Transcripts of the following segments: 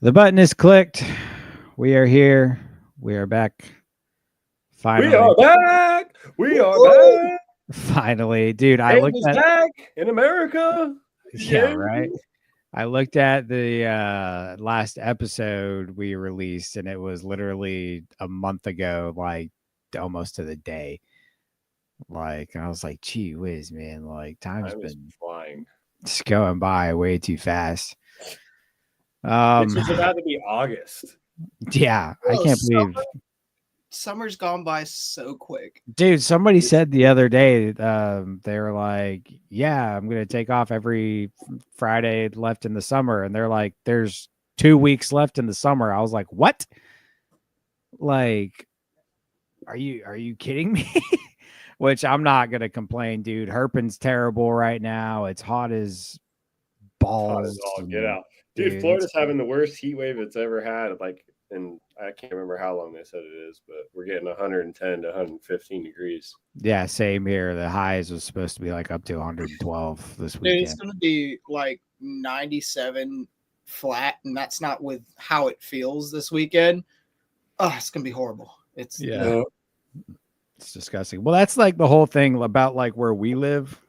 The button is clicked. We are here. We are back. We Finally. are back. We are Woo! back. Finally. Dude, I Dave looked is at back in America. Yeah, right. I looked at the last episode we released and it was literally a month ago, like almost to the day. Like I was like, gee whiz, man, like time's Time is been flying. just going by way too fast. It's just about to be August. Yeah, I Bro, can't believe summer's gone by so quick. dude, somebody said the other day, they were like, yeah, I'm going to take off every Friday left in the summer. And they're like, there's 2 weeks left in the summer. I was like, what? Like, are you kidding me? Which I'm not going to complain, dude. Herpin's terrible right now. It's hot as Hot as balls. all get and- out. Dude, dude, Florida's having the worst heat wave it's ever had. Like, and I can't remember how long they said it is, but we're getting 110 to 115 degrees. yeah, same here. The highs was supposed to be like up to 112 this Dude, it's weekend. gonna be like 97 flat, and that's not with how it feels this weekend. Oh, it's gonna be horrible. It's Yeah. It's disgusting. Well, that's like the whole thing about like where we live,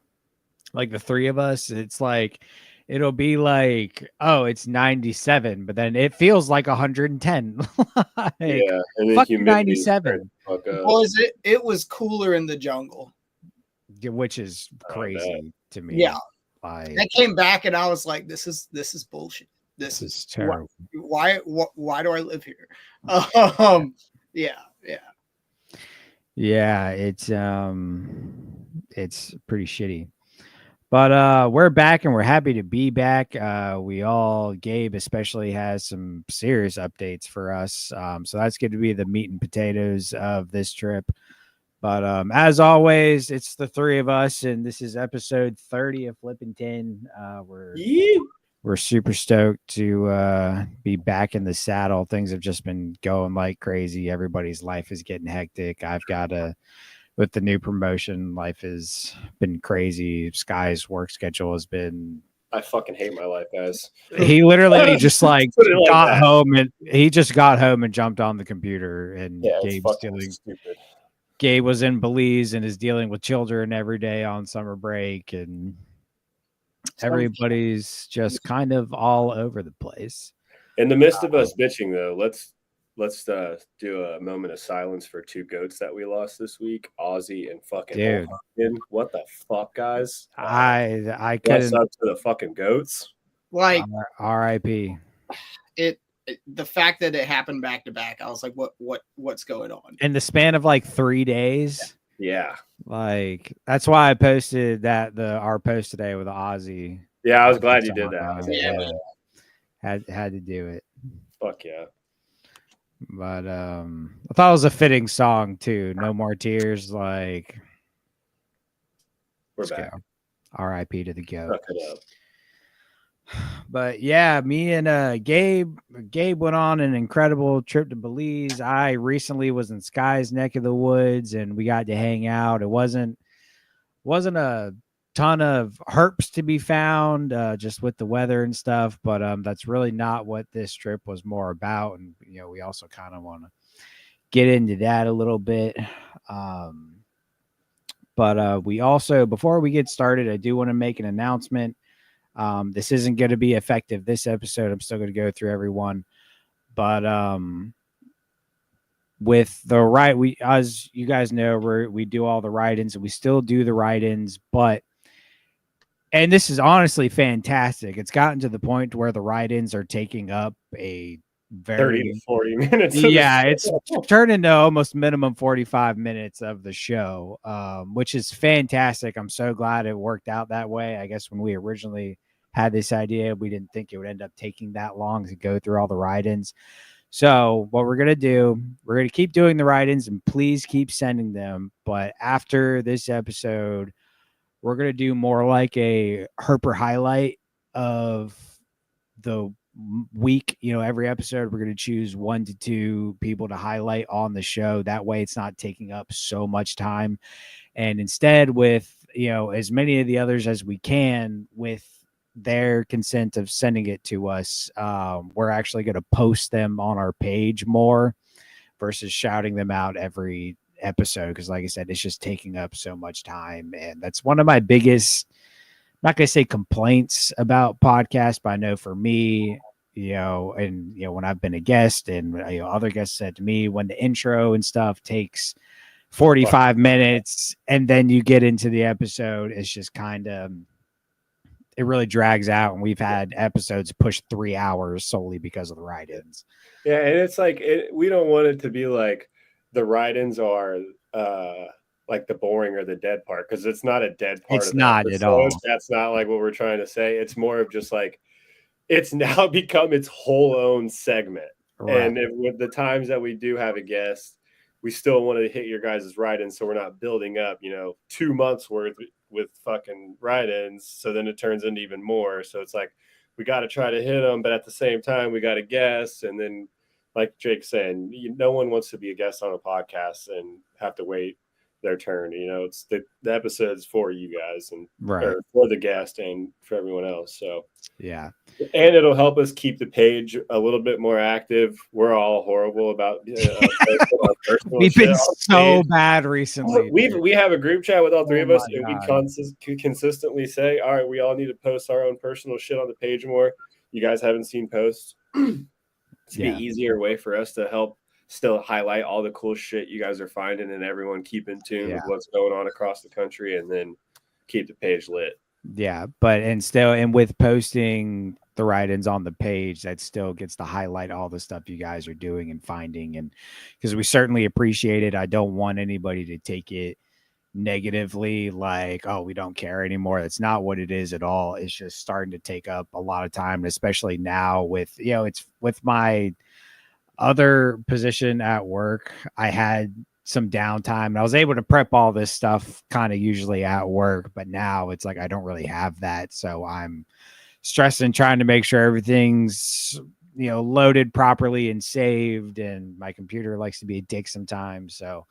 like the three of us. It's like it'll be like, oh, it's 97, but then it feels like 110. Like, Yeah, and then fuck humidity 97, fuck up. was it was cooler in the jungle. which is crazy to me. Yeah. Like, I came back and I was like, this is bullshit. This this is is terrible. why do I live here? Yeah. Yeah, it's pretty shitty. But we're back and we're happy to be back. Gabe especially has some serious updates for us. So that's going to be the meat and potatoes of this trip. But as always, it's the three of us, and this is episode 30 of Flippin Tin. We're super stoked to be back in the saddle. Things have just been going like crazy. Everybody's life is getting hectic. With the new promotion, life has been crazy. Sky's work schedule has been. I fucking hate my life, guys. He literally just like Put it like got that. home and he just got home and jumped on the computer. And Yeah, it's fucking stupid. Gabe was in Belize and is dealing with children every day on summer break, and everybody's just kind of all over the place. In the midst of us bitching, though, let's do a moment of silence for two goats that we lost this week, Ozzy and fucking Dude. Hogan. What the fuck, guys? I Bless couldn't. up to the fucking goats. Like R.I.P. the fact that it happened back to back, I was like, what's going on? In the span of like 3 days. Yeah. Like that's why I posted our post today with Ozzy. Yeah, I was glad you did that. Yeah. Had to do it. Fuck yeah. But I thought it was a fitting song too. No More Tears. Like We're let's back. go. R.I.P. to the goat. Suck it up. But yeah, me and Gabe went on an incredible trip to Belize. I recently was in Sky's neck of the woods and we got to hang out. It wasn't a ton of herps to be found, just with the weather and stuff, but that's really not what this trip was more about. And we also kind of want to get into that a little bit. But we also, before we get started, I do want to make an announcement. This isn't going to be effective this episode. I'm still going to go through everyone, but with the we, as you guys know, we do all the write-ins and we still do the write-ins, and this is honestly fantastic. It's gotten to the point where the write-ins are taking up a 30 to 40 minutes. Yeah, it's turned into almost minimum 45 minutes of the show, which is fantastic. I'm so glad it worked out that way. I guess when we originally had this idea, we didn't think it would end up taking that long to go through all the write-ins. So what we're going to do, we're going to keep doing the write-ins and please keep sending them. But after this episode, we're going to do more like a Herper highlight of the week. Every episode we're going to choose 1 to 2 people to highlight on the show. That way it's not taking up so much time. And instead with, as many of the others as we can with their consent of sending it to us, we're actually going to post them on our page more versus shouting them out every episode. Because like I said, it's just taking up so much time. And that's one of my biggest, I'm not going to say complaints about podcasts, but I know for me, and when I've been a guest and other guests said to me, when the intro and stuff takes 45 minutes and then you get into the episode, it's just kind of, it really drags out. And we've had episodes push 3 hours solely because of the write-ins. Yeah, and it's like we don't want it to be like the write-ins are like the boring or the dead part, because it's not a dead part. It's not at all. That's not like what we're trying to say. It's more of just like it's now become its whole own segment. Right. And with the times that we do have a guest, we still want to hit your guys' write-ins, so we're not building up 2 months worth with fucking write-ins, so then it turns into even more. So it's like we got to try to hit them, but at the same time we got to guess. And then like Jake's saying, no one wants to be a guest on a podcast and have to wait their turn. It's the episode's for you guys and or for the guest and for everyone else. So yeah, and it'll help us keep the page a little bit more active. We're all horrible about we've been so bad recently. We have a group chat with all three of us, and we consistently say, all right, we all need to post our own personal shit on the page more. You guys haven't seen posts. It's be easier way for us to help still highlight all the cool shit you guys are finding, and everyone keep in tune with what's going on across the country, and then keep the page lit. Yeah, and with posting the write-ins on the page, that still gets to highlight all the stuff you guys are doing and finding, and because we certainly appreciate it. I don't want anybody to take it negatively, like, oh, we don't care anymore. That's not what it is at all. It's just starting to take up a lot of time, especially now with it's with my other position at work. I had some downtime and I was able to prep all this stuff kind of usually at work, but now it's like I don't really have that, so I'm stressing trying to make sure everything's loaded properly and saved, and my computer likes to be a dick sometimes. So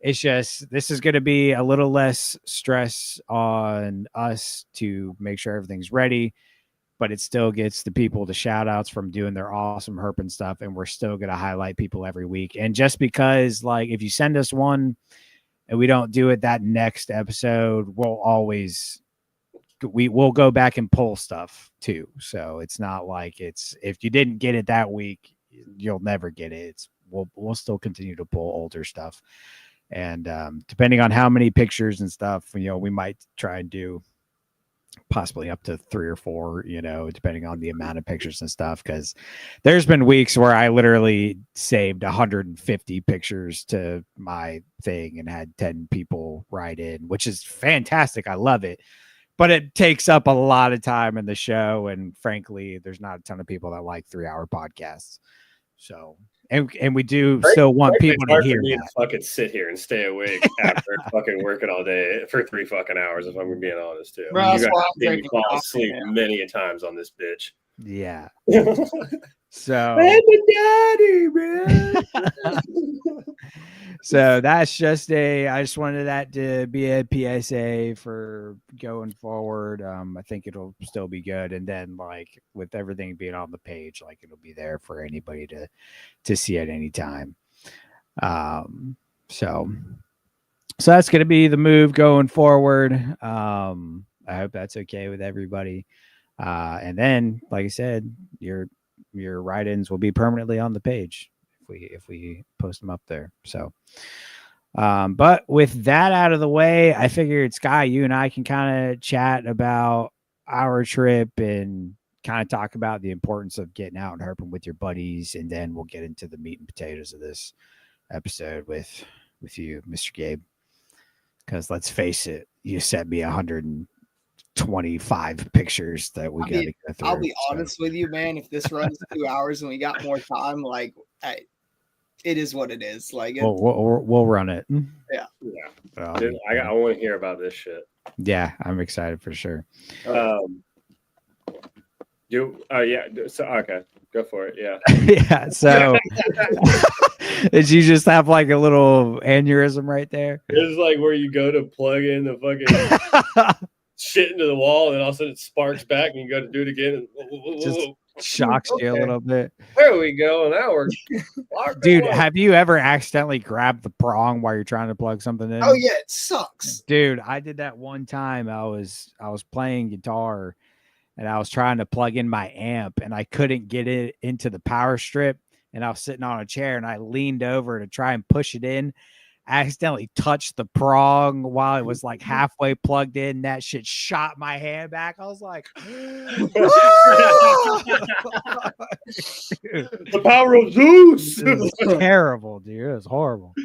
it's just, this is going to be a little less stress on us to make sure everything's ready, but it still gets the people the shout outs from doing their awesome herping stuff. And we're still going to highlight people every week. And just because, like, if you send us one and we don't do it that next episode, we'll go back and pull stuff too. So it's not like if you didn't get it that week, you'll never get it. We'll still continue to pull older stuff. And depending on how many pictures and stuff, we might try and do possibly up to 3 or 4, depending on the amount of pictures and stuff. Because there's been weeks where I literally saved 150 pictures to my thing and had 10 people write in, which is fantastic. I love it. But it takes up a lot of time in the show. And frankly, there's not a ton of people that like 3-hour podcasts. So, and we do still want people to hear that. Fucking sit here and stay awake after fucking working all day for 3 fucking hours, if I'm being honest too. Bro, you guys made me fall asleep many a times on this bitch. Yeah. So I'm a daddy, man. So that's just I just wanted that to be a PSA for going forward. I think it'll still be good. And then, like, with everything being on the page, like, it'll be there for anybody to see at any time. So that's going to be the move going forward. I hope that's okay with everybody. And then, like I said, your write-ins will be permanently on the page if we post them up there. So, but with that out of the way, I figured, Sky, you and I can kind of chat about our trip and kind of talk about the importance of getting out and herping with your buddies, and then we'll get into the meat and potatoes of this episode with you, Mr. Gabe. Because let's face it, you sent me 125 pictures that we got to go through. I'll be honest with you, man. If this runs 2 hours and we got more time, like, it is what it is. Like, we'll run it. Yeah. Dude, I want to hear about this shit. Yeah, I'm excited for sure. So okay, go for it. Yeah. Yeah. So did you just have like a little aneurysm right there? It's like where you go to plug in the fucking shit into the wall, and then all of a sudden it sparks back, and you go to do it again, and Just shocks you a little bit. There we go. Now we're dude. Have you ever accidentally grabbed the prong while you're trying to plug something in? Oh yeah, it sucks, dude. I did that one time. I was playing guitar, and I was trying to plug in my amp, and I couldn't get it into the power strip. And I was sitting on a chair, and I leaned over to try and push it in. I accidentally touched the prong while it was like halfway plugged in. That shit shot my hand back. I was like, the power of Zeus. It was terrible, dude. It was horrible.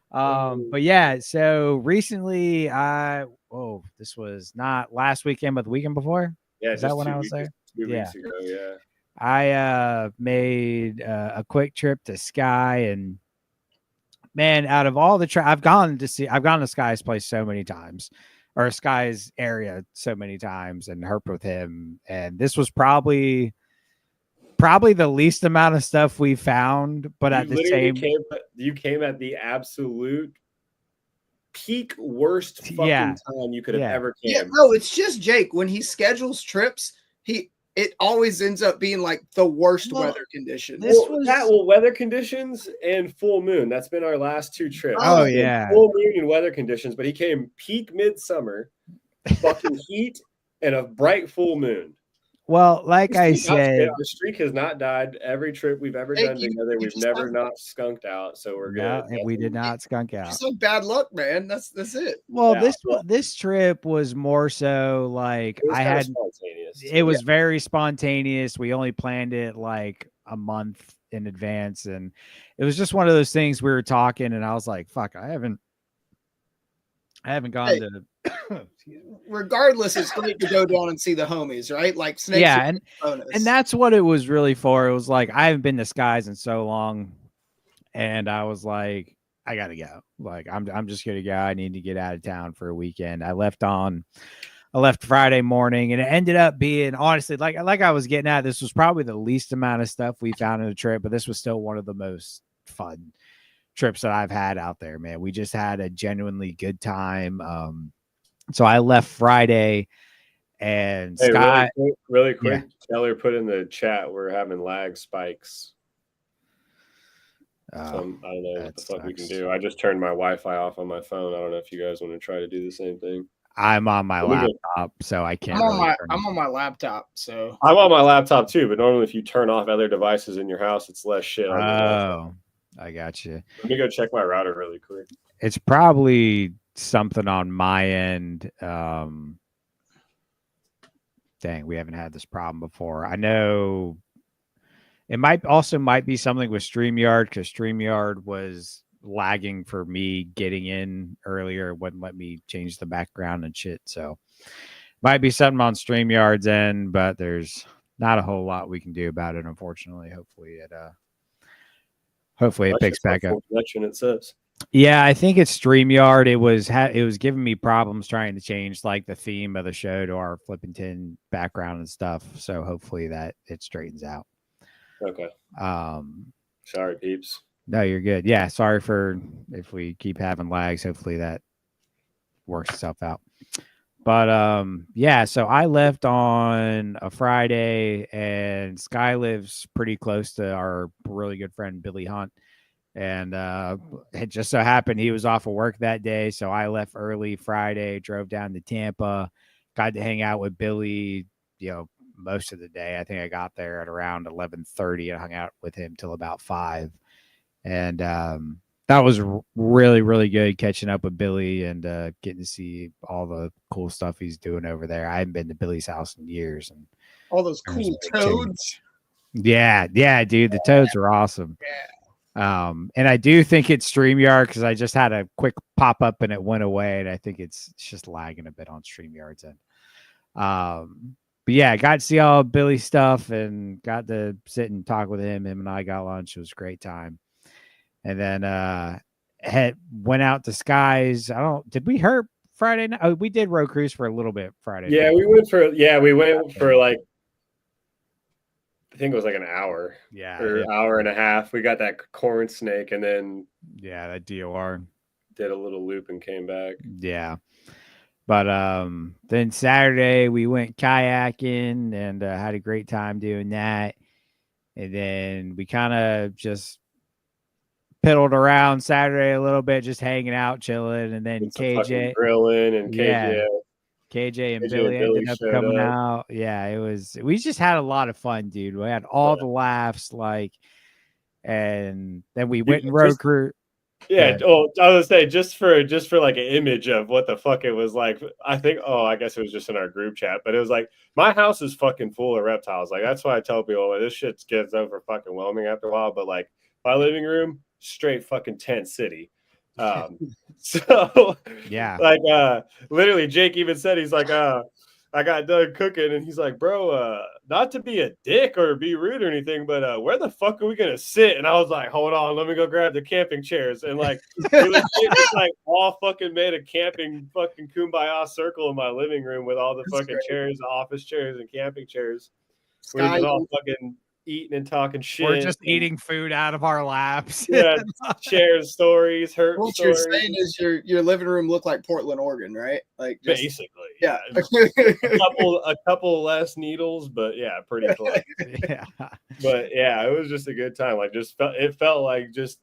But yeah, so recently this was not last weekend, but the weekend before. Yeah, is that when I was there? 2 weeks ago, yeah. I made a quick trip to Sky, and man, out of all the I've gone to Sky's place so many times, or Sky's area so many times, and herped with him, and this was probably the least amount of stuff we found, but at the same you came at the absolute peak worst fucking time you could have ever came. Yeah, no, it's just Jake. When he schedules trips, it always ends up being like the worst weather conditions. Weather conditions and full moon. That's been our last 2 trips. Oh yeah, full moon and weather conditions. But he came peak midsummer, fucking heat, and a bright full moon. Well, like I said, the streak has not died. Every trip we've ever done together, we've never not skunked out. So we're good. We did not skunk out. Just like bad luck, man. That's it. Well, this trip was more so like it was very spontaneous. We only planned it like a month in advance, and it was just one of those things. We were talking, and I was like, "Fuck, I haven't gone to." Regardless, it's great to go down and see the homies, right? Like Snakes. Yeah, and that's what it was really for. It was like I haven't been to Skies in so long, and I was like, I gotta go. Like I'm just gonna go. I need to get out of town for a weekend. I left Friday morning, and it ended up being, honestly, like I was getting at, this was probably the least amount of stuff we found in the trip, but this was still one of the most fun trips that I've had out there, man. We just had a genuinely good time. So I left Friday, and Sky. Really quick, Taylor put in the chat, we're having lag spikes. So I don't know what the fuck we can do. I just turned my Wi-Fi off on my phone. I don't know if you guys want to try to do the same thing. I'm on my laptop, so I can't. I'm on my laptop, so I'm on my laptop too. But normally, if you turn off other devices in your house, it's less shit. Oh, I got you. Let me go check my router really quick. It's probably something on my end. Dang, we haven't had this problem before. I know it might be something with StreamYard, because StreamYard was lagging for me getting in earlier. It wouldn't let me change the background and shit. So might be something on StreamYard's end, but there's not a whole lot we can do about it, unfortunately. Hopefully it picks back up. Connection, it says. Yeah, I think it's StreamYard. It was giving me problems trying to change like the theme of the show to our Flippin Tin background and stuff. So hopefully that it straightens out. Okay. Sorry, peeps. No, you're good. Yeah, sorry for if we keep having lags. Hopefully that works itself out. But yeah, so I left on a Friday, and Sky lives pretty close to our really good friend Billy Hunt. And it just so happened he was off of work that day. So I left early Friday, drove down to Tampa, got to hang out with Billy, most of the day. I think I got there at around 11:30 and hung out with him till about 5. And that was really, really good catching up with Billy and getting to see all the cool stuff he's doing over there. I haven't been to Billy's house in years. And all those cool toads. Yeah, dude. The toads are awesome. Yeah. And I do think it's StreamYard, because I just had a quick pop up and it went away, and I think it's just lagging a bit on StreamYard's end. But yeah, I got to see all Billy's stuff and got to sit and talk with him. Him and I got lunch. It was a great time. And then went out to Skies. Did we herp Friday night? Oh, we did road cruise for a little bit Friday night. We went for like, I think it was like an hour. Or hour and a half. We got that corn snake, and then that DOR. Did a little loop and came back. Yeah. But then Saturday we went kayaking and had a great time doing that. And then we kind of just piddled around Saturday a little bit, just hanging out, chilling. And then Did some fucking KJ, grilling, and yeah, KJ, KJ and KJ and Billy Billy ended up showed coming up. out. Yeah, we just had a lot of fun, dude. We had all the laughs, like, and then we went and road Just crew. yeah. Oh, I was gonna say just for like an image of what the fuck it was like. I think. Oh, I guess it was just in our group chat, but it was like my house is fucking full of reptiles. Like that's why I tell people like, this shit gets over fucking whelming after a while. But like my living room, straight fucking tent city. So Yeah. like literally Jake even said he's like I got done cooking and he's like, bro, not to be a dick or be rude or anything, but where the fuck are we gonna sit? And I was like, hold on, let me go grab the camping chairs. And like we legit just like all fucking made a camping fucking kumbaya circle in my living room with all the That's fucking great. chairs, office chairs and camping chairs. We were Sky, just all fucking eating and talking shit. We're just eating food out of our laps. Yeah, sharing stories, hurt what stories. you're saying is your living room looked like Portland, Oregon, right? Like just, Basically, yeah. a couple less needles, but yeah, pretty close. Yeah. But yeah, it was just a good time. Like it felt like just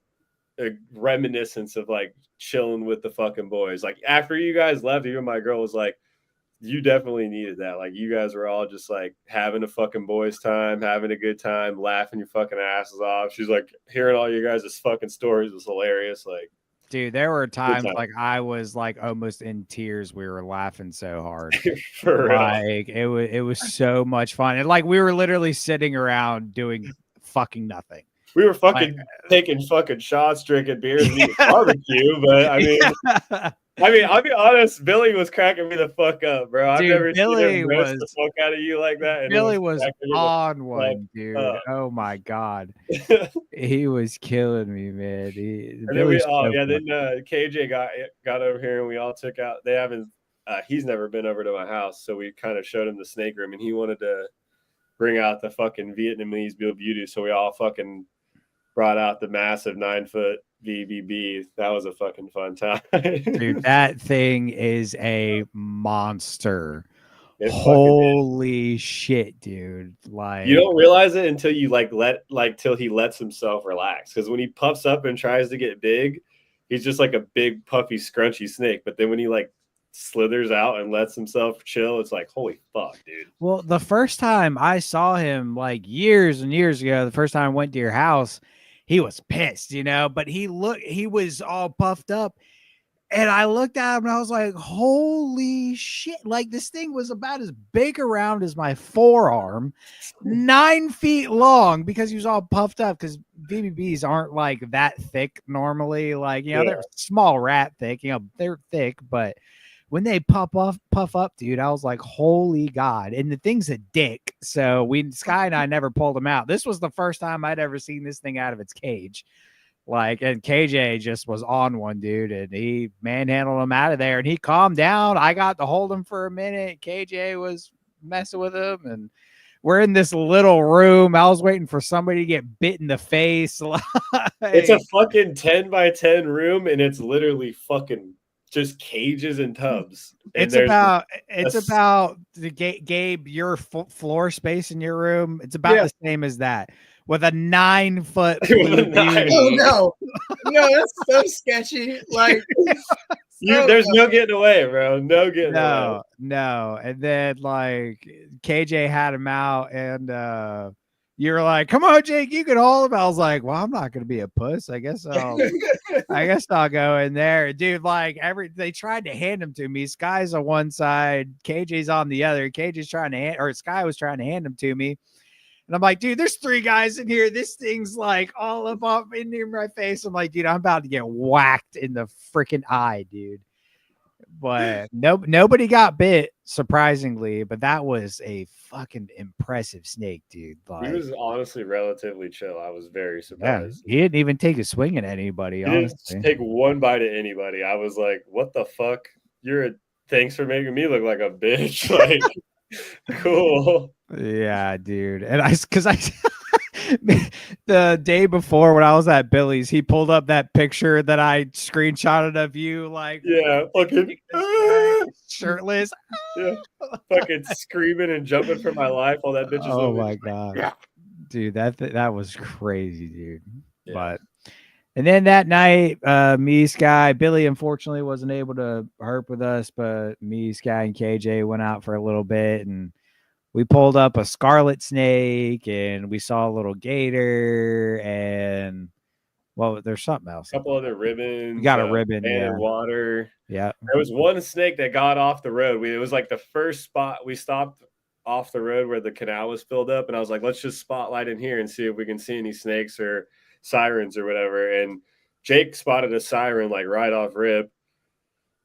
a reminiscence of like chilling with the fucking boys. Like after you guys left, even my girl was like, you definitely needed that. Like you guys were all just like having a fucking boys time, having a good time, laughing your fucking asses off. She's like, hearing all you guys' fucking stories was hilarious. Like, dude, there were times time. like I was like almost in tears. We were laughing so hard. For real. Like it was so much fun. And like we were literally sitting around doing fucking nothing. We were fucking taking fucking shots, drinking beers, and eating barbecue. But I mean, I'll be honest, Billy was cracking me the fuck up, bro. I've Dude, never Billy seen him roast was- the fuck out of you like that. And Billy was cracking me the on one, dude. up. Oh my god. He was killing me, man. And then KJ got over here and we all took out. They haven't. He's never been over to my house, so we kind of showed him the snake room, and he wanted to bring out the fucking Vietnamese beauty. So we all fucking brought out the massive 9-foot VBB. That was a fucking fun time, dude. That thing is a monster. It Holy shit, dude. Like you don't realize it until you till he lets himself relax. Because when he puffs up and tries to get big, he's just like a big puffy scrunchy snake. But then when he like slithers out and lets himself chill, it's like, holy fuck, dude. Well, the first time I saw him like years and years ago, the first time I went to your house, he was pissed, but he was all puffed up. And I looked at him and I was like, holy shit. Like this thing was about as big around as my forearm, 9 feet long, because he was all puffed up, because VBBs aren't like that thick normally. Like, they're small rat thick, they're thick, but when they puff up, dude, I was like, holy God. And the thing's a dick. So Sky and I never pulled him out. This was the first time I'd ever seen this thing out of its cage. Like, and KJ just was on one, dude, and he manhandled him out of there, and he calmed down. I got to hold him for a minute. KJ was messing with him, and we're in this little room. I was waiting for somebody to get bit in the face. It's a fucking 10 by 10 room, and it's literally fucking just cages and tubs. And it's about the Gabe, your floor space in your room. It's about the same as that. With a 9-foot blue beauty. Oh no, that's so sketchy. Like there's no getting away, bro. No getting away. No. And then like KJ had him out, and you were like, "Come on, Jake, you can hold him." I was like, "Well, I'm not gonna be a puss. I guess I'll go in there, dude." Like they tried to hand him to me. Sky's on one side, KJ's on the other. Sky was trying to hand him to me. And I'm like, dude, there's 3 guys in here. This thing's like all up in near my face. I'm like, dude, I'm about to get whacked in the freaking eye, dude. But nobody got bit, surprisingly. But that was a fucking impressive snake, dude. Like, he was honestly relatively chill. I was very surprised. Yeah, he didn't even take a swing at anybody. Honestly, didn't take one bite at anybody. I was like, what the fuck? Thanks for making me look like a bitch. Like, cool. Yeah, dude. And the day before when I was at Billy's, he pulled up that picture that I screenshotted of you, like, yeah, fucking. shirtless. Yeah. Fucking screaming and jumping for my life while that bitch is Oh over my there. god, Yeah. dude, that was crazy, dude. Yeah. But and then that night, me, Sky, Billy unfortunately wasn't able to herp with us, but me, Sky, and KJ went out for a little bit, and we pulled up a scarlet snake, and we saw a little gator, and well, there's something else. A couple other ribbons. We got a ribbon, and water. yeah. There was one snake that got off the road. It was like the first spot we stopped off the road where the canal was filled up, and I was like, let's just spotlight in here and see if we can see any snakes or sirens or whatever. And Jake spotted a siren like right off rip.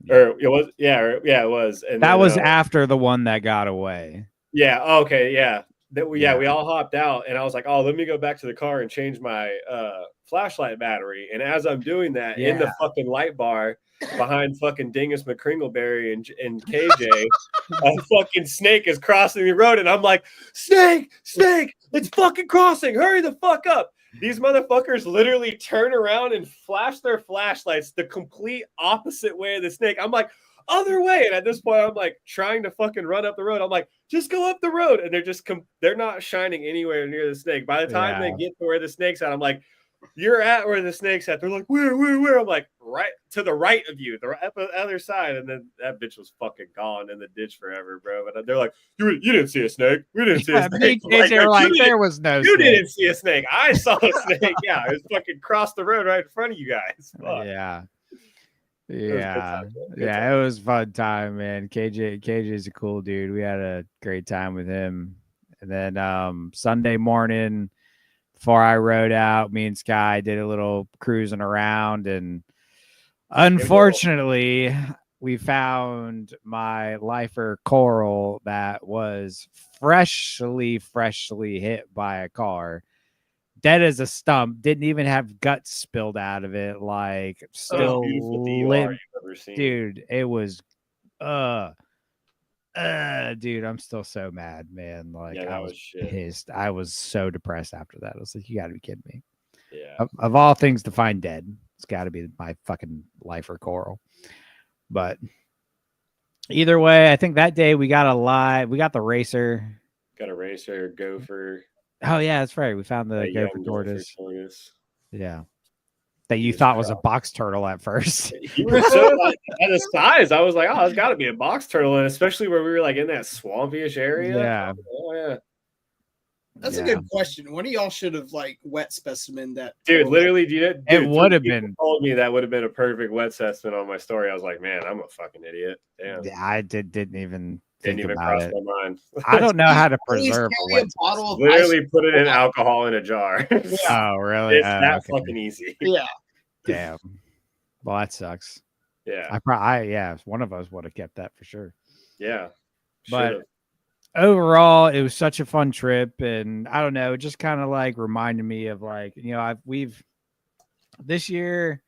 Or it was, it was. And that then, was after the one that got away. Yeah. Okay. Yeah. We all hopped out, and I was like, oh, let me go back to the car and change my flashlight battery. And as I'm doing that, in the fucking light bar behind fucking Dingus McCringleberry and KJ, a fucking snake is crossing the road, and I'm like, snake, it's fucking crossing. Hurry the fuck up. These motherfuckers literally turn around and flash their flashlights the complete opposite way of the snake. I'm like, other way. And at this point, I'm like trying to fucking run up the road. I'm like, just go up the road. And they're not shining anywhere near the snake. By the time they get to where the snake's at, I'm like, you're at where the snake's at. They're like, where? I'm like, right to the right of you, the other side. And then that bitch was fucking gone in the ditch forever, bro. But they're like, you didn't see a snake. We didn't see a snake. There was no snake. You didn't see a snake. I saw a snake. Yeah, it was fucking crossed the road right in front of you guys. Fuck. Yeah. It was a fun time, man. KJ's a cool dude. We had a great time with him. And then Sunday morning, before I rode out, me and Sky did a little cruising around, and unfortunately, we found my lifer coral that was freshly hit by a car. Dead as a stump, didn't even have guts spilled out of it, like still limp. Dude, it was dude, I'm still so mad, man. Like, I was pissed. I was so depressed after that. I was like, you gotta be kidding me. Yeah. Of all things to find dead, it's gotta be my fucking lifer coral. But either way, I think that day we got the racer. Got a racer, gopher. Oh yeah, that's right. We found the gopher tortoise. Yeah, that you thought was a box turtle at first. You were so like, at the size. I was like, oh, it's got to be a box turtle, and especially where we were like in that swampy-ish area. Yeah. Oh yeah. That's a good question. One of y'all should have like wet specimen that. Dude, literally, it would have been. Told me that would have been a perfect wet specimen on my story. I was like, man, I'm a fucking idiot. Damn. Yeah, I didn't even cross my mind. I don't know how to preserve a bottle. Literally put it in alcohol in a jar. Oh, really? It's that fucking easy. Yeah. Damn. Well, that sucks. Yeah. One of us would have kept that for sure. Yeah. But overall, it was such a fun trip, and I don't know, it just kind of like reminded me of like, this year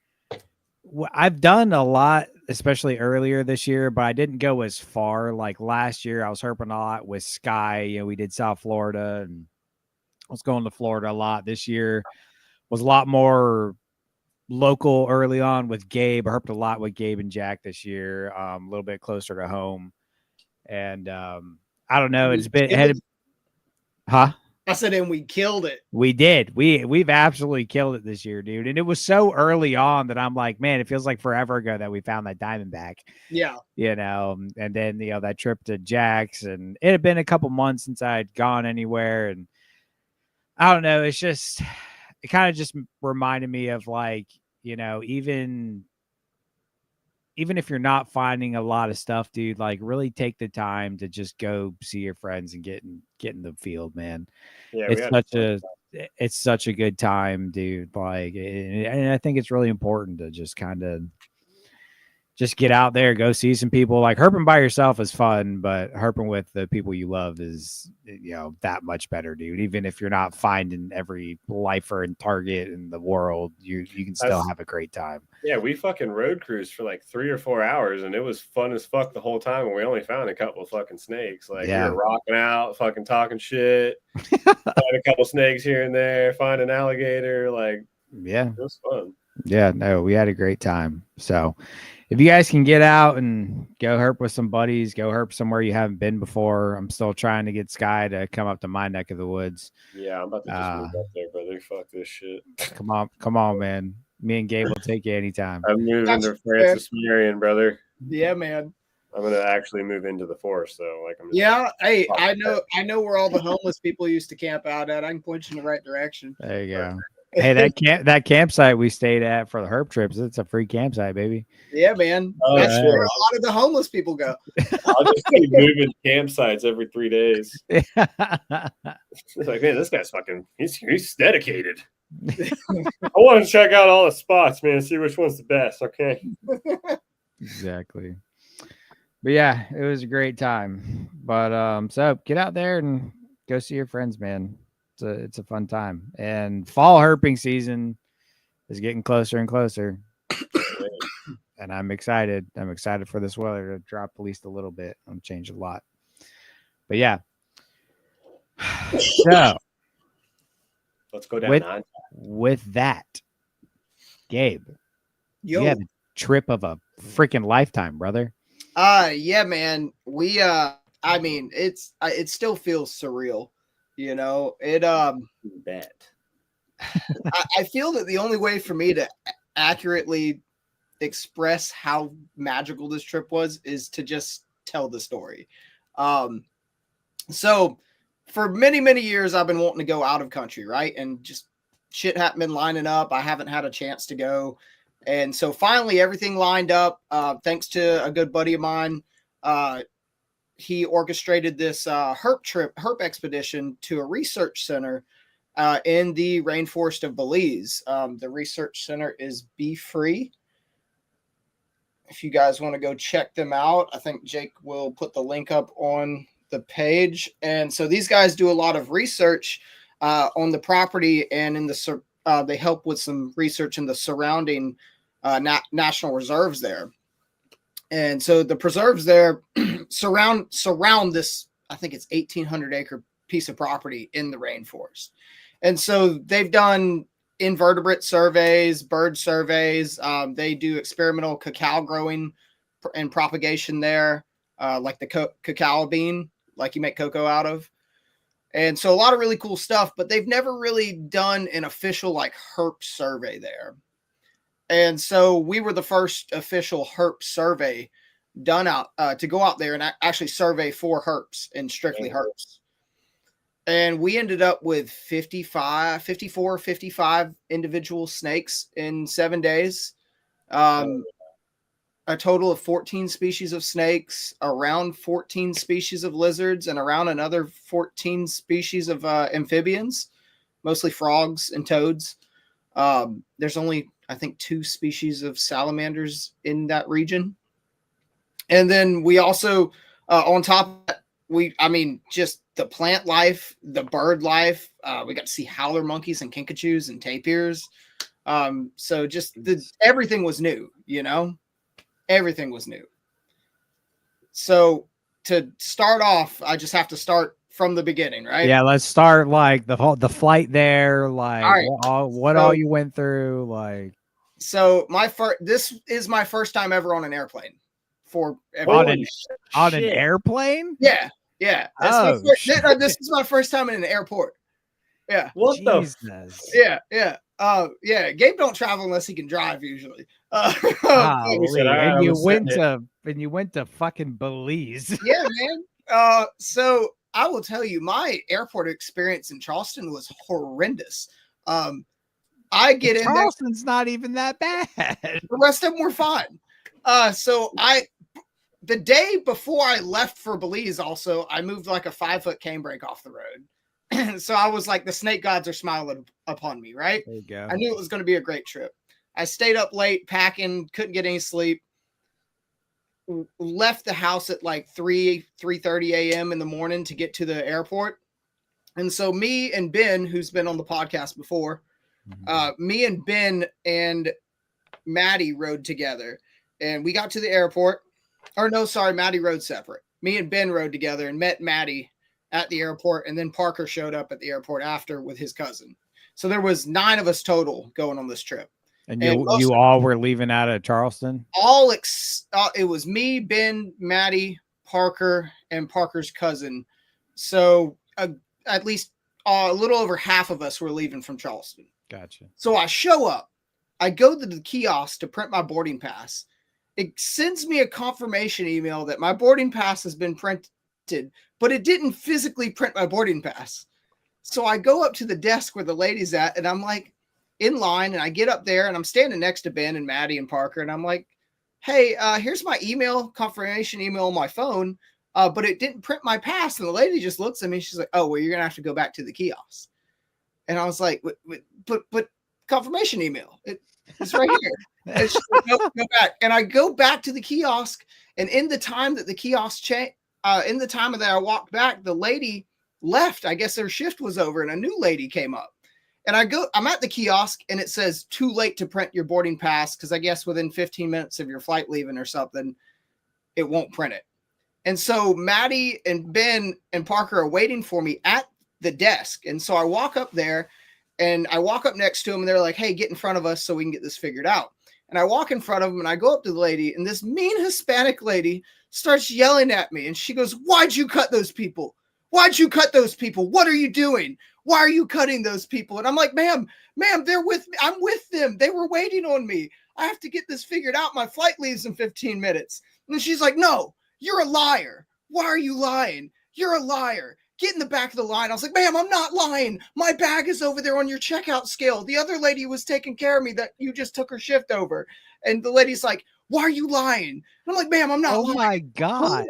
I've done a lot, especially earlier this year, but I didn't go as far. Like last year, I was herping a lot with Sky. We did South Florida, and I was going to Florida a lot. This year was a lot more local early on with Gabe. I herped a lot with Gabe and Jack this year, a little bit closer to home. And I don't know. It's been I said, and we killed it. We did. We've absolutely killed it this year, dude. And it was so early on that I'm like, man, it feels like forever ago that we found that Diamondback. Yeah. And then, that trip to Jack's, and it had been a couple months since I'd gone anywhere. And I don't know. It's just, it kind of just reminded me of like, even if you're not finding a lot of stuff, dude, like really take the time to just go see your friends and get in the field, man. Yeah, it's such a good time, dude. Like, and I think it's really important to just kind of just get out there, go see some people. Like herping by yourself is fun, but herping with the people you love is, that much better, dude. Even if you're not finding every lifer and target in the world, you can still have a great time. Yeah, we fucking road cruised for like 3 or 4 hours, and it was fun as fuck the whole time. And we only found a couple of fucking snakes. Like we were rocking out, fucking talking shit, find a couple snakes here and there, find an alligator. Like, yeah, it was fun. Yeah, no, we had a great time. So if you guys can get out and go herp with some buddies, go herp somewhere you haven't been before. I'm still trying to get Sky to come up to my neck of the woods. Yeah, I'm about to just move up there, brother. Fuck this shit. Come on, man. Me and Gabe will take you anytime. I'm moving to Francis Marion, brother. Yeah, man. I'm gonna actually move into the forest though. Like I'm. Yeah, hey, I know where all the homeless people used to camp out at. I can point you in the right direction. There you go. Hey, that campsite we stayed at for the herp trips, it's a free campsite, baby. Yeah, man. That's where a lot of the homeless people go. I'll just keep moving campsites every 3 days. It's like, man, this guy's fucking he's dedicated. I want to check out all the spots, man, see which one's the best. Okay. Exactly. But yeah, it was a great time. But so get out there and go see your friends, man. It's a fun time. And fall herping season is getting closer and closer. And I'm excited. I'm excited for this weather to drop at least a little bit and change a lot. But yeah. So let's go down with that. Gabe, you had a trip of a freaking lifetime, brother. Yeah, man. We I mean, it still feels surreal. You know, bet. I feel that the only way for me to accurately express how magical this trip was is to just tell the story. So for many, many years, I've been wanting to go out of country, right? And just shit hadn't been lining up. I haven't had a chance to go. And so finally everything lined up, thanks to a good buddy of mine. He orchestrated this herp expedition to a research center in the rainforest of Belize. The research center is Be Free. If you guys want to go check them out, I think Jake will put the link up on the page. And so these guys do a lot of research on the property, and in the they help with some research in the surrounding national reserves there. And so the preserves there surround this, I think it's 1,800 acre piece of property in the rainforest. And so they've done invertebrate surveys, bird surveys. They do experimental cacao growing and propagation there, like the cacao bean, like you make cocoa out of. And so a lot of really cool stuff, but they've never really done an official like herp survey there. And so we were the first official herp survey done out to go out there and actually survey for herps and strictly herps. And we ended up with 54, 55 individual snakes in 7 days. A total of 14 species of snakes, around 14 species of lizards, and around another 14 species of amphibians, mostly frogs and toads. There's only, I think, 2 species of salamanders in that region. And then we also, on top of that, just the plant life, the bird life. We got to see howler monkeys and kinkajous and tapirs. So just everything was new, you know? Everything was new. So to start off, I just have to start from the beginning, right? Yeah, let's start like the flight there, like all right. all you went through, like. So this is my first time ever on an airplane. On an airplane? Yeah. This is my first time in an airport. Yeah. What Jesus. the? Yeah. Yeah. Gabe don't travel unless he can drive usually. And you went to fucking Belize. Yeah, man. So I will tell you, my airport experience in Charleston was horrendous. I get in there. Charleston's not even that bad. The rest of them were fine. The day before I left for Belize, also, I moved like a 5-foot cane brake off the road. So I was like, the snake gods are smiling upon me, right? There you go. I knew it was going to be a great trip. I stayed up late packing, couldn't get any sleep. Left the house at like 3:30 a.m. in the morning to get to the airport. And so me and Ben, who's been on the podcast before, me and Ben and Maddie rode together. And we got to the airport. Or no, sorry, Maddie rode separate. Me and Ben rode together and met Maddie at the airport. And then Parker showed up at the airport after with his cousin. So there was 9 of us total going on this trip. And you all were leaving out of Charleston? It was me, Ben, Maddie, Parker, and Parker's cousin. So at least a little over half of us were leaving from Charleston. Gotcha. So I show up. I go to the kiosk to print my boarding pass. It sends me a confirmation email that my boarding pass has been printed, but it didn't physically print my boarding pass. So I go up to the desk where the lady's at, and I'm like in line, and I get up there, and I'm standing next to Ben and Maddie and Parker, and I'm like, hey, here's my confirmation email on my phone, but it didn't print my pass. And the lady just looks at me. She's like, oh, well, you're going to have to go back to the kiosk. And I was like, but confirmation email. It's right here. And she's like, no, go back. And I go back to the kiosk. And in the time that the kiosk in the time that I walked back, the lady left. I guess their shift was over and a new lady came up. And I'm at the kiosk and it says too late to print your boarding pass. Cause I guess within 15 minutes of your flight leaving or something, it won't print it. And so Maddie and Ben and Parker are waiting for me at the desk. And so I walk up there and I walk up next to them and they're like, hey, get in front of us so we can get this figured out. And I walk in front of them and I go up to the lady and this mean Hispanic lady starts yelling at me. And she goes, why'd you cut those people? Why'd you cut those people? What are you doing? Why are you cutting those people? And I'm like, ma'am, they're with me. I'm with them. They were waiting on me. I have to get this figured out. My flight leaves in 15 minutes. And she's like, no, you're a liar. Why are you lying? You're a liar. Get in the back of the line. I was like, ma'am, I'm not lying. My bag is over there on your checkout scale. The other lady was taking care of me that you just took her shift over. And the lady's like, why are you lying? And I'm like, ma'am, I'm not lying. Oh my God.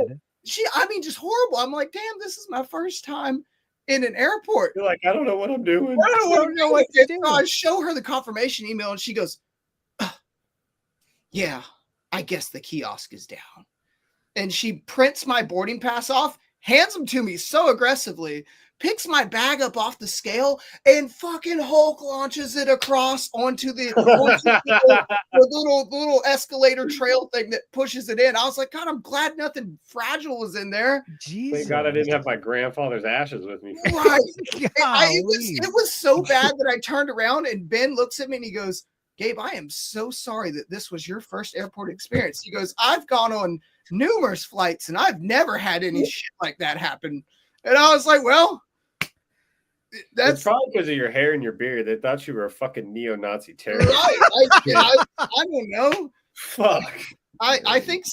Just horrible. I'm like, damn, this is my first time in an airport. You're like, I don't know what I'm doing. I don't know what to do. I show her the confirmation email and she goes, yeah, I guess the kiosk is down. And she prints my boarding pass off, hands them to me so aggressively, picks my bag up off the scale, and fucking Hulk launches it across onto the little escalator trail thing that pushes it in. I was like, God, I'm glad nothing fragile was in there. Jesus. Thank God I didn't have my grandfather's ashes with me. Right. It was so bad that I turned around and Ben looks at me and he goes, Gabe, I am so sorry that this was your first airport experience. He goes, I've gone on numerous flights and I've never had any shit like that happen. And I was like, well, that's probably because of your hair and your beard. They thought you were a fucking neo-Nazi terrorist. Right. I don't know. Fuck. I think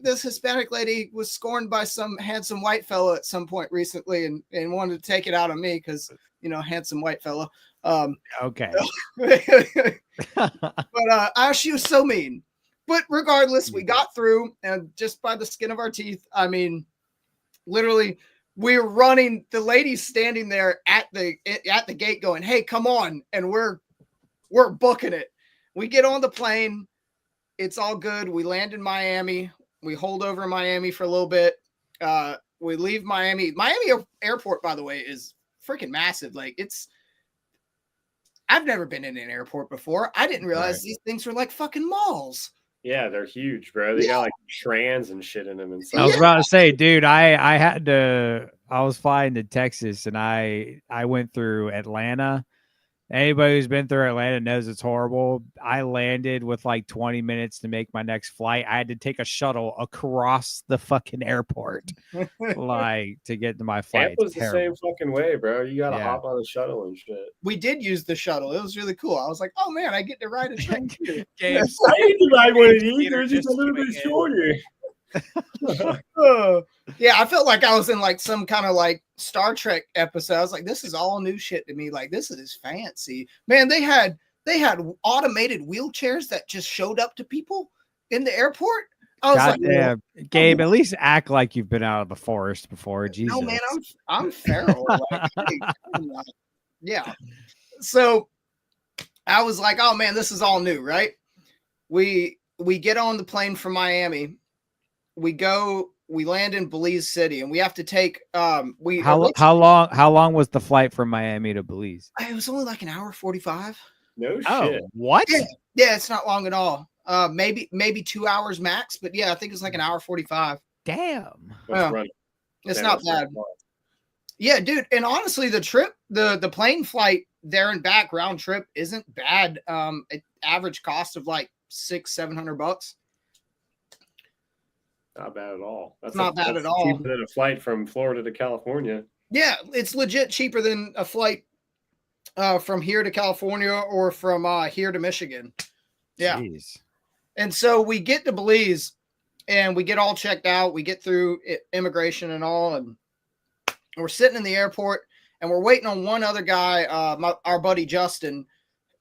this Hispanic lady was scorned by some handsome white fellow at some point recently and wanted to take it out on me because, handsome white fellow. Okay. But she was so mean. But regardless, we got through, and just by the skin of our teeth. I mean, literally, we're running. The lady's standing there at the gate, going, "Hey, come on!" And we're booking it. We get on the plane. It's all good. We land in Miami. We hold over in Miami for a little bit. We leave Miami. Miami airport, by the way, is freaking massive. Like I've never been in an airport before. I didn't realize these things were like fucking malls. Yeah, they're huge, bro. They got like trans and shit in them. And I was about to say, dude, I was flying to Texas and I went through Atlanta. Anybody who's been through Atlanta knows it's horrible. I landed with like 20 minutes to make my next flight. I had to take a shuttle across the fucking airport, like to get to my flight. It was the same fucking way, bro. You gotta hop on the shuttle and shit. We did use the shuttle. It was really cool. I was like, oh man, I get to ride a train too. I didn't ride one of these. They're just a little bit shorter. Yeah, I felt like I was in like some kind of like Star Trek episode. I was like, this is all new shit to me. Like, this is fancy. Man, they had automated wheelchairs that just showed up to people in the airport. I was God like, Gabe, at least act like you've been out of the forest before. Jesus. No, man, I'm feral. Yeah. So I was like, oh man, this is all new, right? We get on the plane from Miami. We land in Belize City, and we have to take how long was the flight from Miami to Belize? It was only like an hour 45. No shit. What? Yeah, it's not long at all. Maybe 2 hours max, but yeah, I think it's like an hour 45. Damn. It's not bad. Yeah, dude. And honestly, the trip, the plane flight there and back round trip isn't bad. Average cost of like $600-700. Not bad at all. That's not bad at all. Cheaper than a flight from Florida to California. Yeah, it's legit cheaper than a flight from here to California or from here to Michigan. Yeah. Jeez. And so we get to Belize and we get all checked out. We get through immigration and all, and we're sitting in the airport and we're waiting on one other guy, our buddy Justin,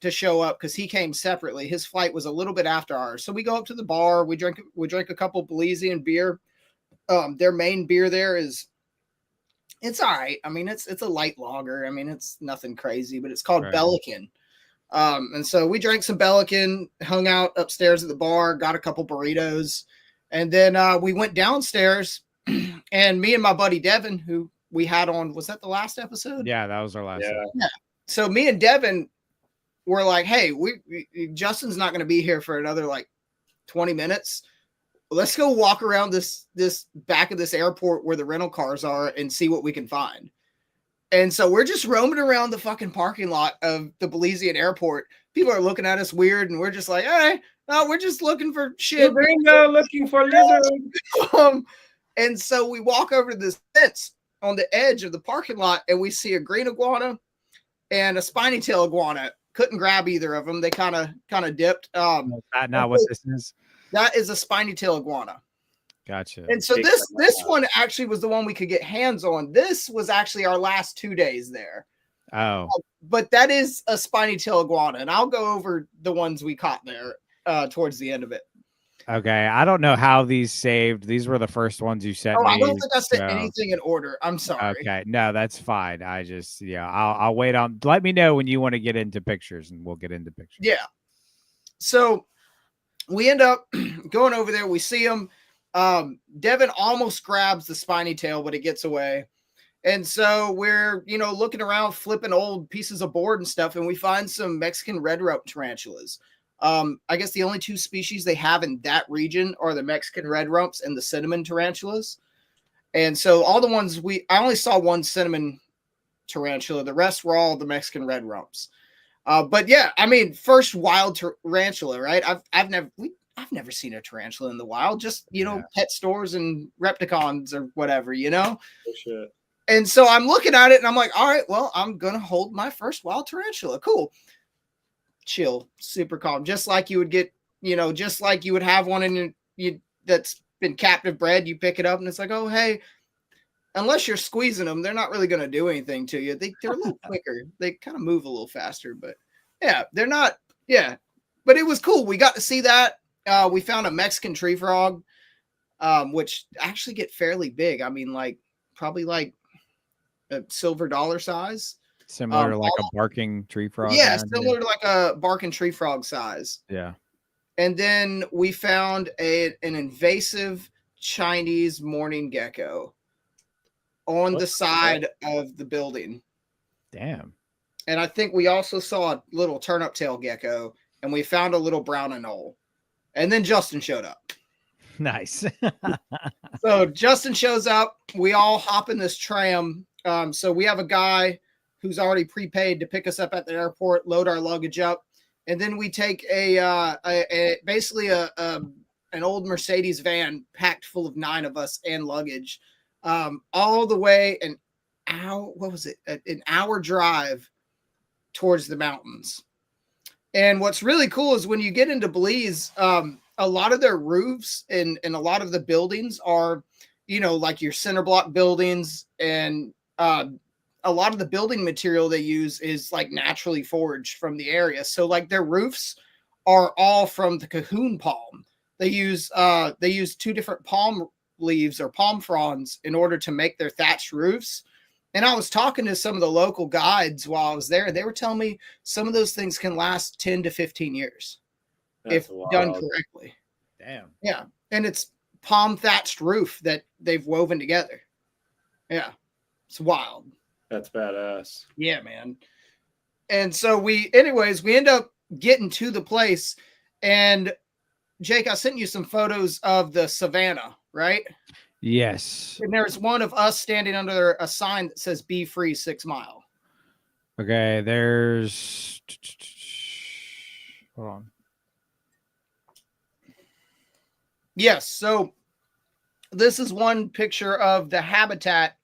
to show up because he came separately. His flight was a little bit after ours. So we go up to the bar. We drink a couple Belizean beer. Their main beer there it's all right. I mean, it's a light lager. I mean, it's nothing crazy, but it's called Bellican. And so we drank some Bellican, hung out upstairs at the bar, got a couple burritos, and then we went downstairs. And me and my buddy Devin, who we had on, was that the last episode? Yeah, that was our last episode. Yeah. So me and Devin were like, hey, Justin's not going to be here for another like 20 minutes. Let's go walk around this back of this airport where the rental cars are and see what we can find. And so we're just roaming around the fucking parking lot of the Belizean airport. People are looking at us weird, and we're just like, hey, no, we're just looking for shit. We're looking for lizards. And so we walk over to this fence on the edge of the parking lot, and we see a green iguana and a spiny tail iguana. Couldn't grab either of them. They kind of dipped. Not what this is. That is a spiny tail iguana. Gotcha. And so this one actually was the one we could get hands on. This was actually our last 2 days there. Oh. But that is a spiny tail iguana, and I'll go over the ones we caught there towards the end of it. Okay. I don't know how these saved. These were the first ones you sent me. I don't think I sent anything in order. I'm sorry. Okay. No, that's fine. I just, I'll wait on. Let me know when you want to get into pictures, and we'll get into pictures. Yeah. So we end up going over there. We see him. Devin almost grabs the spiny tail, but it gets away. And so we're, looking around, flipping old pieces of board and stuff, and we find some Mexican red rump tarantulas. I guess the only two species they have in that region are the Mexican red rumps and the cinnamon tarantulas. And so all the ones I only saw one cinnamon tarantula. The rest were all the Mexican red rumps. But yeah, I mean, first wild tarantula, right? I've never seen a tarantula in the wild, just, pet stores and Repticons or whatever, Oh, shit. And so I'm looking at it and I'm like, all right, well, I'm going to hold my first wild tarantula. Cool. Chill, super calm. Just like you would get, just like you would have one in that's been captive bred. You pick it up and it's like, oh, hey, unless you're squeezing them, they're not really going to do anything to you. They're a little quicker. They kind of move a little faster, but yeah, they're not. Yeah, but it was cool. We got to see that. We found a Mexican tree frog, which actually get fairly big. I mean, probably like a silver dollar size. Similar to like a barking tree frog. Yeah, similar to like a barking tree frog size. Yeah. And then we found an invasive Chinese mourning gecko on the side of the building. Damn. And I think we also saw a little turnip tail gecko, and we found a little brown anole. And then Justin showed up. Nice. So Justin shows up. We all hop in this tram. So we have a guy who's already prepaid to pick us up at the airport, load our luggage up, and then we take basically an old Mercedes van packed full of 9 of us and luggage, all the way an hour drive towards the mountains. And what's really cool is when you get into Belize, a lot of their roofs and a lot of the buildings are, like your cinder block buildings, and a lot of the building material they use is like naturally foraged from the area. So like their roofs are all from the cahoon palm. They use 2 different palm leaves or palm fronds in order to make their thatched roofs. And I was talking to some of the local guides while I was there. They were telling me some of those things can last 10 to 15 years if done correctly. Damn. Yeah. And it's palm thatched roof that they've woven together. Yeah. It's wild. That's badass. Yeah, man. And so we end up getting to the place, and Jake, I sent you some photos of the savannah, right? Yes. And there's one of us standing under a sign that says "Be Free 6 Mile." Okay, there's. Hold on. Yes. So this is one picture of the habitat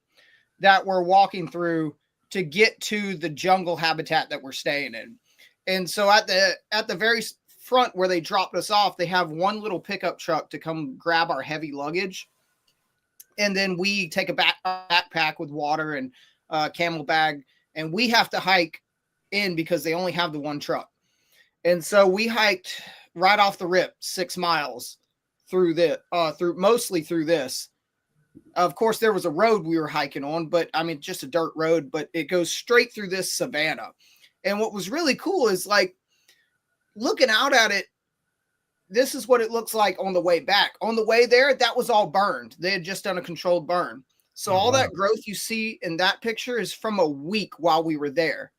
that we're walking through to get to the jungle habitat that we're staying in. And so at the very front where they dropped us off, they have one little pickup truck to come grab our heavy luggage. And then we take a backpack with water and camel bag, and we have to hike in because they only have the one truck. And so we hiked right off the rip 6 miles through mostly through this. Of course, there was a road we were hiking on, but I mean, just a dirt road, but it goes straight through this savanna. And what was really cool is like looking out at it, this is what it looks like on the way back. On the way there, that was all burned. They had just done a controlled burn. So all that growth you see in that picture is from a week while we were there.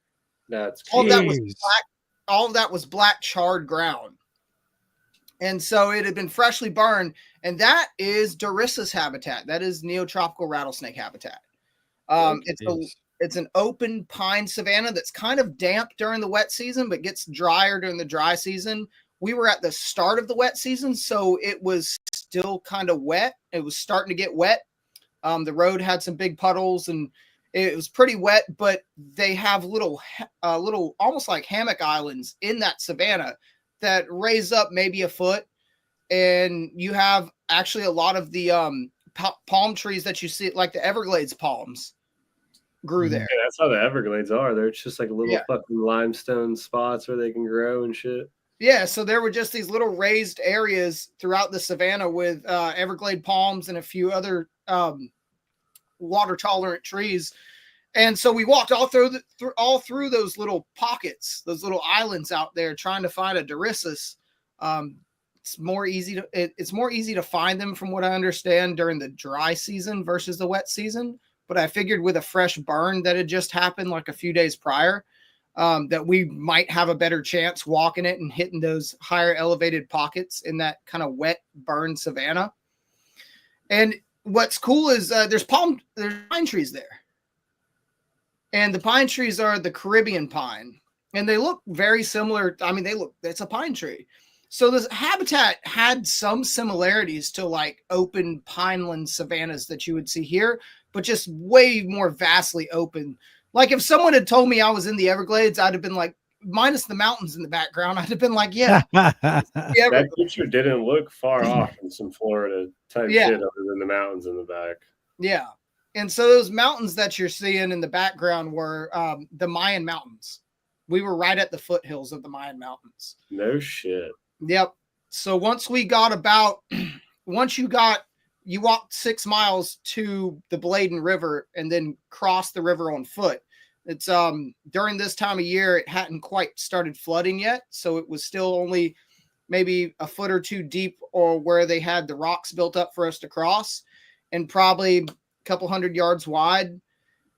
That's all that was black. All of that was black charred ground. And so it had been freshly burned, and that is Dorissa's habitat. That is neotropical rattlesnake habitat. It's an open pine savanna that's kind of damp during the wet season, but gets drier during the dry season. We were at the start of the wet season, so it was still kind of wet. It was starting to get wet. The road had some big puddles, and it was pretty wet, but they have little almost like hammock islands in that savanna that raise up maybe a foot. And you have actually a lot of the palm trees that you see, like the Everglades palms, grew there. Yeah, that's how the Everglades are. They're just like little fucking limestone spots where they can grow and shit. Yeah, so there were just these little raised areas throughout the savanna with Everglade palms and a few other water tolerant trees. And so we walked all through those little pockets, those little islands out there, trying to find a Dorissus. It's more easy to find them, from what I understand, during the dry season versus the wet season. But I figured with a fresh burn that had just happened like a few days prior, that we might have a better chance walking it and hitting those higher elevated pockets in that kind of wet burn savanna. And what's cool is there's pine trees there. And the pine trees are the Caribbean pine, and they look very similar. I mean, it's a pine tree. So this habitat had some similarities to like open pineland savannas that you would see here, but just way more vastly open. Like if someone had told me I was in the Everglades, I'd have been like, minus the mountains in the background, I'd have been like, yeah. That picture didn't look far off from some Florida type shit other than the mountains in the back. Yeah. And so those mountains that you're seeing in the background were the Mayan mountains. We were right at the foothills of the Mayan mountains. No shit. Yep. So once you walked 6 miles to the Bladen River and then crossed the river on foot. It's during this time of year, it hadn't quite started flooding yet. So it was still only maybe a foot or two deep, or where they had the rocks built up for us to cross, and probably a couple 100 yards wide,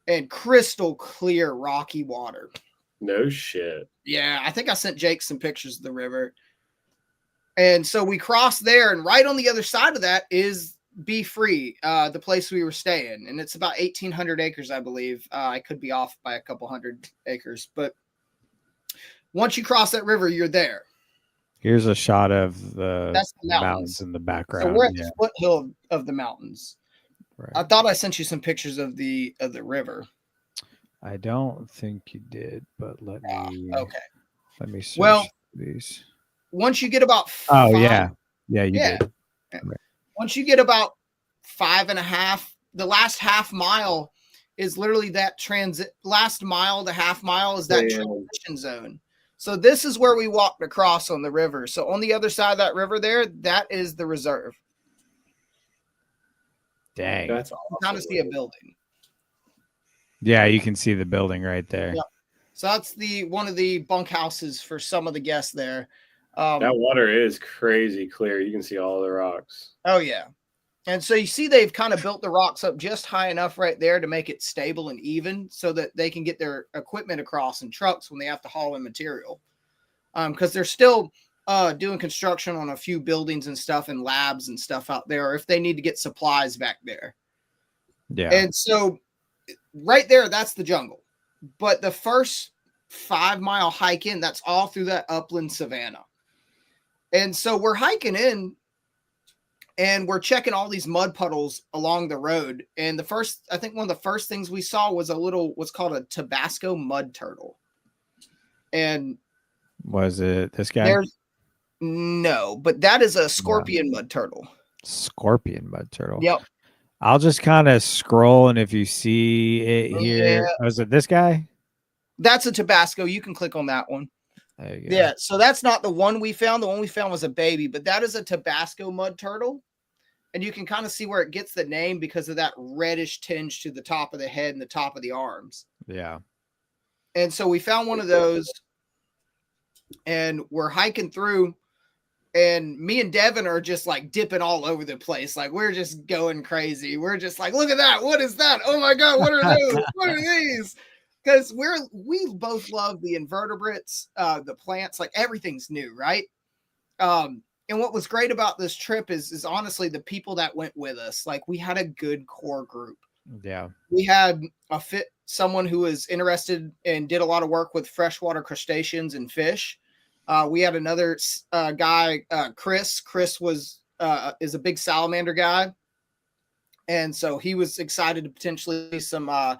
and crystal clear rocky water. No shit. Yeah. I think I sent Jake some pictures of the river. And so we crossed there, and right on the other side of that is Be Free, the place we were staying. And it's about 1,800 acres, I believe. I could be off by a couple hundred acres. But once you cross that river, you're there. Here's a shot of the mountains. Mountains in the background. So we're at the foothill of the mountains. Right. I thought I sent you some pictures of the river. I don't think you did, but let me search these. Once you get about you did. Right. Once you get about 5.5, the last half mile is literally that last mile to half mile is that transition zone. So this is where we walked across on the river. So on the other side of that river there, that is the reserve. Dang. That's awesome. You kind of see a building. Yeah, you can see the building right there. Yep. So that's one of the bunkhouses for some of the guests there. That water is crazy clear. You can see all the rocks. Oh, yeah. And so you see they've kind of built the rocks up just high enough right there to make it stable and even so that they can get their equipment across in trucks when they have to haul in material. Because they're still doing construction on a few buildings and stuff and labs and stuff out there, or if they need to get supplies back there. Yeah. And so right there, that's the jungle. but the first 5-mile hike in, that's all through that upland savanna. And so we're hiking in and we're checking all these mud puddles along the road. And I think one of the first things we saw was what's called a Tabasco mud turtle. And was it this guy? No, but that is a scorpion mud turtle. Scorpion mud turtle. Yep. I'll just kind of scroll, and if you see it here, was it this guy? That's a Tabasco. You can click on that one. There you go. Yeah, so that's not the one we found. The one we found was a baby, but that is a Tabasco mud turtle. And you can kind of see where it gets the name because of that reddish tinge to the top of the head and the top of the arms. Yeah. And so we found one of those, and we're hiking through, and me and Devin are just like dipping all over the place. Like we're just going crazy. We're just like, look at that. What is that? Oh my God. What are those? What are these? Because we both love the invertebrates, the plants, like everything's new, right? And what was great about this trip is honestly the people that went with us. Like we had a good core group. Yeah. We had someone who was interested and did a lot of work with freshwater crustaceans and fish. We had another guy, Chris. Chris is a big salamander guy, and so he was excited to potentially some. I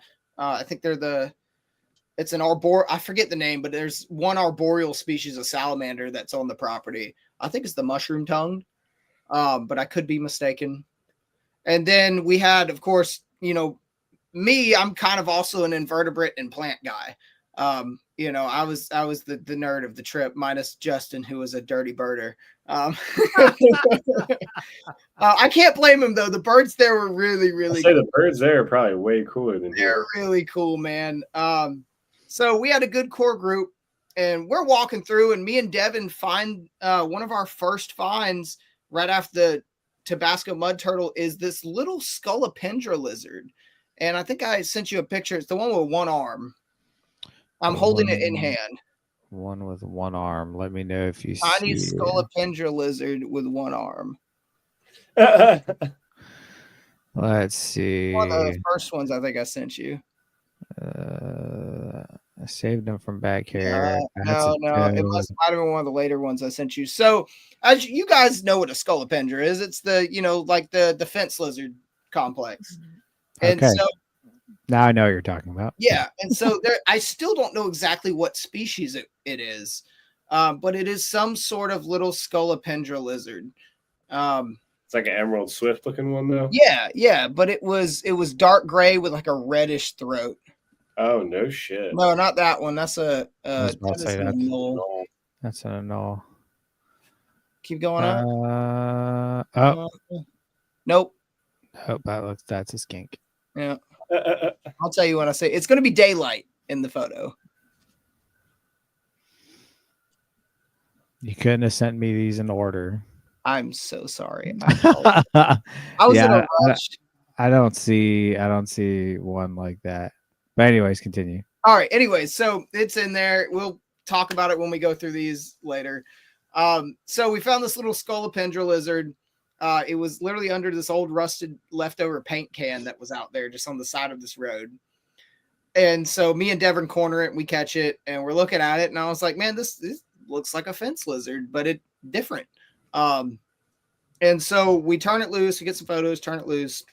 think it's an I forget the name, but there's one arboreal species of salamander that's on the property. I think it's the mushroom tongued, but I could be mistaken. And then we had, of course, me. I'm kind of also an invertebrate and plant guy. I was the nerd of the trip, minus Justin, who was a dirty birder. I can't blame him though. The birds there were really, really cool. The birds there are probably way cooler than here. They're really cool, man. So we had a good core group, and we're walking through, and me and Devin find one of our first finds right after the Tabasco mud turtle is this little scolopendra lizard. And I think I sent you a picture. It's the one with one arm. I'm holding it in hand. One with one arm. Let me know if you see Tiny scolopendra lizard with one arm. Let's see. One of the first ones I think I sent you. I saved them from back here. No. It might have been one of the later ones I sent you. So, as you guys know what a scolopendra is, it's the like the fence lizard complex. And okay. So now I know what you're talking about. Yeah, and so I still don't know exactly what species it is, but it is some sort of little scolopendra lizard. It's like an emerald swift looking one though. Yeah, but it was dark gray with like a reddish throat. Oh no shit! No, not that one. That's an anole. That's an anole. Keep going up. Oh, Nope. that's a skink. Yeah. I'll tell you when I say it's going to be daylight in the photo. You couldn't have sent me these in order. I'm so sorry. I was in a rush. I don't see one like that. But anyways, continue. All right. Anyways, so it's in there. We'll talk about it when we go through these later. So we found this little scolopendra lizard. It was literally under this old rusted leftover paint can that was out there just on the side of this road. And so me and Devin corner it and we catch it and we're looking at it. And I was like, man, this looks like a fence lizard, but it's different. And so we turn it loose, we get some photos, turn it loose.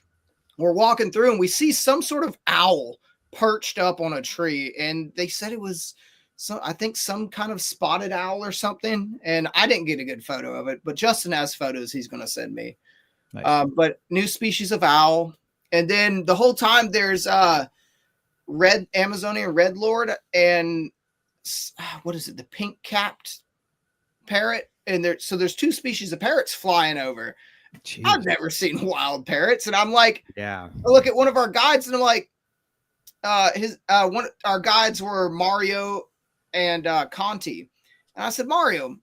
We're walking through and we see some sort of owl perched up on a tree. And they said it was I think some kind of spotted owl or something. And I didn't get a good photo of it, but Justin has photos he's going to send me. Nice. But new species of owl. And then the whole time there's red Amazonian red lord and what is it? The pink capped parrot. And there's two species of parrots flying over. Jeez. I've never seen wild parrots. And I'm like, I look at one of our guides and I'm like, our guides were Mario and Conti. And I said, Mario,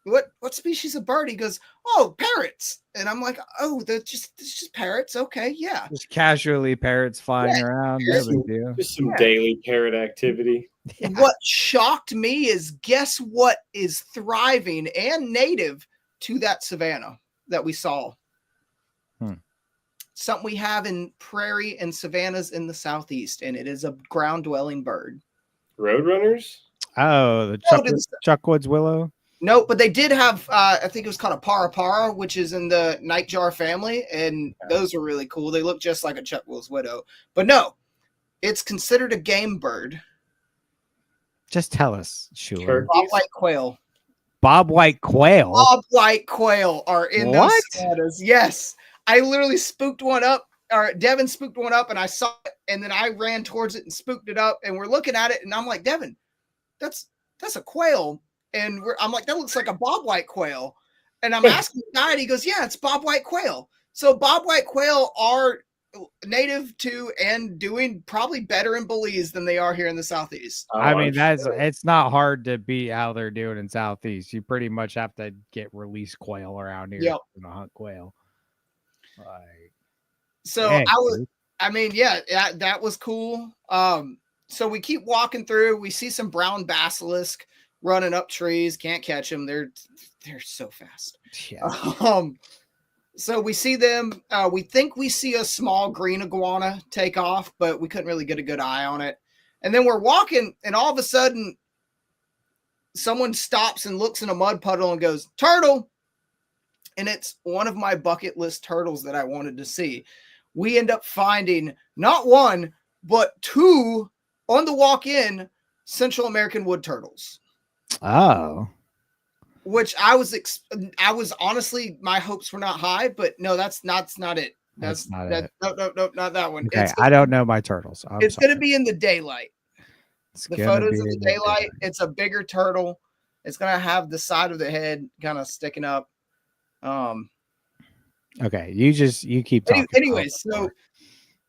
what species of bird? He goes, oh, parrots. And I'm like, oh, it's just parrots. Okay, yeah. Just casually parrots flying around. Just some daily parrot activity. Yeah. What shocked me is guess what is thriving and native to that savanna that we saw. something we have in prairie and savannas in the southeast, and it is a ground-dwelling bird. Roadrunners? Oh, the Chuckwoods willow. No, but they did have, I think it was called a parapara, which is in the nightjar family, and those are really cool. They look just like a Chuckwoods widow. But no, it's considered a game bird. Just tell us, Schuler. Bobwhite quail. Bobwhite quail? Bobwhite quail are in those savannas. Yes. I literally spooked one up, or Devin spooked one up, and I saw it, and then I ran towards it and spooked it up, and we're looking at it, and I'm like, Devin, that's a quail. And I'm like, that looks like a bobwhite quail. And I'm asking the guy, and he goes, yeah, it's bobwhite quail. So bobwhite quail are native to and doing probably better in Belize than they are here in the Southeast. I mean, it's not hard to beat how they're doing in Southeast. You pretty much have to get released quail around here to hunt quail. So that was cool. So we keep walking through. We see some brown basilisk running up trees. Can't catch them. They're so fast. Yeah. So we see them. We think we see a small green iguana take off, but we couldn't really get a good eye on it. And then we're walking, and all of a sudden, someone stops and looks in a mud puddle and goes, "Turtle!" And it's one of my bucket list turtles that I wanted to see. We end up finding not one, but two on the walk-in Central American wood turtles. Oh. Which I was honestly, my hopes were not high, but no, that's not it. That's not it. No, not that one. Okay, I don't know my turtles. It's going to be in the daylight. The photos of the daylight. It's a bigger turtle. It's going to have the side of the head kind of sticking up. Okay, you keep talking. Anyways, so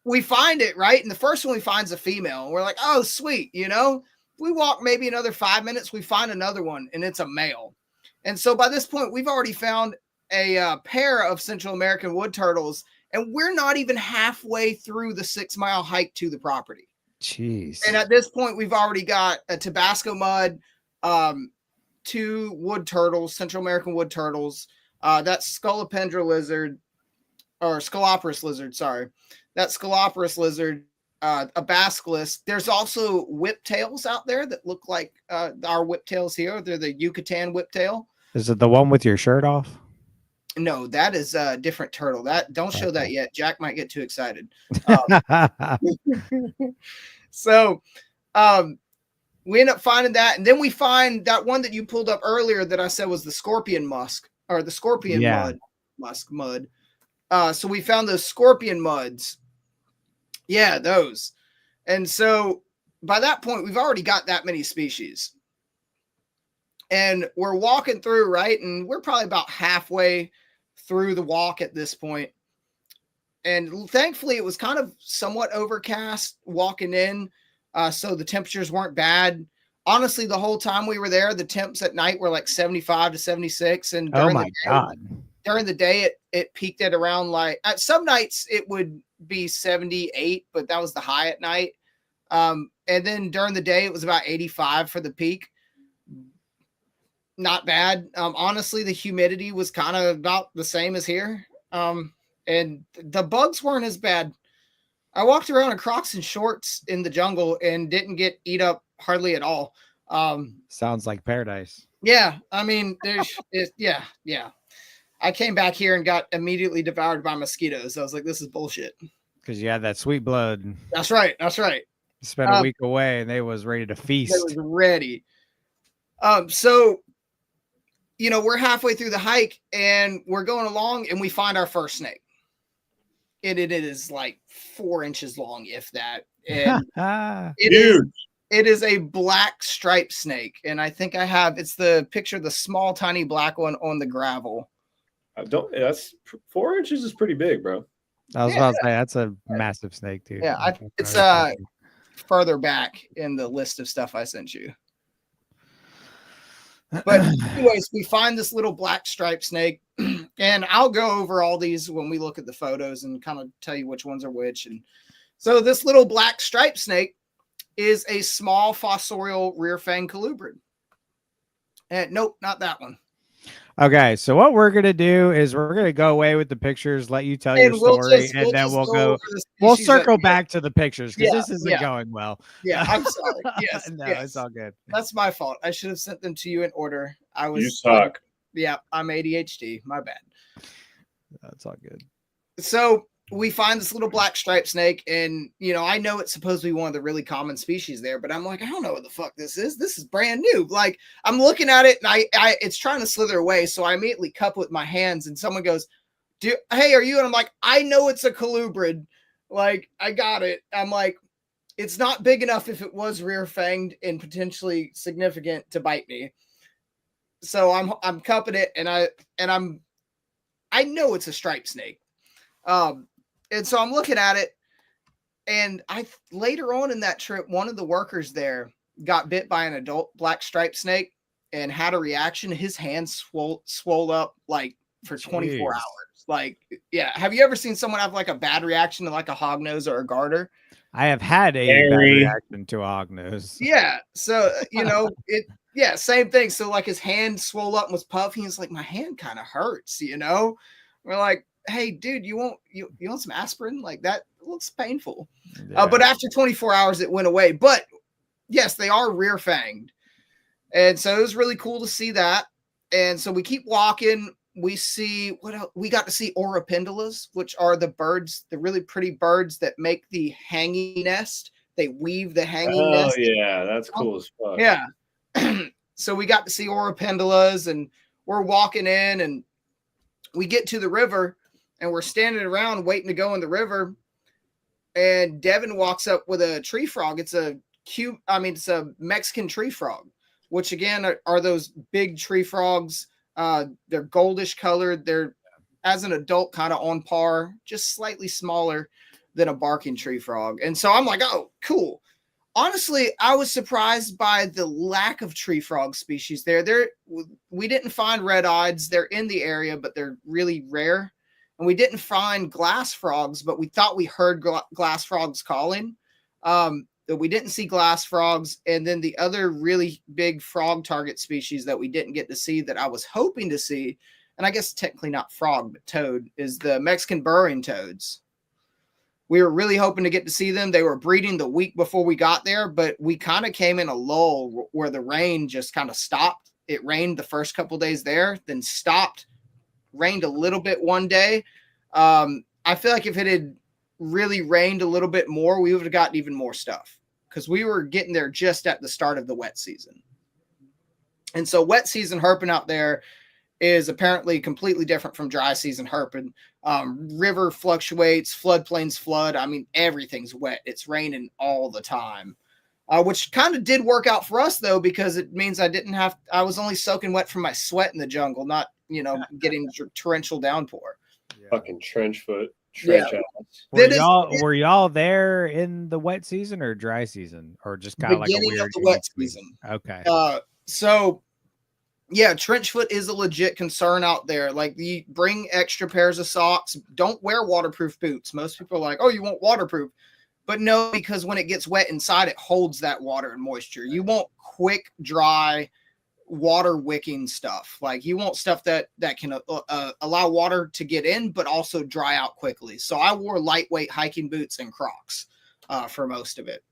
we find it, right? And the first one we find is a female. We're like, oh, sweet. We walk maybe another 5 minutes. We find another one, and it's a male. And so by this point, we've already found a pair of Central American wood turtles, and we're not even halfway through the 6-mile hike to the property. Jeez. And at this point, we've already got a Tabasco mud, 2 wood turtles, Central American wood turtles, that Scolopendra lizard, or Scoloporus lizard, sorry. That Scoloporus lizard, a basilisk. There's also whiptails out there that look like our whiptails here. They're the Yucatan whiptail. Is it the one with your shirt off? No, that is a different turtle. Don't show that yet. Jack might get too excited. So we end up finding that. And then we find that one that you pulled up earlier that I said was the scorpion musk, or the scorpion mud. So we found those scorpion muds. Yeah, those. And so by that point, we've already got that many species. And we're walking through, right? And we're probably about halfway through the walk at this point. And thankfully, it was kind of somewhat overcast walking in. So the temperatures weren't bad. Honestly, the whole time we were there, the temps at night were like 75 to 76. And during the day, it peaked at around like, at some nights it would be 78, but that was the high at night. And then during the day, it was about 85 for the peak. Not bad. Honestly, the humidity was kind of about the same as here. And the bugs weren't as bad. I walked around in Crocs and shorts in the jungle and didn't get eat up hardly at all. Sounds like paradise. Yeah. I mean, yeah. I came back here and got immediately devoured by mosquitoes. I was like, this is bullshit. Because you had that sweet blood. That's right. Spent a week away and they was ready to feast. They was ready. So, we're halfway through the hike and we're going along and we find our first snake. And it is like 4 inches long, if that. And it is a black striped snake. And I think it's the picture of the small, tiny black one on the gravel. That's 4 inches is pretty big, bro. I was about to say that's a massive snake, dude. Yeah, it's further back in the list of stuff I sent you. But anyways, we find this little black striped snake, and I'll go over all these when we look at the photos and kind of tell you which ones are which. And so this little black striped snake is a small fossorial rear fang colubrid. And nope, not that one. Okay, so what we're gonna do is we're gonna go away with the pictures, let you tell your And story, and then we'll go. over the We'll species that- circle back to the pictures because Yeah, this isn't going well. Yeah, I'm sorry. Yes, No, yes. it's all good. That's my fault. I should have sent them to you in order. You suck. Yeah, I'm ADHD. My bad. That's all good. So we find this little black striped snake, and I know it's supposed to be one of the really common species there, but I'm like, I don't know what the fuck this is. This is brand new. Like, I'm looking at it, and it's trying to slither away, so I immediately cup with my hands, and someone goes, "Hey, are you?" And I'm like, I know it's a colubrid. Like, I got it. I'm like, it's not big enough if it was rear fanged and potentially significant to bite me. So I'm cupping it, and I know it's a striped snake. And so I'm looking at it, and later on in that trip, one of the workers there got bit by an adult black striped snake and had a reaction. His hand swole up like for 24 hours. Like, yeah. Have you ever seen someone have like a bad reaction to like a hognose or a garter? I have had a bad reaction to a hognose. Yeah. So, yeah, same thing. So like his hand swole up and was puffy. He's like, my hand kind of hurts, We're like, hey, dude, you want some aspirin? Like, that looks painful. Yeah. But after 24 hours, it went away. But yes, they are rear fanged. And so it was really cool to see that. And so we keep walking. We see what else? We got to see oropendulas, which are the birds, the really pretty birds that make the hanging nest. They weave the hanging nest. Oh, yeah. That's cool as fuck. Yeah. So we got to see oropendulas, and we're walking in, and we get to the river, and we're standing around waiting to go in the river. And Devin walks up with a tree frog. It's a Mexican tree frog, which again are those big tree frogs. They're goldish colored. They're, as an adult, kind of on par, just slightly smaller than a barking tree frog. And so I'm like, oh, cool. Honestly, I was surprised by the lack of tree frog species there. We didn't find red-eyeds. They're in the area, but they're really rare. And we didn't find glass frogs, but we thought we heard glass frogs calling. But we didn't see glass frogs. And then the other really big frog target species that we didn't get to see that I was hoping to see, and I guess technically not frog, but toad, is the Mexican burrowing toads. We were really hoping to get to see them. They were breeding the week before we got there, but we kind of came in a lull where the rain just kind of stopped. It rained the first couple days there, then stopped, rained a little bit one day. I feel like if it had really rained a little bit more, we would have gotten even more stuff because we were getting there just at the start of the wet season. And so wet season herping out there is apparently completely different from dry season herping. River fluctuates, floodplains flood. I mean, everything's wet. It's raining all the time, which kind of did work out for us though, because it means I was only soaking wet from my sweat in the jungle, not, getting torrential downpour. Yeah. Fucking trench foot. Were y'all there in the wet season or dry season, or just kind of like a weird the wet season? Okay. So yeah, trench foot is a legit concern out there. Like, you bring extra pairs of socks. Don't wear waterproof boots. Most people are like, oh, you want waterproof. But no, because when it gets wet inside, it holds that water and moisture. You want quick, dry, water wicking stuff. Like, you want stuff that can allow water to get in, but also dry out quickly. So I wore lightweight hiking boots and Crocs for most of it.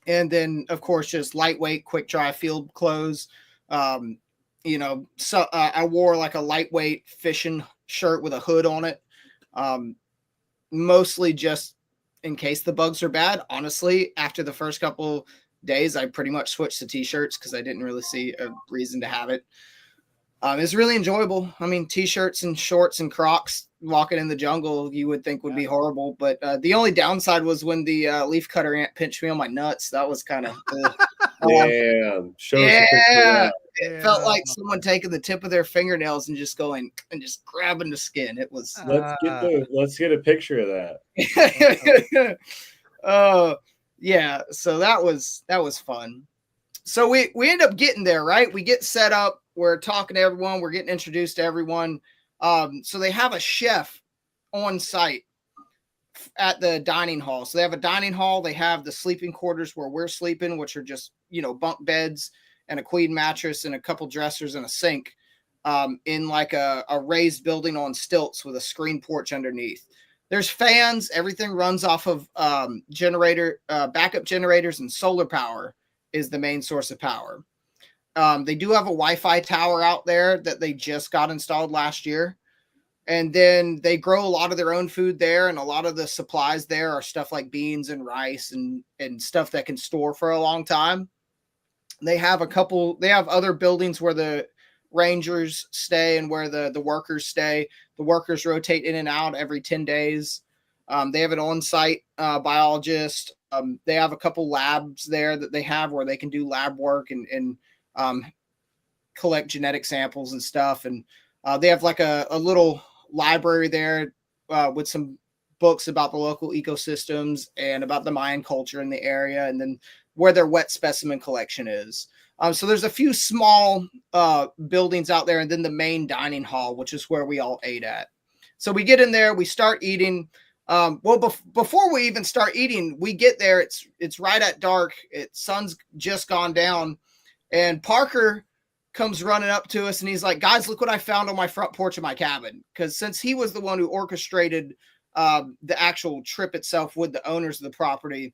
And then, of course, just lightweight, quick dry field clothes. So I wore like a lightweight fishing shirt with a hood on it. Mostly just in case the bugs are bad. Honestly, after the first couple days, I pretty much switched to t-shirts because I didn't really see a reason to have it. It's really enjoyable. I mean, t-shirts and shorts and Crocs walking in the jungle, you would think would be horrible. But the only downside was when the leaf cutter ant pinched me on my nuts. That was kind of damn. It felt like someone taking the tip of their fingernails and just going and just grabbing the skin. It was. Let's get a picture of that. Yeah. So that was fun. So we end up getting there, right? We get set up. We're talking to everyone. We're getting introduced to everyone. So they have a chef on site at the dining hall. So they have a dining hall. They have the sleeping quarters where we're sleeping, which are just, bunk beds and a queen mattress and a couple dressers and a sink. in like a raised building on stilts with a screen porch underneath. There's fans. Everything runs off of backup generators, and solar power is the main source of power. They do have a Wi-Fi tower out there that they just got installed last year. And then they grow a lot of their own food there. And a lot of the supplies there are stuff like beans and rice and stuff that can store for a long time. They have other buildings where the rangers stay and where the workers stay. The workers rotate in and out every 10 days. They have an on-site biologist. They have a couple labs there that they have where they can do lab work and collect genetic samples and stuff. And they have like a little library there with some books about the local ecosystems and about the Mayan culture in the area, and then where their wet specimen collection is. So there's a few small buildings out there, and then the main dining hall, which is where we all ate at. So we get in there, we start eating. Before we even start eating, we get there. It's right at dark. Sun's just gone down, and Parker comes running up to us, and he's like, "Guys, look what I found on my front porch of my cabin." Because since he was the one who orchestrated the actual trip itself with the owners of the property,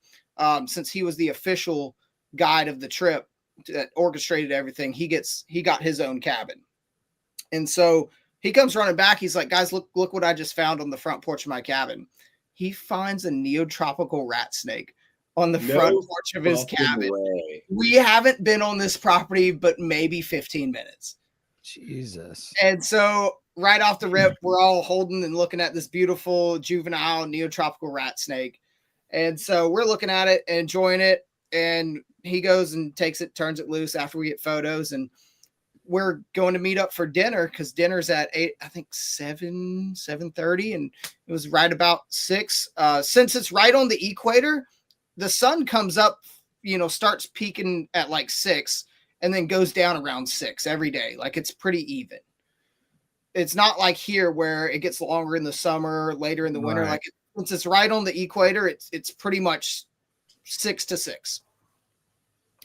since he was the official guide of the trip that orchestrated everything, he got his own cabin. And so he comes running back. He's like, "Guys, look what I just found on the front porch of my cabin." He finds a neotropical rat snake on the front porch of his cabin. We haven't been on this property but maybe 15 minutes. Jesus. And so right off the rip, we're all holding and looking at this beautiful juvenile neotropical rat snake. And so we're looking at it and enjoying it. And he goes and takes it, turns it loose after we get photos. And we're going to meet up for dinner because dinner's at 8, I think 7:30. And it was right about 6. Since it's right on the equator, the sun comes up, starts peaking at like 6 and then goes down around 6 every day. Like, it's pretty even. It's not like here where it gets longer in the summer, later in the winter. Like, since it's right on the equator, it's pretty much 6 to 6.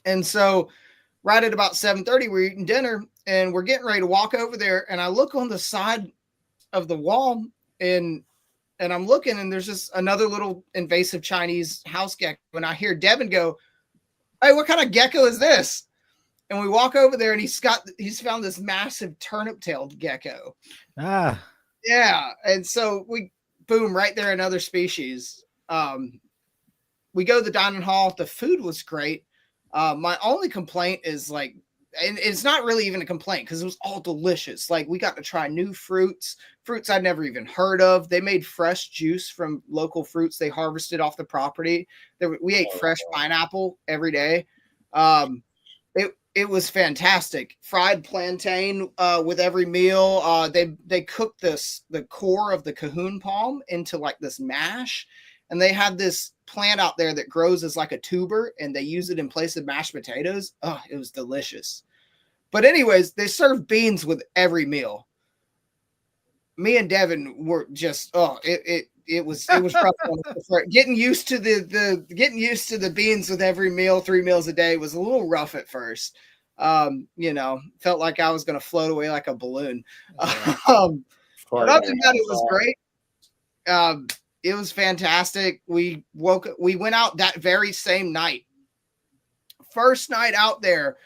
And so right at about 7:30, we're eating dinner and we're getting ready to walk over there. And I look on the side of the wall and I'm looking, and there's just another little invasive Chinese house gecko. And I hear Devin go, "Hey, what kind of gecko is this?" And we walk over there, and he's found this massive turnip-tailed gecko. Ah, yeah. And so boom, right there, another species. We go to the dining hall. The food was great. My only complaint is like, and it's not really even a complaint because it was all delicious. Like, we got to try new fruits I'd never even heard of. They made fresh juice from local fruits they harvested off the property. We ate fresh pineapple every day. It was fantastic. Fried plantain with every meal. They cooked the core of the cahoon palm into like this mash, and they have this plant out there that grows as like a tuber, and they use it in place of mashed potatoes. Oh, it was delicious. But anyways, they serve beans with every meal. Me and Devin were just it was rough. Getting used to the beans with every meal, 3 meals a day, was a little rough at first. Felt like I was going to float away like a balloon. But other than that, it was great. It was fantastic. We went out that very same night. First night out there,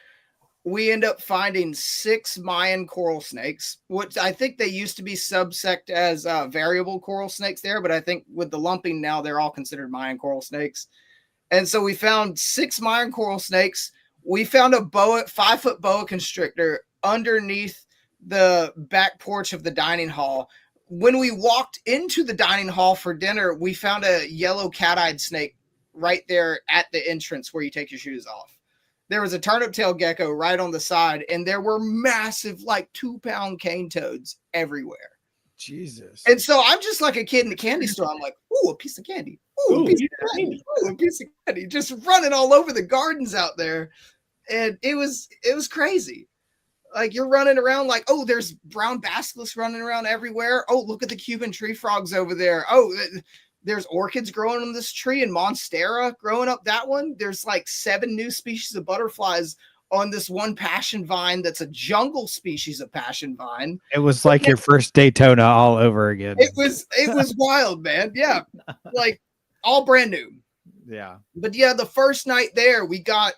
we end up finding 6 Mayan coral snakes, which I think they used to be subsect as variable coral snakes there, but I think with the lumping now, they're all considered Mayan coral snakes. And so we found 6 Mayan coral snakes. We found a 5-foot boa constrictor underneath the back porch of the dining hall. When we walked into the dining hall for dinner, we found a yellow cat-eyed snake right there at the entrance where you take your shoes off. There was a turnip-tailed gecko right on the side, and there were massive, like 2-pound cane toads everywhere. Jesus. And so I'm just like a kid in the candy store. I'm like, "Ooh, a piece of candy. Ooh, a piece of candy. Ooh, a piece of candy." Just running all over the gardens out there. And it was crazy. Like, you're running around like, "Oh, there's brown basilisks running around everywhere. Oh, look at the Cuban tree frogs over there. Oh, there's orchids growing on this tree and monstera growing up that one. There's like 7 new species of butterflies on this one passion vine that's a jungle species of passion vine. It was like your first Daytona all over again. It was wild, man. Yeah. Like all brand new. Yeah. But yeah, the first night there, we got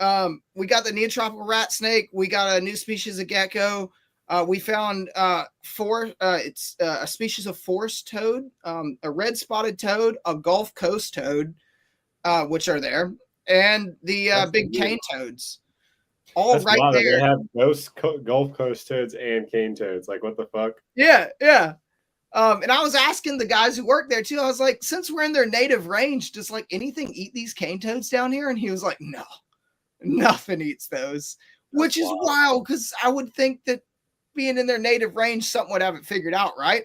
the neotropical rat snake. We got a new species of gecko. We found it's a species of forest toad, a red spotted toad, a Gulf Coast toad, which are there, and the big cane toads. All That's right there. They have those Gulf Coast toads and cane toads. Like, what the fuck? Yeah, yeah. And I was asking the guys who work there too. I was like, since we're in their native range, does like anything eat these cane toads down here? And he was like, no, nothing eats those, which is wild because I would think that being in their native range, something would have it figured out, right?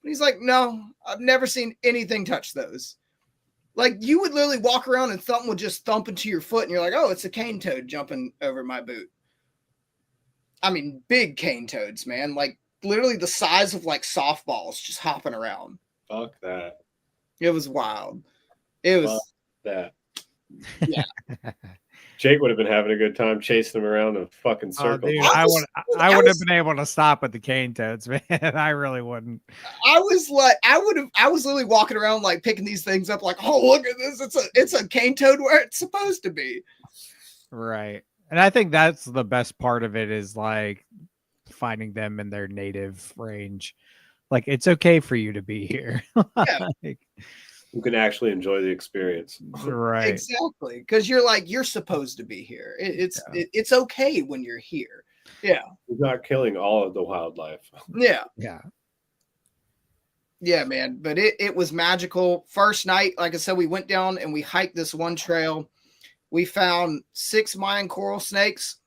But he's like, no, I've never seen anything touch those. Like you would literally walk around and something would just thump into your foot and you're like, oh, it's a cane toad jumping over my boot. I mean, big cane toads, man. Like literally the size of like softballs just hopping around. Fuck that. It was wild. It was that. Yeah. Jake would have been having a good time chasing them around in a fucking circle. Dude, I would have been able to stop at the cane toads, man. I really wouldn't. I was literally walking around like picking these things up, like, oh, look at this. It's a cane toad where it's supposed to be. Right. And I think that's the best part of it is like finding them in their native range. Like it's okay for you to be here. Yeah. You can actually enjoy the experience. Right. Exactly. Because you're supposed to be here. It's okay when you're here. Yeah. You're not killing all of the wildlife. Yeah. Yeah. Yeah, man. But it was magical. First night, like I said, we went down and we hiked this one trail. We found 6 Mayan coral snakes.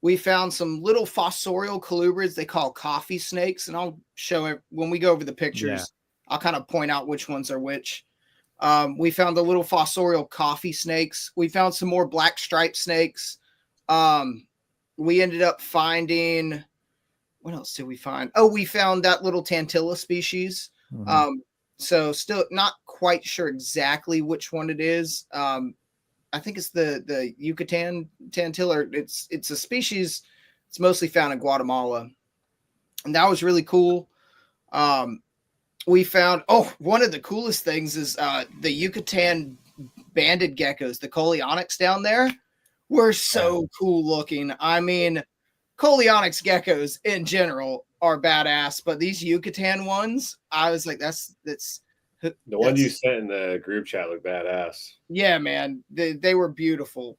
We found some little fossorial colubrids they call coffee snakes. And I'll show it when we go over the pictures. Yeah. I'll kind of point out which ones are which. We found the little fossorial coffee snakes. We found some more black striped snakes. We ended up finding, what else did we find? Oh, we found that little Tantilla species. Mm-hmm. So still not quite sure exactly which one it is. I think it's the Yucatan Tantilla. It's a species. It's mostly found in Guatemala. And that was really cool. We found, one of the coolest things is the Yucatan banded geckos, the Coleonyx down there, were so cool looking. I mean, Coleonyx geckos in general are badass, but these Yucatan ones, I was like, that's the one you sent in the group chat looked badass. Yeah, man, they were beautiful.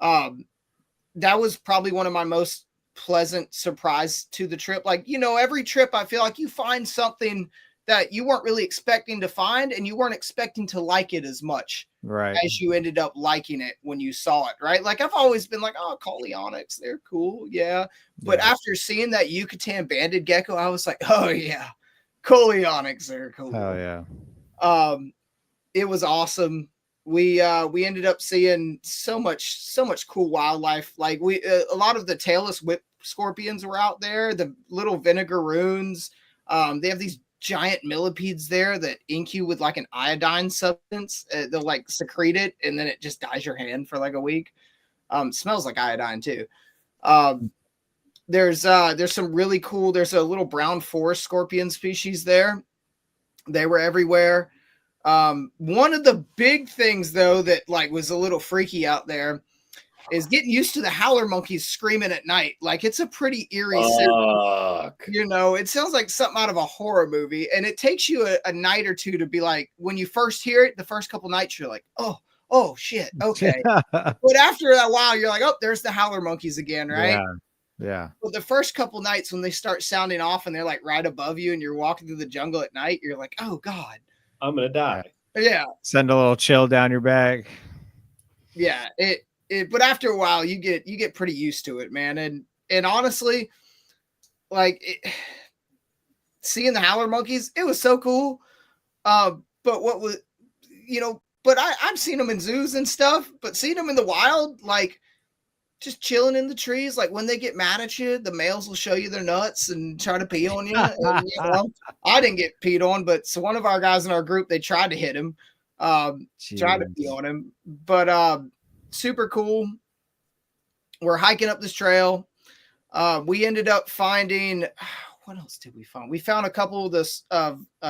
That was probably one of my most pleasant surprise to the trip. Like, every trip I feel like you find something that you weren't really expecting to find and you weren't expecting to like it as much as you ended up liking it when you saw it, right? Like I've always been like, oh, Coleonyx, they're cool. Yeah. But after seeing that Yucatan banded gecko, I was like, oh yeah, Coleonyx are cool. Oh yeah. It was awesome. We ended up seeing so much cool wildlife. Like a lot of the tailless whip scorpions were out there, the little vinegaroons. They have these giant millipedes there that ink you with like an iodine substance. They'll like secrete it and then it just dyes your hand for like a week. Smells like iodine too. There's some really cool, there's a little brown forest scorpion species there. They were everywhere. One of the big things though that like was a little freaky out there is getting used to the howler monkeys screaming at night. Like it's a pretty eerie sound. It sounds like something out of a horror movie, and it takes you a night or two to be like, when you first hear it, the first couple nights, you're like, oh shit. Okay. But after a while, you're like, oh, there's the howler monkeys again. Right. Yeah. But the first couple nights when they start sounding off and they're like right above you and you're walking through the jungle at night, you're like, oh God, I'm going to die. Yeah. Send a little chill down your back. Yeah. But after a while you get pretty used to it, man. And honestly, like seeing the howler monkeys, it was so cool. But what was, but I've seen them in zoos and stuff, but seeing them in the wild, like just chilling in the trees, like when they get mad at you, the males will show you their nuts and try to pee on you. And, I didn't get peed on, but so one of our guys in our group, they tried to hit him, tried to pee on him, but super cool. We're hiking up this trail. We ended up finding, what else did we find? We found a couple of this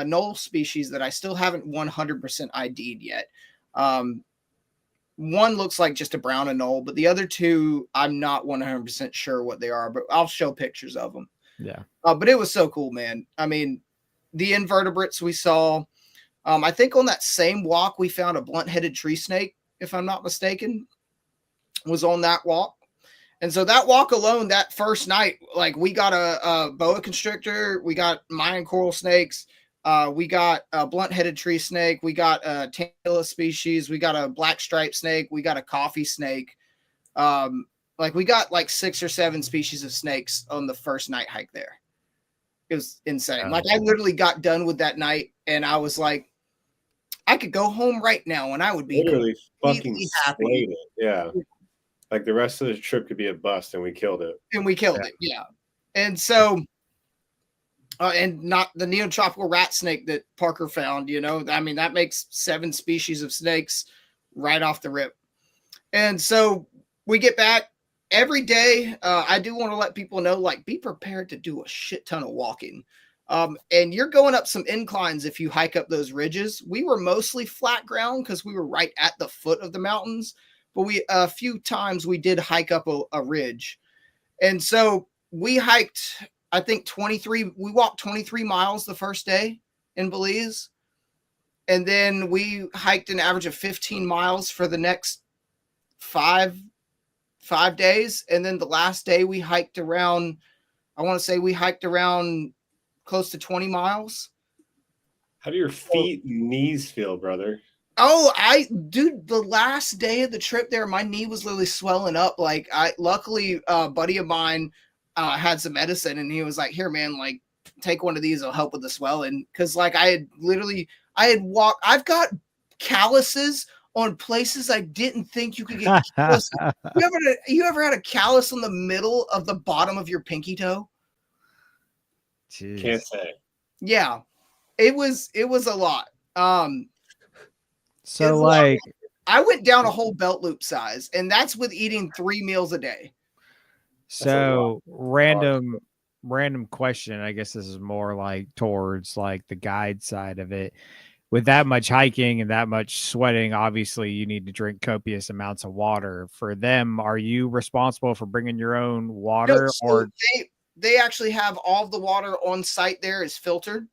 knoll species that I still haven't 100% ID'd yet. One looks like just a brown anole, but the other two, I'm not 100% sure what they are, but I'll show pictures of them. Yeah. But it was so cool, man. I mean, the invertebrates we saw, I think on that same walk, we found a blunt-headed tree snake, if I'm not mistaken, was on that walk. And so that walk alone, that first night, like we got a boa constrictor, we got Mayan coral snakes, we got a blunt-headed tree snake, we got a Tantilla species, we got a black stripe snake, we got a coffee snake. Like we got like 6 or 7 species of snakes on the first night hike there. It was insane. Like I literally got done with that night and I was like, I could go home right now and I would be literally fucking happy. Yeah. Like the rest of the trip could be a bust and we killed it. And we killed it. Yeah. And so, and not the neotropical rat snake that Parker found, you know, I mean, that makes 7 species of snakes right off the rip. And so we get back every day. I do want to let people know, like, be prepared to do a shit ton of walking. And you're going up some inclines if you hike up those ridges. We were mostly flat ground because we were right at the foot of the mountains, but a few times we did hike up a ridge. And so we hiked, I think we walked 23 miles the first day in Belize. And then we hiked an average of 15 miles for the next 5 days. And then the last day we hiked around, I want to say we hiked around close to 20 miles. How do your feet and knees feel, brother? Oh, dude, the last day of the trip there, my knee was literally swelling up. Like luckily a buddy of mine had some medicine and he was like, here, man, like take one of these. It'll help with the swelling. Cause like I had walked, I've got calluses on places I didn't think you could get calluses. You ever had a callus on the middle of the bottom of your pinky toe? Jeez. Can't say. Yeah, it was a lot. So like I went down a whole belt loop size, and that's with eating 3 meals a day. So random question. I guess this is more like towards like the guide side of it. With that much hiking and that much sweating, obviously you need to drink copious amounts of water. For them, are you responsible for bringing your own water? No, so or they actually have all of the water on site there is filtered.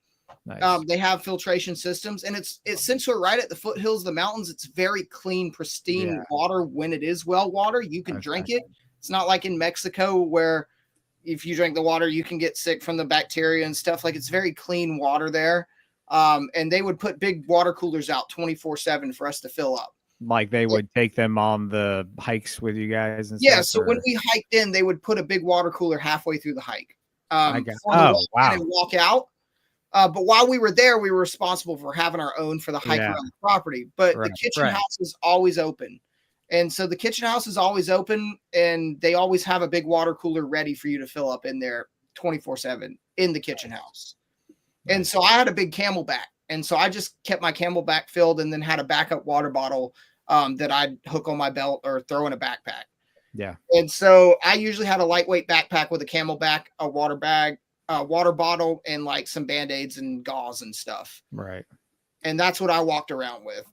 Nice. They have filtration systems, and it's since we're right at the foothills of the mountains, it's very clean, pristine water. When it is well water, you can drink it. It's not like in Mexico where if you drink the water, you can get sick from the bacteria and stuff. Like it's very clean water there. And they would put big water coolers out 24/7 for us to fill up. Like they would take them on the hikes with you guys and yeah. stuff, So when we hiked in, they would put a big water cooler halfway through the hike. Wow. And walk out. But while we were there, we were responsible for having our own for the hike around the property. But the kitchen house is always open. And so the kitchen house is always open, and they always have a big water cooler ready for you to fill up in there 24/7 in the kitchen house. And so I had a big Camelback. And so I just kept my Camelback filled and then had a backup water bottle that I'd hook on my belt or throw in a backpack. Yeah. And so I usually had a lightweight backpack with a Camelback, a water bag, a water bottle, and like some Band-Aids and gauze and stuff. Right. And that's what I walked around with.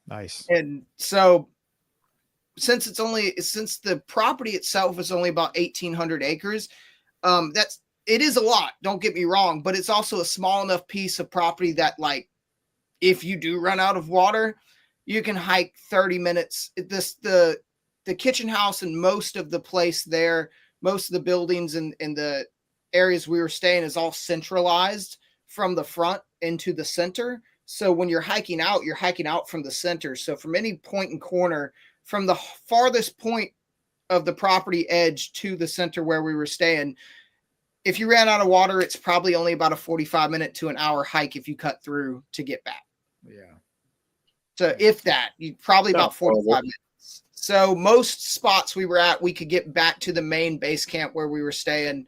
Nice. And so since the property itself is only about 1,800 acres, it is a lot, don't get me wrong, but it's also a small enough piece of property that like, if you do run out of water, you can hike 30 minutes. The kitchen house and most of the place there, most of the buildings and the areas we were staying is all centralized from the front into the center. So when you're hiking out from the center. So from any point and corner, from the farthest point of the property edge to the center where we were staying, if you ran out of water, it's probably only about a 45-minute to an hour hike if you cut through to get back. Yeah. So if that, you probably about 45 minutes. So most spots we were at, we could get back to the main base camp where we were staying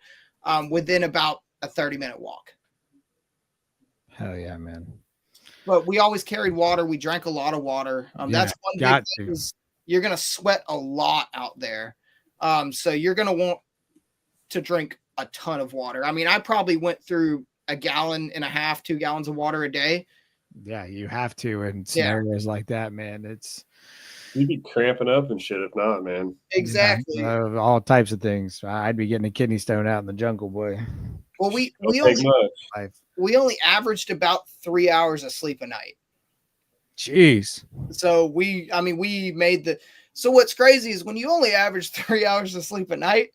within about a 30-minute walk. Hell yeah, man. But we always carried water. We drank a lot of water. That's one big thing. you're going to sweat a lot out there. So you're going to want to drink a ton of water. I mean, I probably went through 1.5 gallons, 2 gallons of water a day. Yeah, you have to in scenarios like that, man. You'd be cramping up and shit if not, man. Exactly. All types of things. I'd be getting a kidney stone out in the jungle, boy. Well, we only averaged about 3 hours of sleep a night. Jeez. So we made the. So what's crazy is when you only average 3 hours of sleep a night,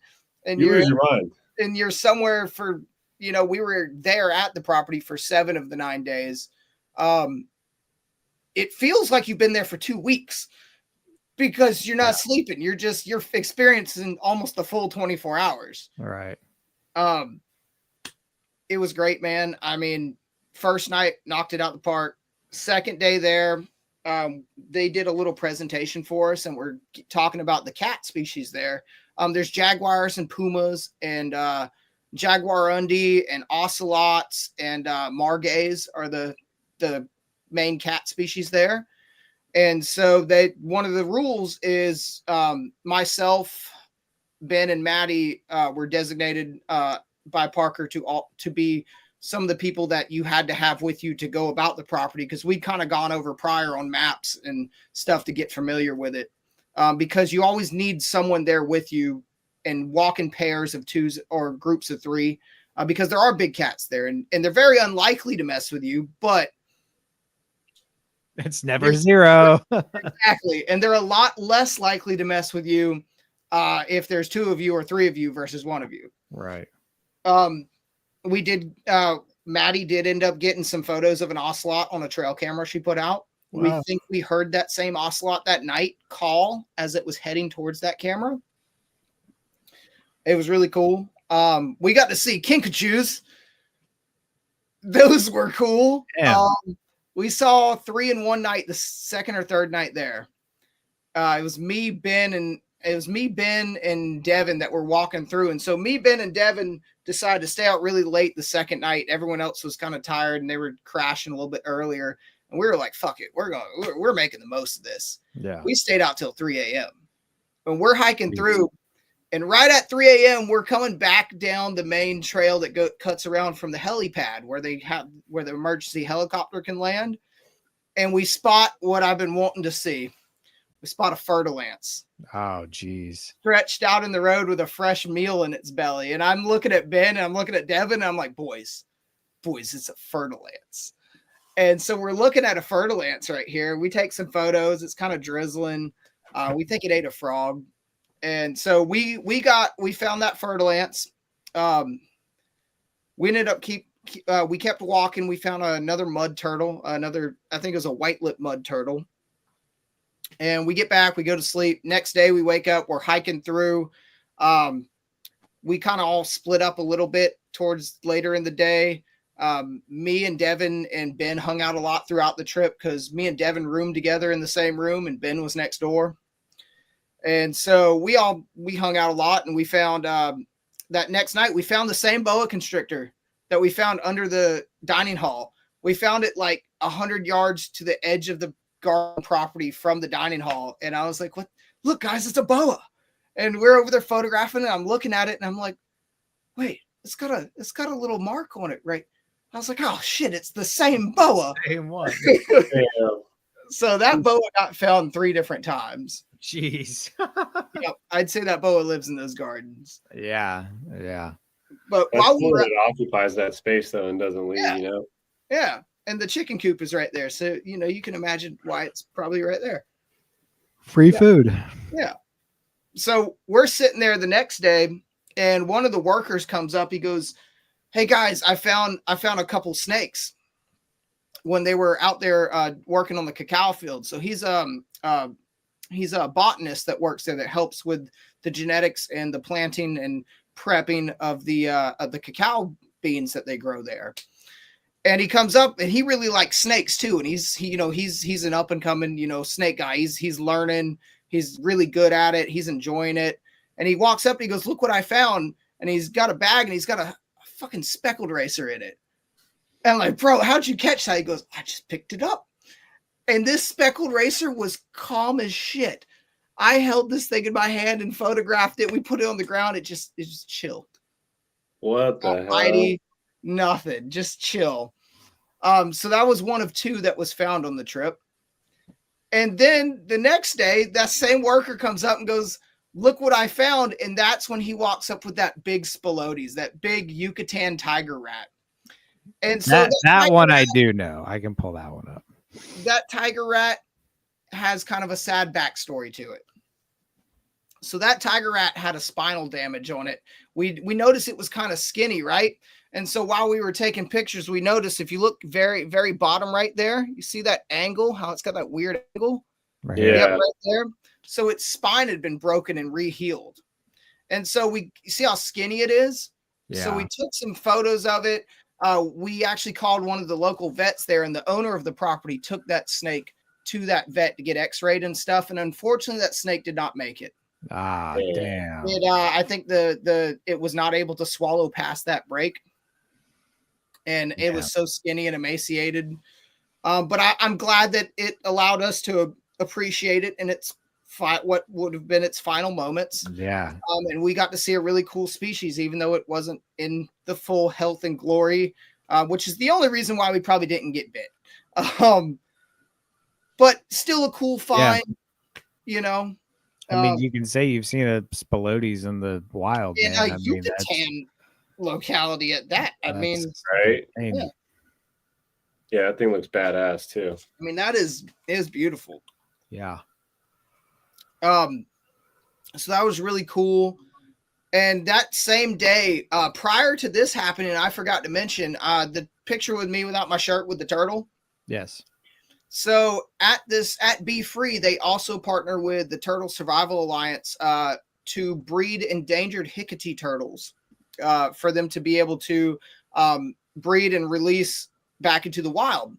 and you lose your mind, and you're somewhere for, we were there at the property for 7 of the 9 days. It feels like you've been there for 2 weeks because you're not sleeping. You're experiencing almost the full 24 hours. All right. It was great, man. I mean, first night knocked it out the park. Second day there, they did a little presentation for us, and we're talking about the cat species there. There's jaguars and pumas and jaguarundi and ocelots and margays are the main cat species there. And so one of the rules is myself, Ben, and Maddie were designated by Parker to be some of the people that you had to have with you to go about the property, because we'd kind of gone over prior on maps and stuff to get familiar with it, because you always need someone there with you and walk in pairs of 2 or groups of 3, because there are big cats there, and they're very unlikely to mess with you, but it's never zero. Exactly. And they're a lot less likely to mess with you if there's 2 of you or 3 of you versus 1 of you. Right. We did, Maddie did end up getting some photos of an ocelot on a trail camera she put out. Wow. We think we heard that same ocelot that night call as it was heading towards that camera. It was really cool. We got to see kinkajous. Those were cool. Yeah. We saw 3 in one night, the second or third night there. It was me, Ben, and Devin that were walking through. And so me, Ben, and Devin decided to stay out really late the second night. Everyone else was kind of tired and they were crashing a little bit earlier. And we were like, fuck it. We're making the most of this. Yeah. We stayed out till 3 a.m. And we're hiking through. And right at 3 a.m., we're coming back down the main trail that cuts around from the helipad where the emergency helicopter can land. And we spot what I've been wanting to see. We spot a fer-de-lance. Oh, geez. Stretched out in the road with a fresh meal in its belly. And I'm looking at Ben and I'm looking at Devin. And I'm like, boys, it's a fer-de-lance. And so we're looking at a fer-de-lance right here. We take some photos. It's kind of drizzling. We think it ate a frog. And so we found that fer-de-lance. We ended up we kept walking. We found another mud turtle, I think it was a white-lipped mud turtle. And we get back, we go to sleep. Next day we wake up, we're hiking through. We kind of all split up a little bit towards later in the day. Me and Devin and Ben hung out a lot throughout the trip because me and Devin roomed together in the same room and Ben was next door. And so we hung out a lot, and we found that next night we found the same boa constrictor that we found under the dining hall. We found it like 100 yards to the edge of the garden property from the dining hall. And I was like, what? Look, guys, it's a boa. And we're over there photographing it. I'm looking at it and I'm like, wait, it's got a little mark on it, right? I was like, oh shit, it's the same boa. Same one. So that boa got found 3 different times. Jeez. Yep, I'd say that boa lives in those gardens. Yeah. But that's while it occupies that space though and doesn't leave, Yeah. And the chicken coop is right there. So, you can imagine why it's probably right there. Free food. Yeah. So we're sitting there the next day and one of the workers comes up. He goes, hey guys, I found a couple snakes when they were out there working on the cacao field. So he's a botanist that works there that helps with the genetics and the planting and prepping of the cacao beans that they grow there. And he comes up and he really likes snakes too. And he's an up and coming, snake guy. He's learning. He's really good at it. He's enjoying it. And he walks up and he goes, look what I found. And he's got a bag and he's got a fucking speckled racer in it. And I'm like, bro, how'd you catch that? He goes, I just picked it up. And this speckled racer was calm as shit. I held this thing in my hand and photographed it. We put it on the ground. It just chilled. What the hell? Mighty, nothing, just chill. So that was one of 2 that was found on the trip. And then the next day, that same worker comes up and goes, "Look what I found." And that's when he walks up with that big Spilotes, that big Yucatan tiger rat. And so that one I do know. I can pull that one up. That tiger rat has kind of a sad backstory to it. So that tiger rat had a spinal damage on it. We noticed it was kind of skinny, right? And so while we were taking pictures, we noticed if you look very, very bottom right there, you see that angle, how it's got that weird angle? Right. Yeah. Right there. So its spine had been broken and re-healed. And so you see how skinny it is? Yeah. So we took some photos of it. We actually called one of the local vets there, and the owner of the property took that snake to that vet to get x-rayed and stuff. And unfortunately, that snake did not make it. Ah, damn. I think it was not able to swallow past that break. And it was so skinny and emaciated. But I'm glad that it allowed us to appreciate it in its what would have been its final moments. Yeah. And we got to see a really cool species, even though it wasn't in the full health and glory, which is the only reason why we probably didn't get bit. But still a cool find, you know. I mean, you can say you've seen a Spilotes in the wild. In man. a Yucatan locality at that. I mean, right? Yeah, that thing looks badass too. I mean, that is beautiful. Yeah. So that was really cool. And that same day, prior to this happening, I forgot to mention the picture with me without my shirt with the turtle. Yes. So at Be Free, they also partner with the Turtle Survival Alliance to breed endangered Hecate turtles for them to be able to breed and release back into the wild.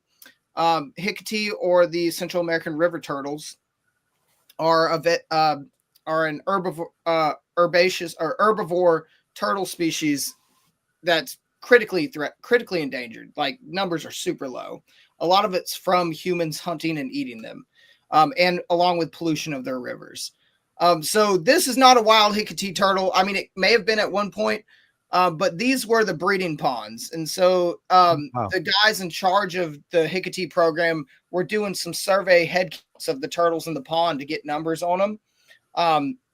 Hecate, or the Central American river turtles, are an herbaceous or herbivore turtle species that's critically endangered. Like, numbers are super low. A lot of it's from humans hunting and eating them, and along with pollution of their rivers. So this is not a wild Hecate turtle. I mean, it may have been at one point, but these were the breeding ponds. And so the guys in charge of the Hecate program were doing some survey head counts of the turtles in the pond to get numbers on them.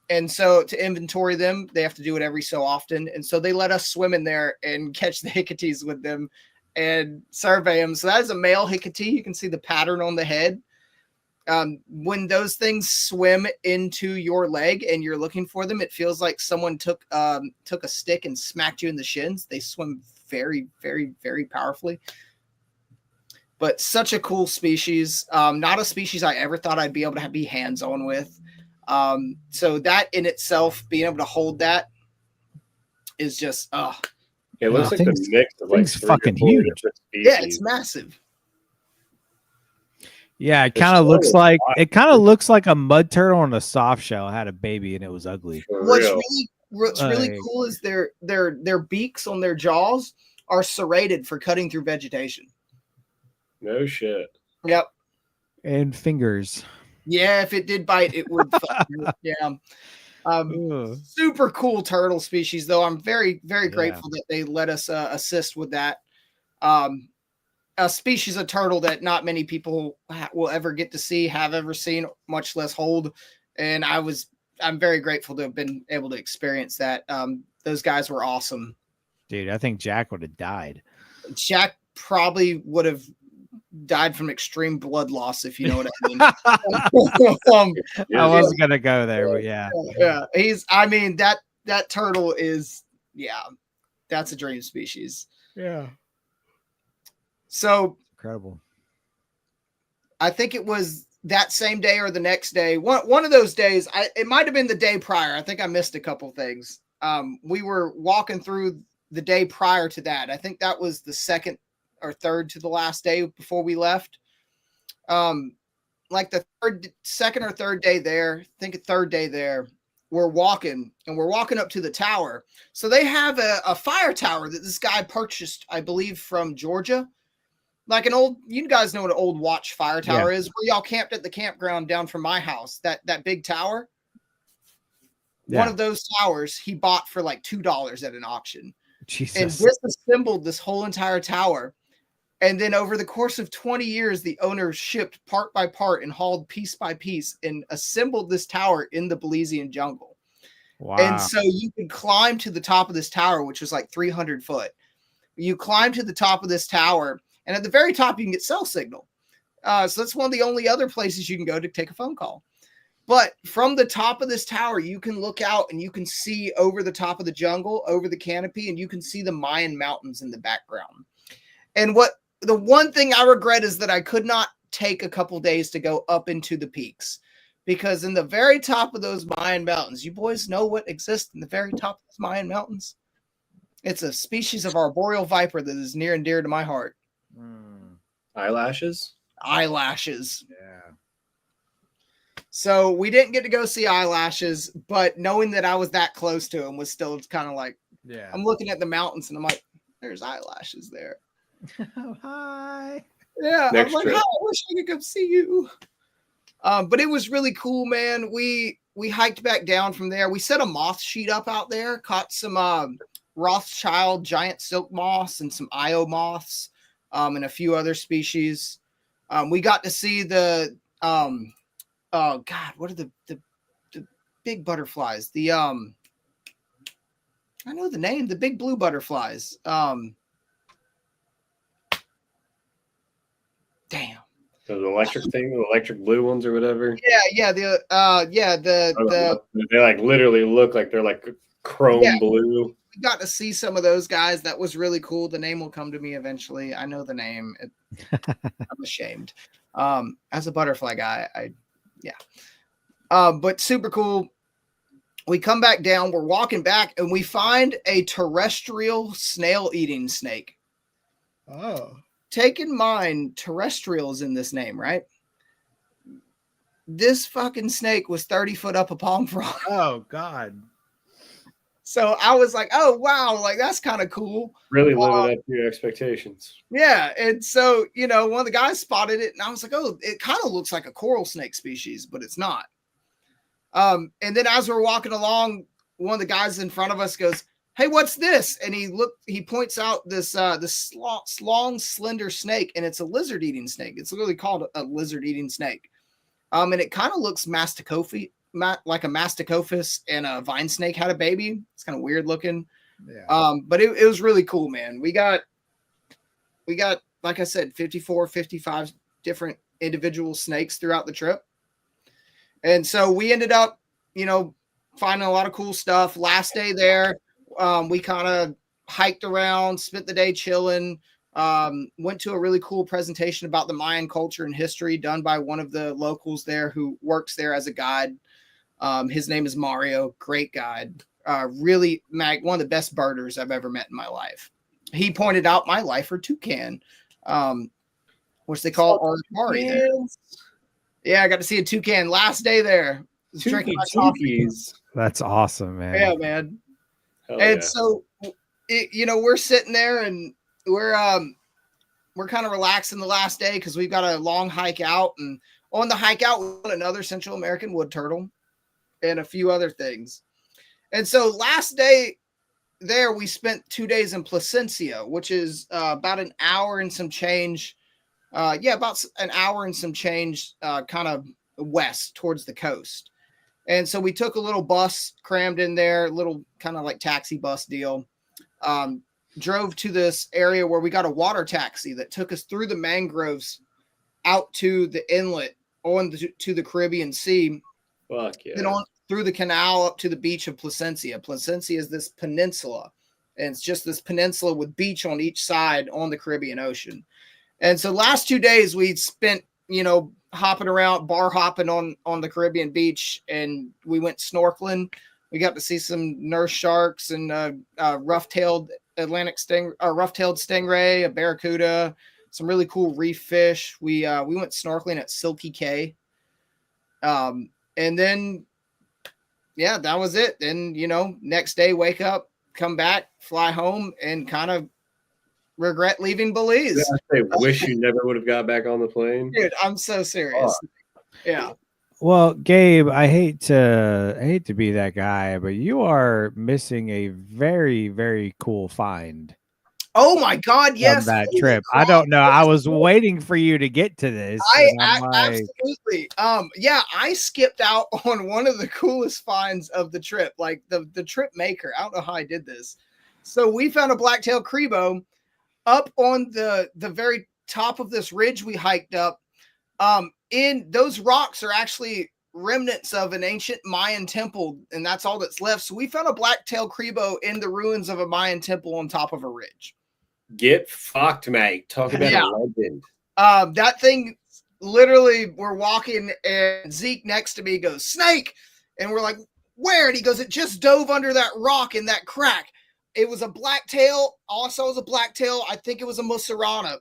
And so to inventory them, they have to do it every so often. And so they let us swim in there and catch the Hecates with them and survey them. So that is a male Hecate. You can see the pattern on the head. When those things swim into your leg and you're looking for them, it feels like someone took a stick and smacked you in the shins. They swim very, very, very powerfully. But such a cool species. Not a species I ever thought I'd be able to be hands-on with. So that in itself, being able to hold that is just it looks like the mix of like fucking huge. Yeah, it's massive. Yeah, it kind of looks like a mud turtle on a soft shell had a baby and it was ugly. What's really cool is their beaks on their jaws are serrated for cutting through vegetation. No shit. Yep. And fingers. Yeah, if it did bite, it would. Yeah. Super cool turtle species, though. I'm very, very grateful that they let us assist with that. A species of turtle that not many people will ever get to see, have ever seen, much less hold. And I'm very grateful to have been able to experience that. Those guys were awesome. Dude, I think Jack would have died. Jack probably would have died from extreme blood loss, if you know what I mean. I wasn't gonna go there, but yeah. That turtle is, that's a dream species. Yeah. So incredible. I think it was that same day or the next day. One of those days, it might have been the day prior. I think I missed a couple things. We were walking through the day prior to that. I think that was the second or third to the last day before we left. Like the second or third day there, I think a third day there, we're walking up to the tower. So they have a fire tower that this guy purchased, I believe, from Georgia. Like you guys know what an old watch fire tower is, where y'all camped at the campground down from my house, that big tower. one of those towers he bought for like $2 at an auction. Jesus. And disassembled this whole entire tower. And then over the course of 20 years, the owner shipped part by part and hauled piece by piece and assembled this tower in the Belizean jungle. Wow. And so you could climb to the top of this tower, which was like 300 foot. You climb to the top of this tower, and at the very top, you can get cell signal. So that's one of the only other places you can go to take a phone call. But from the top of this tower, you can look out and you can see over the top of the jungle, over the canopy, and you can see the Mayan mountains in the background. And the one thing I regret is that I could not take a couple days to go up into the peaks, because in the very top of those Mayan mountains, you boys know what exists in the very top of those Mayan mountains? It's a species of arboreal viper that is near and dear to my heart. Eyelashes? Eyelashes. Yeah. So we didn't get to go see eyelashes, but knowing that I was that close to him was still kind of like, Yeah. I'm looking at the mountains and I'm like, there's eyelashes there. Oh, hi. Yeah. Next I'm like, trip. oh, I wish I could come see you. But it was really cool, man. We hiked back down from there. We set a moth sheet up out there, caught some Rothschild giant silk moths and some Io moths, and a few other species. We got to see the oh God, what are the big butterflies? The I know the name, the big blue butterflies. Damn. Those electric thing, the electric blue ones or whatever. Yeah, the they like literally look like they're like chrome blue. We got to see some of those guys. That was really cool. The name will come to me eventually. I know the name. I'm ashamed. As a butterfly guy, but super cool. We come back down, we're walking back, and we find a terrestrial snail-eating snake. Oh. Take in mind, terrestrials in this name, right? This fucking snake was 30 foot up a palm frond. Oh, God. So I was like, oh, wow, like that's kind of cool. Really living up to your expectations. Yeah. And so, one of the guys spotted it, and I was like, oh, it kind of looks like a coral snake species, but it's not. And then as we're walking along, one of the guys in front of us goes, hey, what's this? And he points out this long, slender snake, and it's a lizard-eating snake. It's literally called a lizard-eating snake. And it kind of looks like a masticophis and a vine snake had a baby. It's kind of weird looking. Yeah. But it was really cool, man. We got, like I said, 54, 55 different individual snakes throughout the trip. And so we ended up, finding a lot of cool stuff. Last day there, we kind of hiked around, spent the day chilling, went to a really cool presentation about the Mayan culture and history done by one of the locals there who works there as a guide. His name is Mario, great guide. Really one of the best birders I've ever met in my life. He pointed out my lifer toucan, which they call Oripari there. Yeah, I got to see a toucan last day there. Drinking my coffee. That's awesome, man. Yeah, man. Hell And yeah. so, we're sitting there and we're kind of relaxing the last day because we've got a long hike out. And on the hike out, we got another Central American wood turtle and a few other things. And so last day there, we spent 2 days in Placencia, which is about an hour and some change. About an hour and some change kind of west towards the coast. And so we took a little bus crammed in there, little kind of like taxi bus deal. Drove to this area where we got a water taxi that took us through the mangroves out to the inlet to the Caribbean Sea. Fuck yeah. Then on through the canal up to the beach of Placencia. Placencia is this peninsula, and it's just this peninsula with beach on each side on the Caribbean Ocean. And so last 2 days we spent, hopping around, bar hopping on the Caribbean beach, and we went snorkeling. We got to see some nurse sharks and rough-tailed stingray, a barracuda, some really cool reef fish. We went snorkeling at Silky Cay. And then, that was it. Then, next day, wake up, come back, fly home, and kind of regret leaving Belize. I wish you never would have got back on the plane. Dude, I'm so serious. Oh. Yeah. Well, Gabe, I hate to be that guy, but you are missing a very, very cool find Oh my God! from Yes, that holy trip. I crap! don't know. I was waiting for you to get to this, and I'm like, Absolutely. Yeah, I skipped out on one of the coolest finds of the trip. Like the trip maker. I don't know how I did this. So we found a blacktail crebo up on the very top of this ridge we hiked up. In those rocks are actually remnants of an ancient Mayan temple, and that's all that's left. So we found a blacktail crebo in the ruins of a Mayan temple on top of a ridge. Get fucked, mate. Talk about Yeah. a legend. That thing, literally, we're walking and Zeke next to me goes, "Snake!" And we're like, "Where?" And he goes, "It just dove under that rock in that crack." It was a blacktail. All I saw was a blacktail. I think it was a musarana.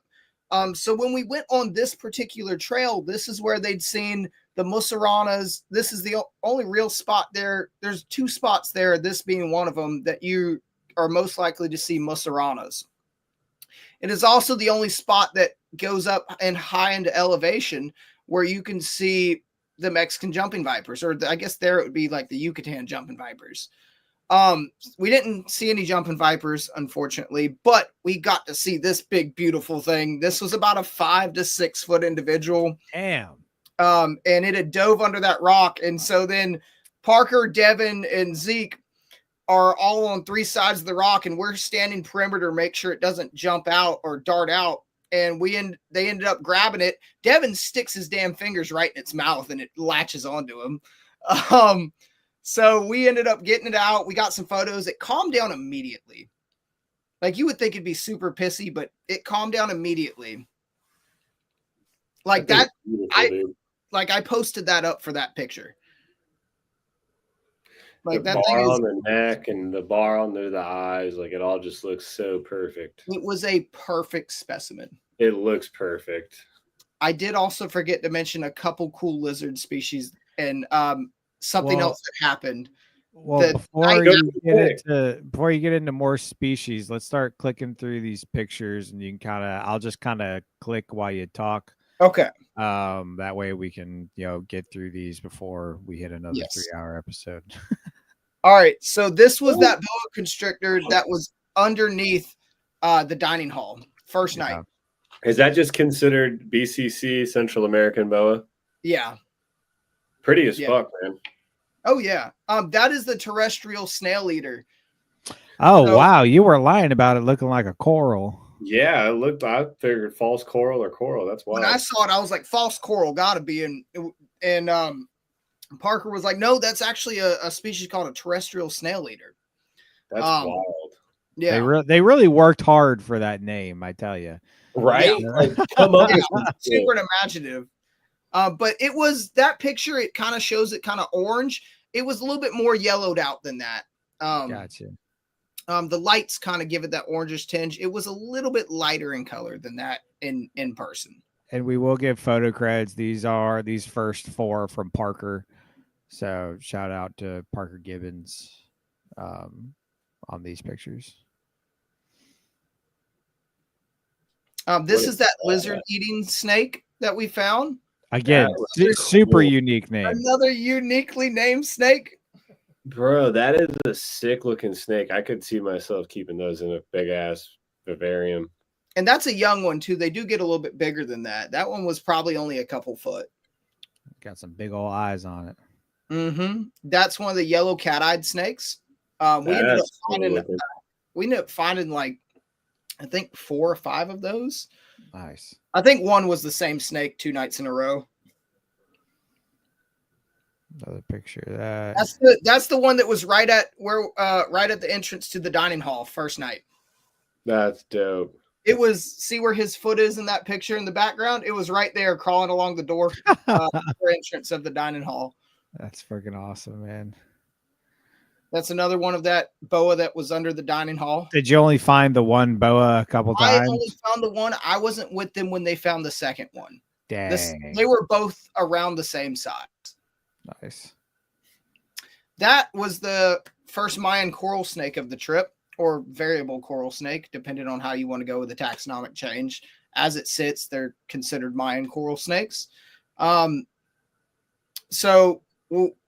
So when we went on this particular trail, this is where they'd seen the musaranas. This is the only real spot there. There's 2 spots there, this being one of them, that you are most likely to see musaranas. It is also the only spot that goes up and high into elevation where you can see the Mexican jumping vipers, or I guess there it would be like the Yucatan jumping vipers. We didn't see any jumping vipers, unfortunately, but we got to see this big, beautiful thing. This was about a 5 to 6 foot individual. damn. And it had dove under that rock. And so then Parker, Devin, and Zeke are all on 3 sides of the rock, and we're standing perimeter, make sure it doesn't jump out or dart out. And they ended up grabbing it. Devin sticks his damn fingers right in its mouth, and it latches onto him. So we ended up getting it out. We got some photos. It calmed down immediately. Like, you would think it'd be super pissy, but it calmed down immediately. Like that, I posted that up for that picture. Like the that thing bar is, on the neck and the bar under the eyes, like it all just looks so perfect. it was a perfect specimen. It looks perfect. I did also forget to mention a couple cool lizard species and something else that happened. Well, before you get into more species, let's start clicking through these pictures, and you can I'll just click while you talk. Okay. That way we can, get through these before we hit another 3-hour episode. All right. So this was that boa constrictor that was underneath the dining hall first night. Is that just considered BCC, Central American boa? Yeah. Pretty as fuck, man. Oh yeah. That is the terrestrial snail eater. Oh, so, wow. You were lying about it looking like a coral. Yeah, I figured false coral or coral. That's why. When I saw it, I was like, false coral gotta be and Parker was like, no, that's actually a species called a terrestrial snail eater. That's wild. Yeah. They really worked hard for that name, I tell you. Right? Yeah. Like, come up with super imaginative. But it was that picture, it kind of shows it kind of orange. It was a little bit more yellowed out than that. Gotcha. The lights kind of give it that orangish tinge. It was a little bit lighter in color than that in person. And we will give photo creds. These first 4 from Parker. So shout out to Parker Gibbons on these pictures. This is that lizard eating snake that we found. Again, super unique name. Another uniquely named snake. Bro, that is a sick looking snake. I could see myself keeping those in a big ass vivarium. And that's a young one too. They do get a little bit bigger than that. That one was probably only a couple foot. Got some big old eyes on it. Mm-hmm. That's one of the yellow cat-eyed snakes. We ended up finding like, I think 4 or 5 of those. Nice. I think one was the same snake 2 nights in a row. Another picture of that. That's the one that was right at the entrance to the dining hall first night. That's dope. It was, see where his foot is in that picture in the background? It was right there crawling along the door entrance of the dining hall. That's freaking awesome, man. That's another one of that boa that was under the dining hall. Did you only find the one boa a couple times? I only found the one. I wasn't with them when they found the second one. Dang. They were both around the same size. Nice. That was the first Mayan coral snake of the trip, or variable coral snake, depending on how you want to go with the taxonomic change. As it sits, they're considered Mayan coral snakes. So,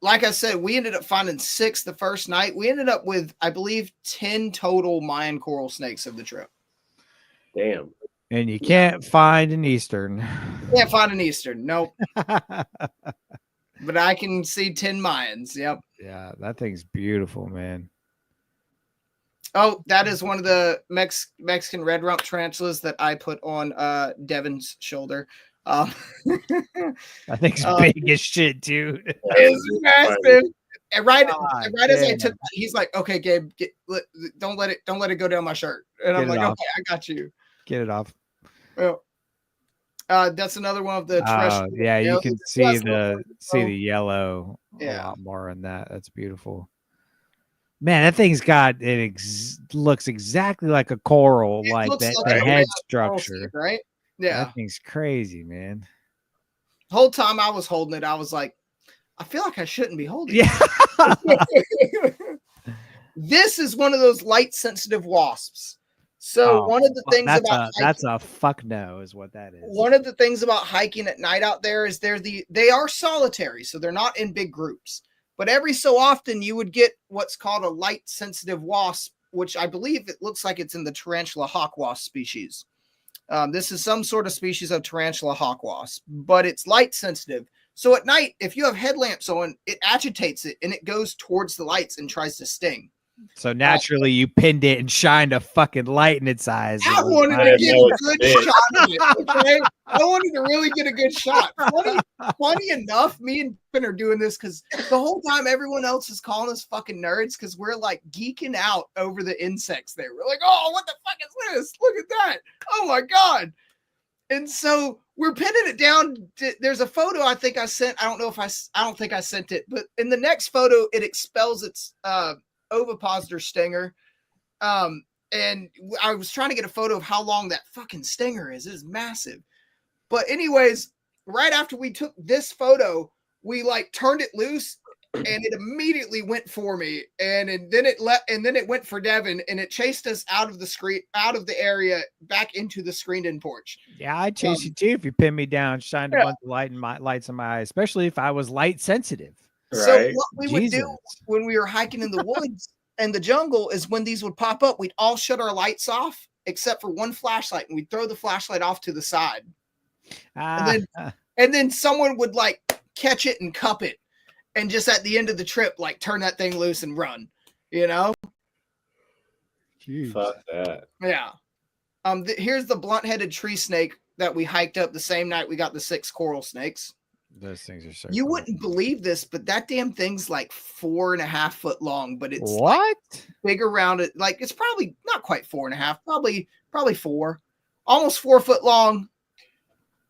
like I said, we ended up finding 6 the first night. We ended up with, I believe, 10 total Mayan coral snakes of the trip. Damn. And you can't find an Eastern. Can't find an Eastern. Nope. But I can see 10 Mayans. Yep. Yeah, that thing's beautiful, man. Oh, that is one of the Mexican red rump tarantulas that I put on Devin's shoulder. I think it's big as shit, dude. It's massive. And right as I took that, he's like, "Okay, Gabe, don't let it go down my shirt." And I'm like, "Okay, I got you. Get it off." Well, that's another one of the terrestrial. Yeah, you can see the yellow a lot more in that. That's beautiful. Man, that thing's got looks exactly like a coral, like that the head structure, right? Yeah, that thing's crazy, man. The whole time I was holding it, I was like, I feel like I shouldn't be holding it. This is one of those light sensitive wasps. So one of the things about that's a fuck no is what that is. One of the things about hiking at night out there is they are solitary, so they're not in big groups. But every so often you would get what's called a light sensitive wasp, which I believe it looks like it's in the tarantula hawk wasp species. This is some sort of species of tarantula hawk wasp, but it's light sensitive. So at night, if you have headlamps on, it agitates it and it goes towards the lights and tries to sting. So naturally, you pinned it and shined a fucking light in its eyes. I wanted to get a good shot of it. Okay? I wanted to really get a good shot. Funny enough, me and Ben are doing this because the whole time everyone else is calling us fucking nerds because we're like geeking out over the insects there. We're like, oh, what the fuck is this? Look at that. Oh my God. And so we're pinning it down. There's a photo I think I sent. I don't think I sent it, but in the next photo, it expels its ovipositor stinger. And I was trying to get a photo of how long that fucking stinger is. It's massive. But anyways, right after we took this photo, we like turned it loose and it immediately went for me. And then it went for Devin and it chased us out of the area back into the screened-in porch. Yeah, I'd chase you too if you pinned me down, shined a bunch of lights in my eye, especially if I was light sensitive. So what we would do when we were hiking in the woods and the jungle is when these would pop up, we'd all shut our lights off except for one flashlight, and we'd throw the flashlight off to the side. And then someone would like catch it and cup it, and just at the end of the trip, like turn that thing loose and run. You know? Jeez. Fuck that. Yeah. Here's the blunt-headed tree snake that we hiked up the same night we got the 6 coral snakes. Those things are so You cool. wouldn't believe this, but that damn thing's like 4.5 foot long, but it's what? Like big around it. Like it's probably not quite 4.5, probably 4, almost 4 foot long.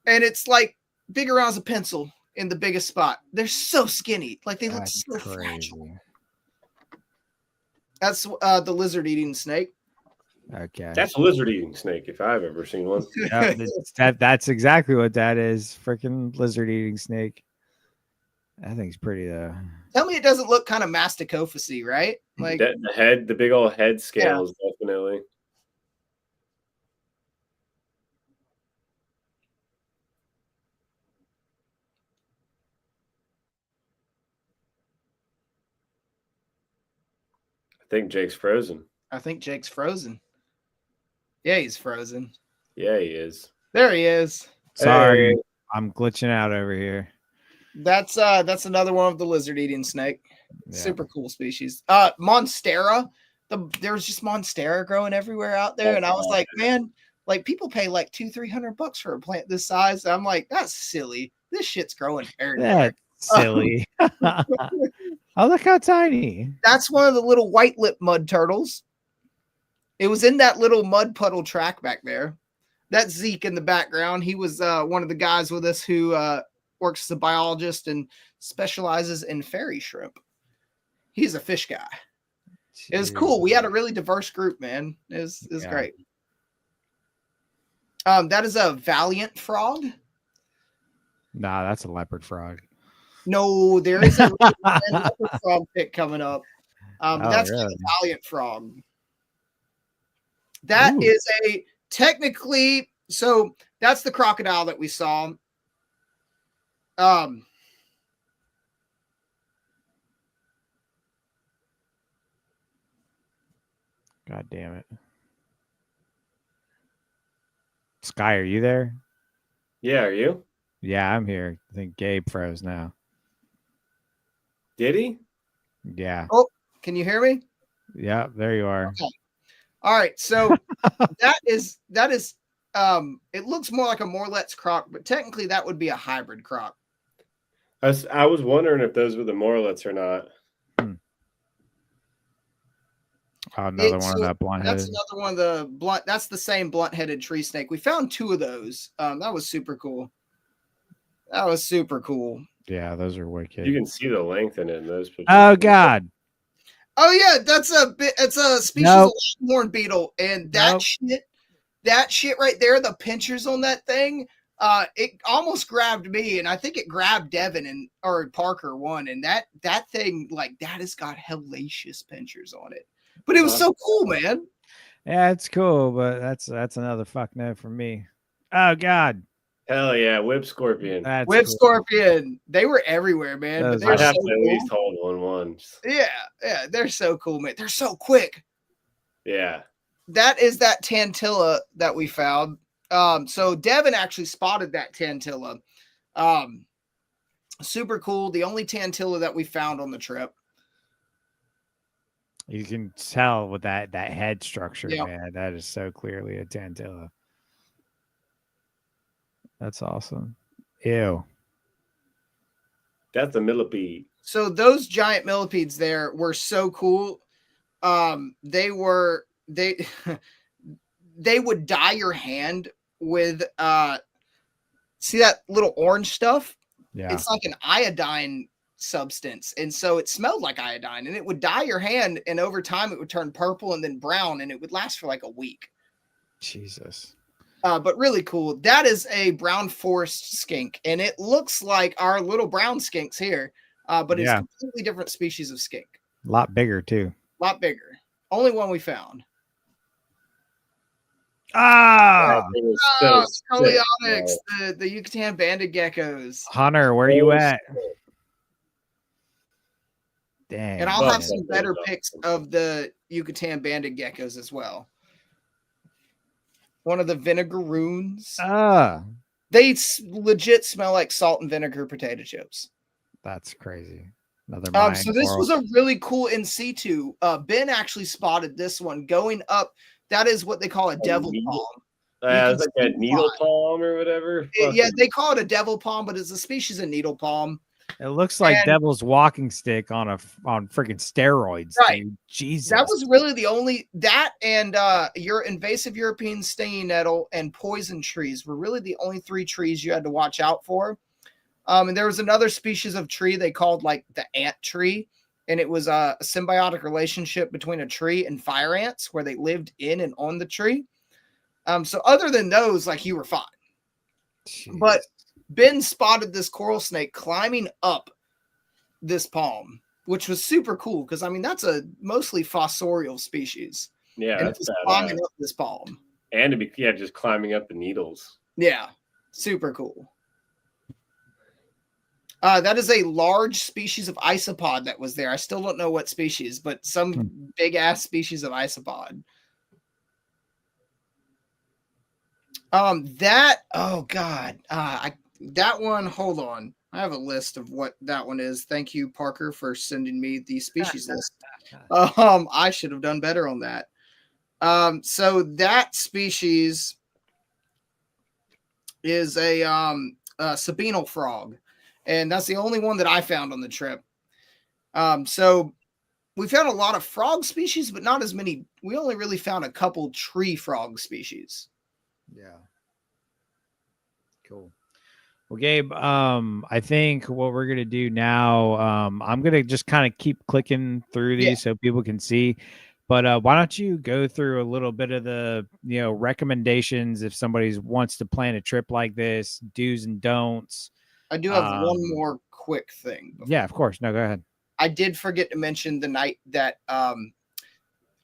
And it's like big around as a pencil in the biggest spot. They're so skinny. Like they look so fragile. That's the lizard eating snake. Okay. That's a lizard eating snake if I've ever seen one. Yeah, that's exactly what that is. Freaking lizard eating snake. That thing's pretty though. Tell me it doesn't look kind of masticophus-y, right? Like the big old head scales, definitely. I think Jake's frozen. Yeah, he's frozen. Yeah, he is. There he is. Sorry, hey. I'm glitching out over here. That's another one of the lizard eating snake. Yeah. Super cool species. Monstera. There's just Monstera growing everywhere out there, and I was like, man, like people pay like $200-300 for a plant this size. I'm like, that's silly. This shit's growing everywhere. That's silly. Oh, look how tiny. That's one of the little white lip mud turtles. It was in that little mud puddle track back there. That's Zeke in the background. He was one of the guys with us who works as a biologist and specializes in fairy shrimp. He's a fish guy. Jeez. It was cool. We had a really diverse group, man. It was great. That is a valiant frog. Nah, that's a leopard frog. No, there is a leopard frog pick coming up. That's really? A valiant frog. That is technically, so that's the crocodile that we saw. God damn it. Sky, are you there? Yeah, are you? Yeah, I'm here. I think Gabe froze now. Did he? Yeah. Oh, can you hear me? Yeah, there you are. Okay. All right. So that is it looks more like a Morlet's croc, but technically that would be a hybrid croc. I was wondering if those were the Morlets or not. Oh, another one of that blunt headed. That's another one of the blunt. That's the same blunt headed tree snake. We found 2 of those. That was super cool. Yeah, those are wicked. You can see the length in it in those pictures. Oh God. Oh yeah, it's a species of horn beetle, and that shit right there, the pinchers on that thing, it almost grabbed me, and I think it grabbed Devin or Parker one, and that thing, like, that has got hellacious pinchers on it. But it was so cool, man. Yeah, it's cool, but that's another fuck no for me. Oh God. Hell yeah, whip scorpion. That's whip cool. scorpion. They were everywhere, man. I'd but have to at least hold one once. Yeah, they're so cool, man. They're so quick. Yeah. That is that Tantilla that we found. So Devin actually spotted that Tantilla. Super cool. The only Tantilla that we found on the trip. You can tell with that head structure, man. That is so clearly a Tantilla. That's awesome. Ew. That's a millipede. So those giant millipedes there were so cool. They would dye your hand with see that little orange stuff? Yeah. It's like an iodine substance, and so it smelled like iodine, and it would dye your hand, and over time it would turn purple and then brown, and it would last for like a week. Jesus. But really cool. That is a brown forest skink, and it looks like our little brown skinks here, but it's a completely different species of skink. A lot bigger too. A lot bigger. Only one we found. Scoliotics, the Yucatan banded geckos. Hunter, where are you at? Dang. And I'll have some better pics of the Yucatan banded geckos as well. One of the vinegaroons. They legit smell like salt and vinegar potato chips. That's crazy. So this was a really cool in situ. Ben actually spotted this one going up. That is what they call a devil palm. It's like a needle palm or whatever. Yeah, they call it a devil palm, but it's a species of needle palm. It looks like Devil's walking stick on freaking steroids. Right. Dude. Jesus. That was really the only that and your invasive European stinging nettle and poison trees were really the only 3 trees you had to watch out for. And there was another species of tree they called like the ant tree, and it was a symbiotic relationship between a tree and fire ants where they lived in and on the tree. So other than those, like, you were fine. Jeez. But Ben spotted this coral snake climbing up this palm, which was super cool because, I mean, that's a mostly fossorial species. Yeah, and that's climbing up this palm. And to be just climbing up the needles. Yeah, super cool. That is a large species of isopod that was there. I still don't know what species, but some big ass species of isopod. That one, hold on. I have a list of what that one is. Thank you, Parker, for sending me the species list. I should have done better on that. So that species is a sabinal frog, and that's the only one that I found on the trip. So we found a lot of frog species, but not as many. We only really found a couple tree frog species. Yeah. Cool. Well, Gabe, I think what we're going to do now, I'm going to just kind of keep clicking through these so people can see. But why don't you go through a little bit of the, recommendations if somebody wants to plan a trip like this, do's and don'ts. I do have one more quick thing. Yeah, of course. No, go ahead. I did forget to mention the night that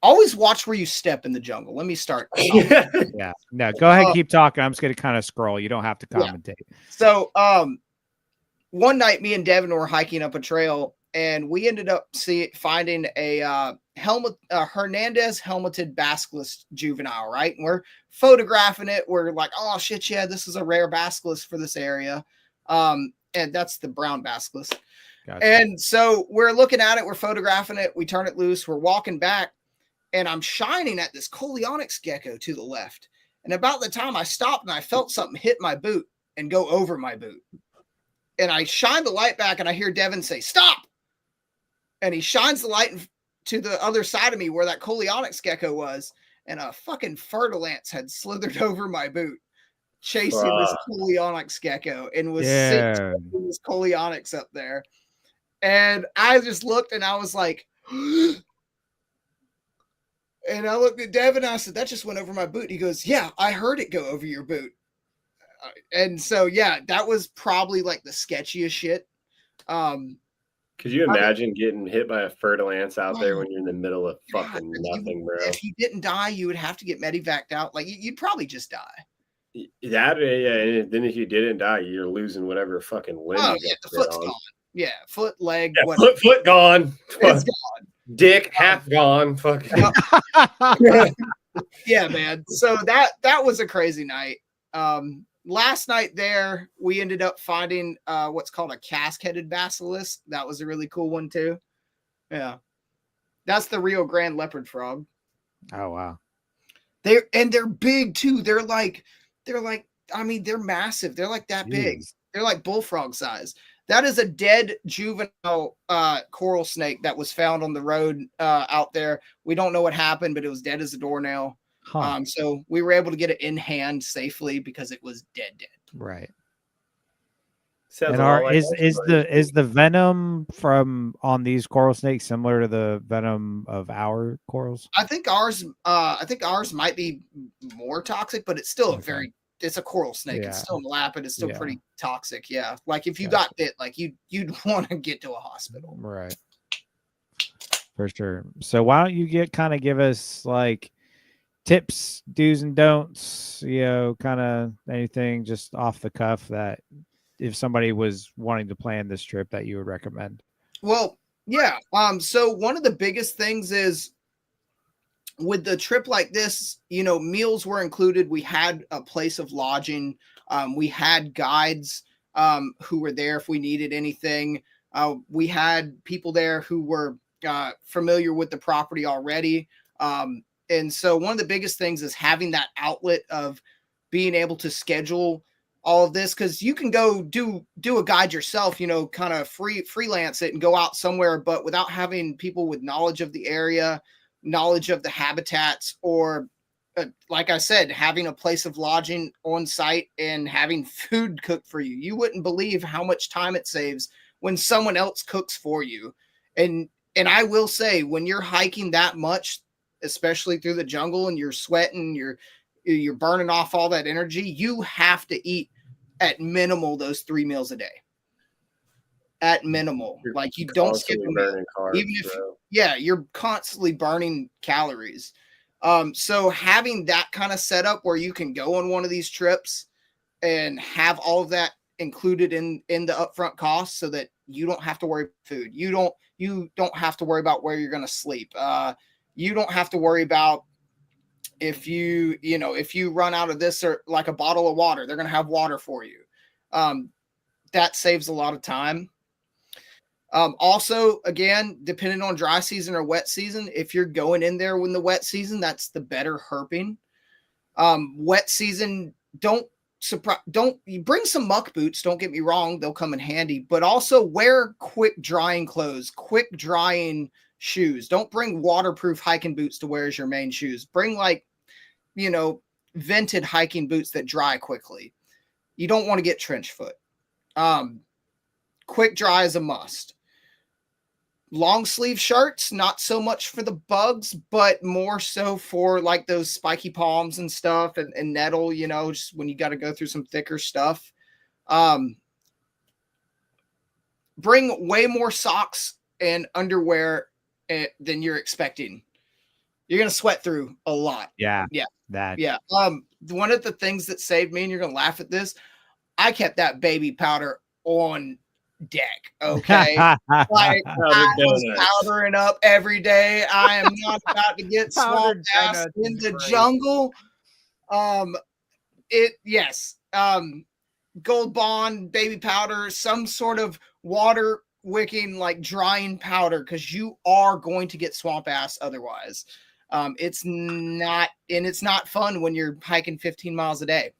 always watch where you step in the jungle. Let me start. Yeah. No, go ahead and keep talking. I'm just going to kind of scroll. You don't have to commentate. So one night, me and Devin were hiking up a trail, and we ended up finding a Hernandez helmeted basilisk juvenile, right? And we're photographing it. We're like, oh shit, yeah, this is a rare basilisk for this area. And that's the brown basilisk. Gotcha. And so we're looking at it, we're photographing it, we turn it loose, we're walking back, and I'm shining at this Coleonyx gecko to the left. And about the time I stopped and I felt something hit my boot and go over my boot. And I shine the light back and I hear Devin say, stop. And he shines the light to the other side of me where that Coleonyx gecko was. And a fucking fertilance had slithered over my boot, chasing this Coleonyx gecko, and was sitting this Coleonyx up there. And I just looked and I was like, and I looked at Devin and I said, that just went over my boot. He goes, yeah, I heard it go over your boot. And so, yeah, that was probably like the sketchiest shit. Could you imagine getting hit by a fertilance out there when you're in the middle of fucking nothing, bro? If you didn't die, you would have to get medevaced out. Like, you'd probably just die. That, yeah. And then if you didn't die, you're losing whatever fucking limb. Oh, yeah, the foot's gone. Yeah, foot, leg, yeah, foot gone. It's gone. Dick half gone. Fucking. Yeah, man. So that was a crazy night. Last night there, we ended up finding what's called a cask-headed basilisk. That was a really cool one too. Yeah, that's the Rio Grande leopard frog. Oh wow, they're big too. They're like, I mean, they're massive. They're like that big. They're like bullfrog size. That is a dead juvenile coral snake that was found on the road out there. We don't know what happened, but it was dead as a doornail. Huh. So we were able to get it in hand safely because it was dead. Right. Sounds and is the venom from on these coral snakes similar to the venom of our corals? I think ours might be more toxic, but it's still it's a coral snake. Yeah. It's still lapid. It's still pretty toxic. Yeah. Like if you got bit, like you'd want to get to a hospital. Right. For sure. So why don't you give us like tips, do's and don'ts, kind of anything just off the cuff that if somebody was wanting to plan this trip that you would recommend? Well, yeah. So one of the biggest things is with the trip like this, meals were included. We had a place of lodging. We had guides who were there if we needed anything. We had people there who were familiar with the property already. And so one of the biggest things is having that outlet of being able to schedule all of this, because you can go do a guide yourself, kind of freelance it and go out somewhere, but without having people with knowledge of the area, knowledge of the habitats, or like I said, having a place of lodging on site and having food cooked for you. You wouldn't believe how much time it saves when someone else cooks for you. And I will say, when you're hiking that much, especially through the jungle, and you're sweating, you're burning off all that energy, you have to eat at minimal those 3 meals a day. At minimal. Like you don't skip a meal. Carbs, even if you're constantly burning calories. So having that kind of setup where you can go on one of these trips and have all of that included in the upfront costs, so that you don't have to worry about food. You don't have to worry about where you're going to sleep. You don't have to worry about if you run out of this, or like a bottle of water, they're going to have water for you. That saves a lot of time. Also, again, depending on dry season or wet season, if you're going in there in the wet season, that's the better herping. Wet season, don't bring some muck boots. Don't get me wrong. They'll come in handy, but also wear quick drying clothes, quick drying shoes. Don't bring waterproof hiking boots to wear as your main shoes. Bring vented hiking boots that dry quickly. You don't want to get trench foot. Quick dry is a must. Long sleeve shirts, not so much for the bugs, but more so for like those spiky palms and stuff, and nettle, just when you got to go through some thicker stuff. Bring way more socks and underwear than you're expecting. You're going to sweat through a lot. Yeah. One of the things that saved me, and you're going to laugh at this, I kept that baby powder on deck. Okay. Like I was powdering up every day. I am not about to get swamp ass in the jungle. Gold bond, baby powder, some sort of water wicking, like drying powder, because you are going to get swamp ass otherwise. It's not fun when you're hiking 15 miles a day.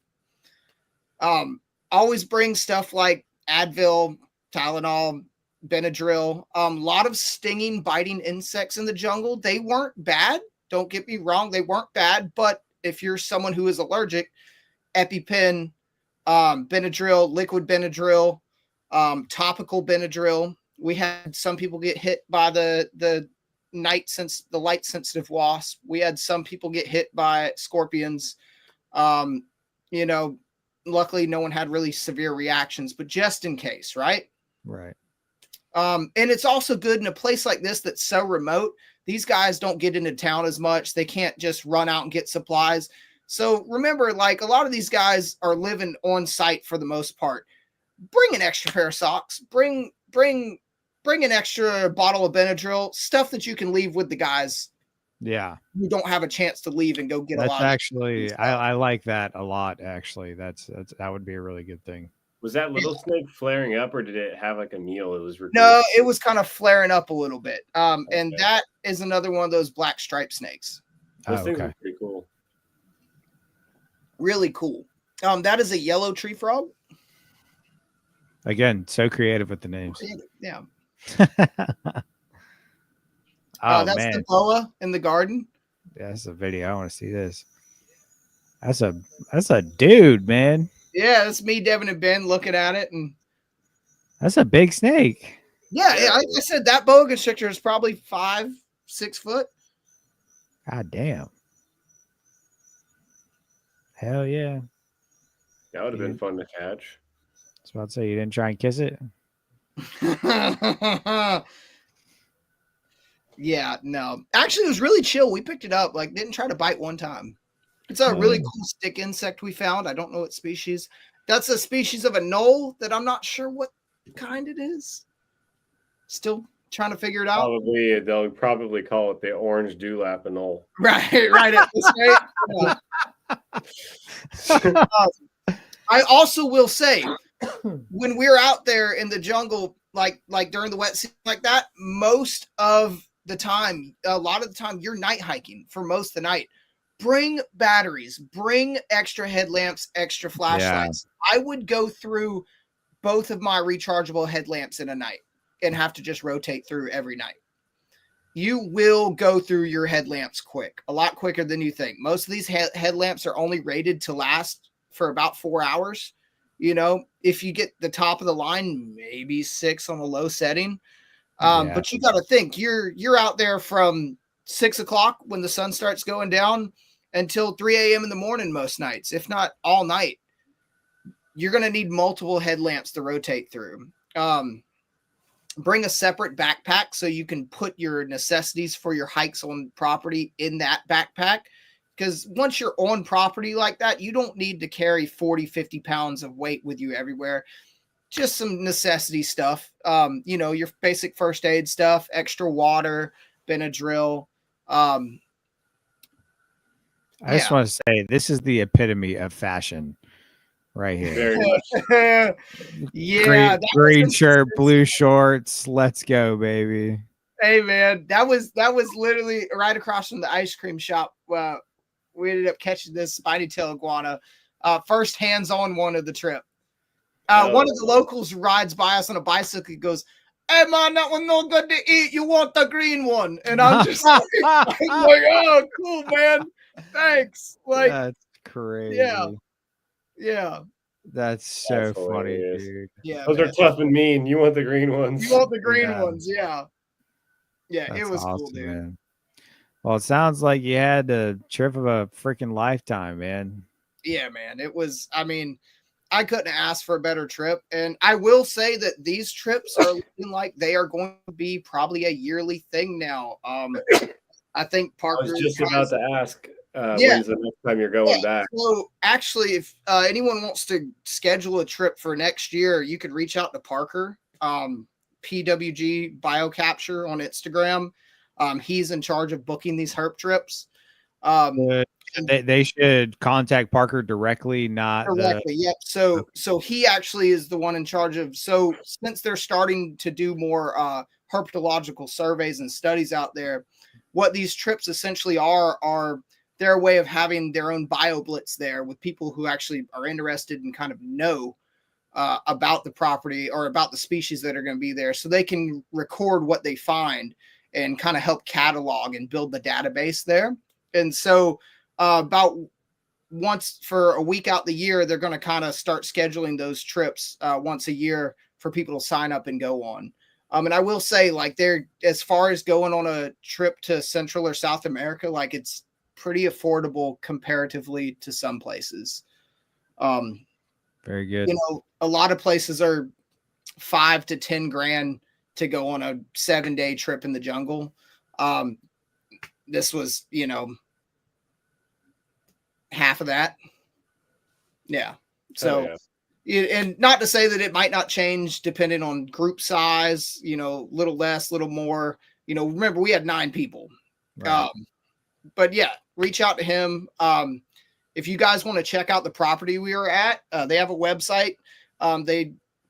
Always bring stuff like Advil, Tylenol, Benadryl. A lot of stinging, biting insects in the jungle. They weren't bad. Don't get me wrong. They weren't bad. But if you're someone who is allergic, EpiPen, Benadryl, liquid Benadryl, topical Benadryl. We had some people get hit by the light sensitive wasp. We had some people get hit by scorpions. Luckily no one had really severe reactions, but just in case, right? Right. And it's also good in a place like this that's so remote. These guys don't get into town as much. They can't just run out and get supplies. So remember, like a lot of these guys are living on site for the most part. Bring an extra pair of socks. Bring an extra bottle of Benadryl, stuff that you can leave with the guys. Yeah. You don't have a chance to leave and go get a lot. Actually, I like that a lot. Actually, that would be a really good thing. Was that little snake flaring up, or did it have like a meal? It was no, it was kind of flaring up a little bit. And that is another one of those black striped snakes. Those things are pretty cool. Really cool. That is a yellow tree frog. Again, so creative with the names. Yeah. That's man. The boa in the garden. Yeah, that's a video. I want to see this. That's a dude, man. Yeah, that's me, Devin, and Ben looking at it, and that's a big snake. Yeah, like I said, that boa constrictor is probably 5-6 foot. God damn. Hell yeah. That would have been fun to catch. I was about to say, you didn't try and kiss it? Yeah, no. Actually, it was really chill. We picked it up. Like, didn't try to bite one time. It's a really cool stick insect we found. I don't know what species. That's a species of a knoll that I'm not sure what kind it is. Still trying to figure it out. They'll probably call it the orange dewlap knoll. Right. At this rate. I also will say, when we're out there in the jungle, like during the wet season like that, most of the time, a lot of the time, you're night hiking for most of the night. Bring batteries, bring extra headlamps, extra flashlights. Yeah. I would go through both of my rechargeable headlamps in a night and have to just rotate through every night. You will go through your headlamps quick, a lot quicker than you think. Most of these headlamps are only rated to last for about 4 hours. You know, if you get the top of the line, maybe 6 on a low setting. But you got to think you're out there from 6 o'clock when the sun starts going down until 3 a.m. in the morning most nights, if not all night. You're going to need multiple headlamps to rotate through. Bring a separate backpack so you can put your necessities for your hikes on property in that backpack. Because once you're on property like that, you don't need to carry 40, 50 pounds of weight with you everywhere. Just some necessity stuff. Your basic first aid stuff, extra water, Benadryl. I just want to say, this is the epitome of fashion right here. Very much. Yeah. Green shirt, blue shorts. Let's go, baby. Hey, man, that was literally right across from the ice cream shop. We ended up catching this spiny tail iguana. First hands-on one of the trip. One of the locals rides by us on a bicycle. He goes, "Hey, man, that one's no good to eat. You want the green one?" And I'm just like, "Oh, cool, man. Thanks." Like, that's crazy. Yeah. That's so funny, dude. Yeah, those are tough and mean. You want the green ones. You want the green ones, yeah. Yeah, that's it was awesome, cool, dude. Man. Well, it sounds like you had the trip of a freaking lifetime, man. Yeah, man. It was, I couldn't ask for a better trip. And I will say that these trips are looking like they are going to be probably a yearly thing now. I think Parker. I was just about to ask, when's the next time you're going back? So actually, if anyone wants to schedule a trip for next year, you could reach out to Parker. PWG Biocapture on Instagram. He's in charge of booking these herp trips. They should contact Parker directly, not directly. Yep. So he actually is the one in charge of. So since they're starting to do more herpetological surveys and studies out there, what these trips essentially are their way of having their own BioBlitz there with people who actually are interested and kind of know about the property or about the species that are going to be there, so they can record what they find and kind of help catalog and build the database there. And so about once for a week out the year, they're going to kind of start scheduling those trips once a year for people to sign up and go on. And I will say, like, they're, as far as going on a trip to Central or South America, like, it's pretty affordable comparatively to some places. Very good. You know, a lot of places are $5 to $10,000 to go on a 7-day trip in the jungle. This was, you know, half of that. Yeah. So, and not to say that it might not change depending on group size, you know, little less, little more. You know, remember, we had 9 people. Right. But yeah, reach out to him. If you guys want to check out the property we are at, they have a website.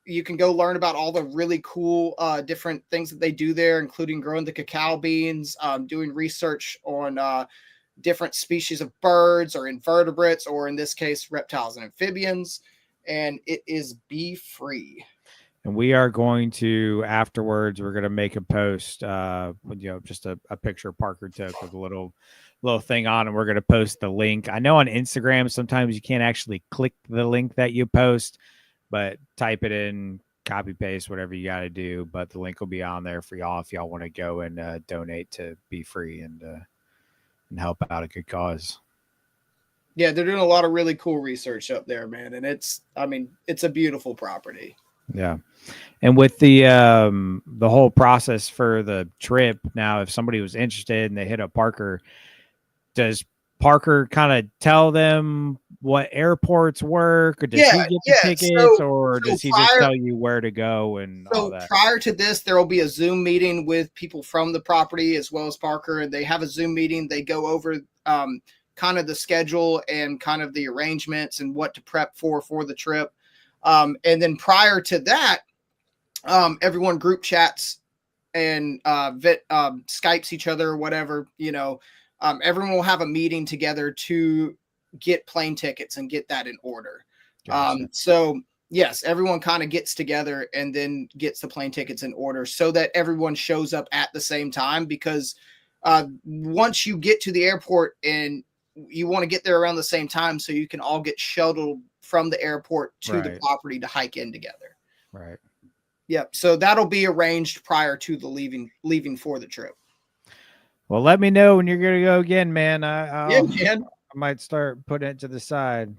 You can go learn about all the really cool different things that they do there, including growing the cacao beans, doing research on different species of birds or invertebrates, or in this case, reptiles and amphibians. And it is bee free. And we are going to, afterwards, we're going to make a post, you know, just a picture Parker took with a little thing on, and we're going to post the link. I know on Instagram, sometimes you can't actually click the link that you post, but type it in, copy paste, whatever you got to do. But the link will be on there for y'all if y'all want to go and donate to Be Free and help out a good cause. Yeah, they're doing a lot of really cool research up there, man. And it's a beautiful property. Yeah. And with the whole process for the trip, now, if somebody was interested and they hit up Parker, does Parker kind of tell them what airports work, or does he get the tickets, or does he just tell you where to go and all that? Prior to this, there will be a Zoom meeting with people from the property as well as Parker, and they have a Zoom meeting. They go over kind of the schedule and kind of the arrangements and what to prep for the trip. And then prior to that, everyone group chats and Skypes each other or whatever, you know. Everyone will have a meeting together to get plane tickets and get that in order. Gotcha. So yes, everyone kind of gets together and then gets the plane tickets in order so that everyone shows up at the same time, because once you get to the airport and you want to get there around the same time so you can all get shuttled from the airport to the property to hike in together. Right. Yep. So that'll be arranged prior to the leaving for the trip. Well, let me know when you're going to go again, man. Yeah, man. I might start putting it to the side.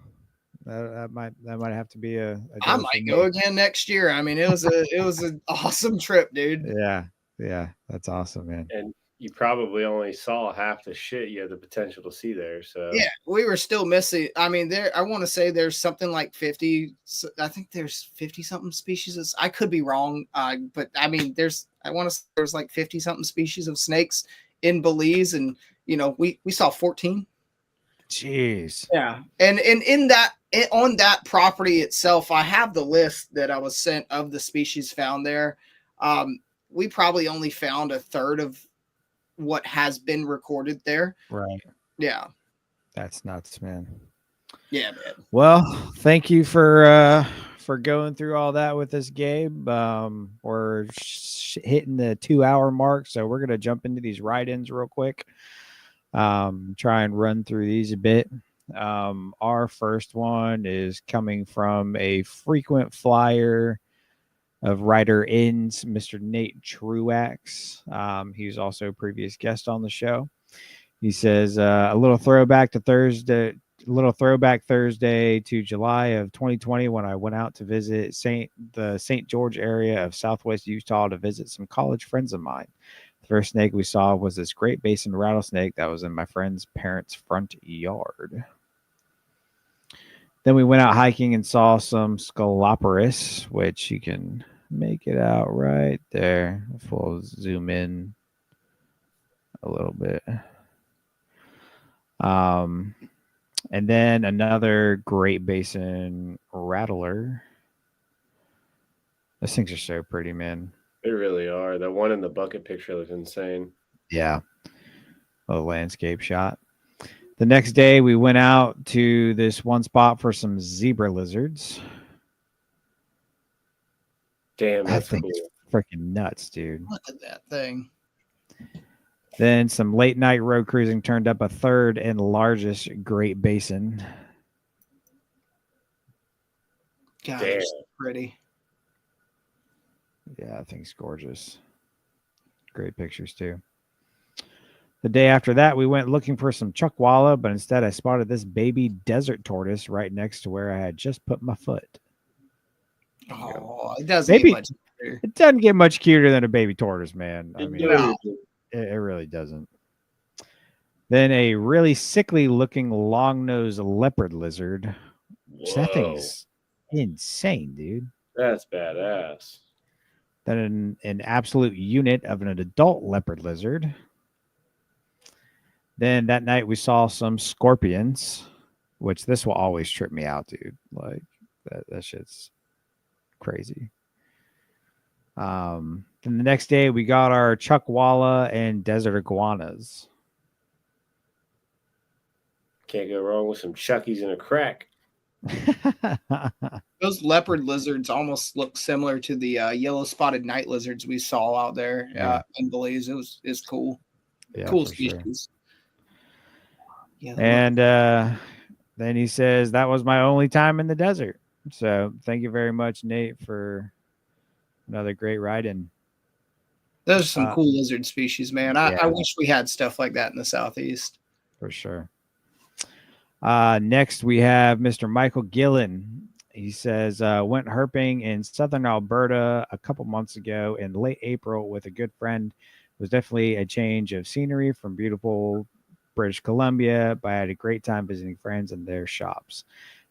That might have to be a I might go again next year. I mean, it was an awesome trip, dude. Yeah, that's awesome, man. And you probably only saw half the shit you had the potential to see there. So yeah, we were still missing. I mean, I want to say there's something like 50. I think there's 50 something species. I could be wrong, but I mean, I want to say there's like 50 something species of snakes in Belize, and you know, we saw 14. Jeez. Yeah, and on that property itself, I have the list that I was sent of the species found there. We probably only found a third of what has been recorded there. Right. Yeah. That's nuts, man. Yeah, man. Well, thank you for going through all that with us, Gabe. We're hitting the 2-hour mark, so we're going to jump into these write-ins real quick. Try and run through these a bit. Our first one is coming from a frequent flyer of writer-ins, Mr. Nate Truax. He's also a previous guest on the show. He says, a little throwback Thursday to July of 2020 when I went out to visit the St. George area of Southwest Utah to visit some college friends of mine. The first snake we saw was this Great Basin rattlesnake that was in my friend's parents' front yard. Then we went out hiking and saw some Scoloporus, which you can make it out right there. If we'll zoom in a little bit. And then another Great Basin rattler. Those things are so pretty, man. They really are. The one in the bucket picture looks insane. Yeah. A landscape shot. The next day, we went out to this one spot for some zebra lizards. Damn, that's that cool. thing's freaking nuts, dude. Look at that thing. Then some late night road cruising turned up a third and largest Great Basin. God, Damn. they're so pretty. Yeah, that thing's gorgeous. Great pictures, too. The day after that, we went looking for some chuckwalla, but instead I spotted this baby desert tortoise right next to where I had just put my foot. Oh, it doesn't Maybe get much better. it doesn't get much cuter than a baby tortoise, man. I It mean, does. it really doesn't. Then a really sickly looking long-nosed leopard lizard. That Whoa, thing's insane, dude. that's badass. Then an absolute unit of an adult leopard lizard. Then that night we saw some scorpions, which this will always trip me out, dude. Like that shit's crazy. Then the next day we got our chuckwalla and desert iguanas. Can't go wrong with some Chuckies and a crack. Those leopard lizards almost look similar to the yellow spotted night lizards we saw out there in Belize. It's cool. Yeah, Cool for species. sure. Yeah, And then he says that was my only time in the desert. So thank you very much, Nate, for another great ride-in. those are some cool lizard species, man. I yeah. wish we had stuff like that in the Southeast. For sure. Next, we have Mr. Michael Gillen. He says, went herping in southern Alberta a couple months ago in late April with a good friend. It was definitely a change of scenery from beautiful British Columbia, but I had a great time visiting friends and their shops.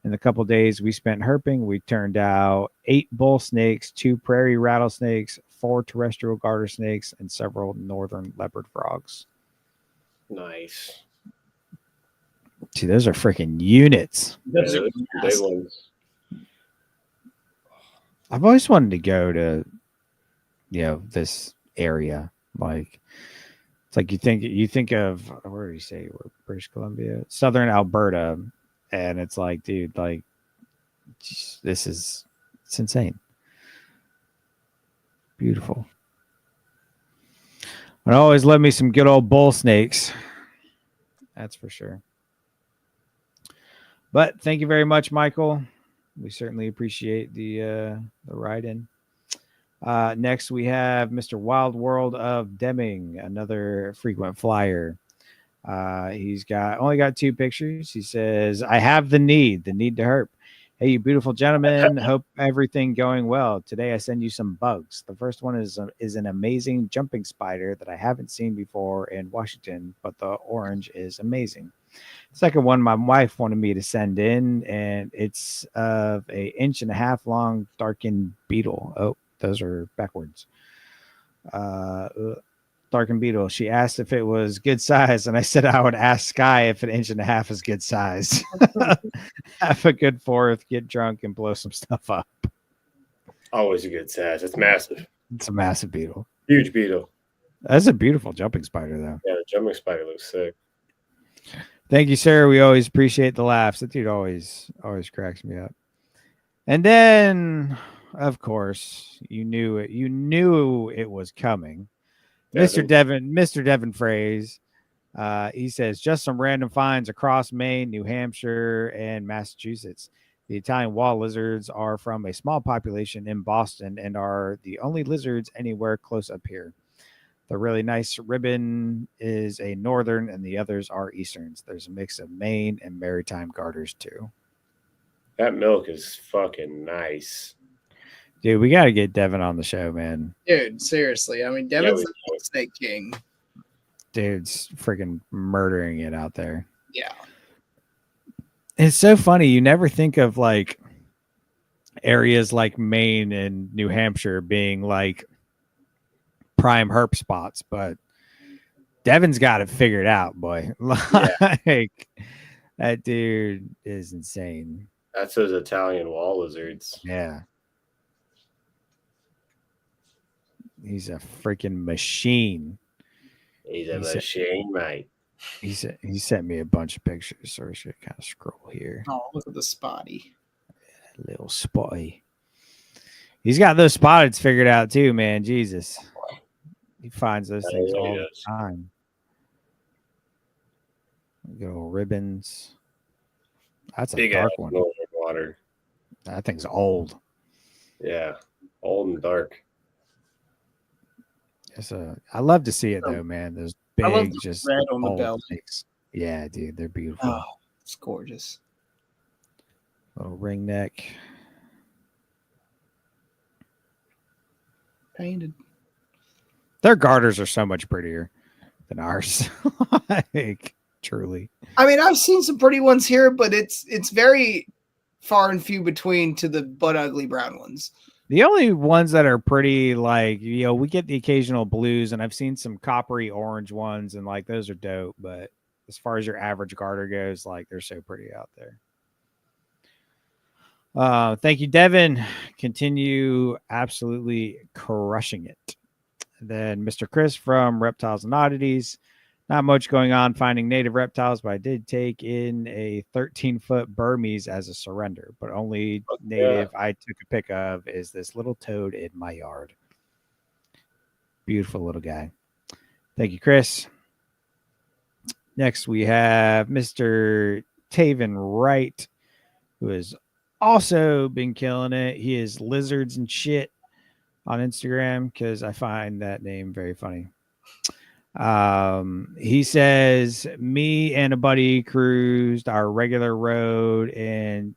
In the couple days we spent herping, we turned out 8 bull snakes, 2 prairie rattlesnakes, 4 terrestrial garter snakes, and several northern leopard frogs. Nice. See, those are freaking units. Those are big ones. I've always wanted to go to, this area. Like, it's like you think of, where do you say, British Columbia, southern Alberta, and it's like, dude, like, it's insane. Beautiful. And always love me some good old bull snakes. That's for sure. But thank you very much, Michael. We certainly appreciate the ride in. Next, we have Mr. Wild World of Deming, another frequent flyer. He's only got 2 pictures. He says, I have the need to herp. Hey, you beautiful gentlemen. Hope everything going well. Today, I send you some bugs. The first one is an amazing jumping spider that I haven't seen before in Washington, but the orange is amazing. Second one, my wife wanted me to send in, and it's of a 1.5 inch long darkened beetle. Oh, those are backwards. Darkened beetle. She asked if it was good size, and I said I would ask Sky if 1.5 inches is good size. Have a good 4th, get drunk, and blow some stuff up. Always a good size. It's massive. It's a massive beetle. Huge beetle. That's a beautiful jumping spider, though. Yeah, the jumping spider looks sick. Thank you, sir. We always appreciate the laughs. That dude always cracks me up. And then, of course, you knew it. You knew it was coming. Mr. Devin Phrase. He says, just some random finds across Maine, New Hampshire, and Massachusetts. The Italian wall lizards are from a small population in Boston and are the only lizards anywhere close up here. The really nice ribbon is a northern and the others are easterns. There's a mix of Maine and maritime garters too. That milk is fucking nice. Dude, we got to get Devin on the show, man. Dude, seriously. I mean, Devin's the snake king. Dude's freaking murdering it out there. Yeah. It's so funny. You never think of, like, areas like Maine and New Hampshire being like prime herp spots, but Devin's got it figured out, boy. Like that dude is insane. That's those Italian wall lizards. Yeah. He's a freaking machine. He's a machine, mate. He sent me a bunch of pictures, so we should kind of scroll here. Oh, look at the spotty. Little spotty. He's got those spotteds figured out too, man. Jesus. He finds those things all the time. Good old ribbons. That's a big dark one. Water. That thing's old. Yeah, old and dark. I love to see it though, man. Those big, just red on the belly. Yeah, dude, they're beautiful. Oh, it's gorgeous. Little ring neck. Painted. Their garters are so much prettier than ours. Like, truly. I mean, I've seen some pretty ones here, but it's very far and few between to the butt ugly brown ones. The only ones that are pretty, like, we get the occasional blues, and I've seen some coppery orange ones, and like those are dope. But as far as your average garter goes, like, they're so pretty out there. Thank you, Devin. Continue absolutely crushing it. Then Mr. Chris from Reptiles and Oddities. Not much going on finding native reptiles, but I did take in a 13-foot Burmese as a surrender. But only native I took a pic of is this little toad in my yard. Beautiful little guy. Thank you, Chris. Next, we have Mr. Taven Wright, who has also been killing it. He is Lizards and Shit on Instagram because I find that name very funny. He says, me and a buddy cruised our regular road and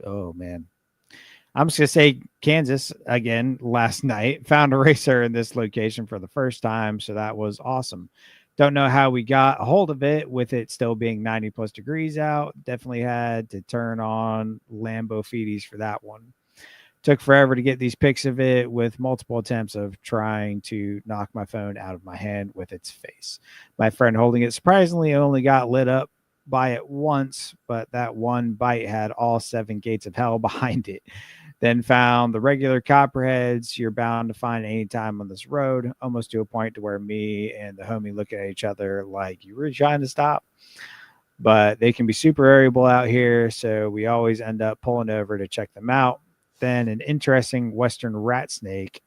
oh man, I'm just gonna say Kansas again last night. Found a racer in this location for the first time, so that was awesome. Don't know how we got a hold of it with it still being 90 plus degrees out. Definitely had to turn on Lambo feedies for that one. Took forever to get these pics of it with multiple attempts of trying to knock my phone out of my hand with its face. My friend holding it surprisingly only got lit up by it once, but that one bite had all 7 gates of hell behind it. Then found the regular copperheads you're bound to find anytime on this road, almost to a point to where me and the homie look at each other like, you were trying to stop? But they can be super variable out here, so we always end up pulling over to check them out. Then an interesting western rat snake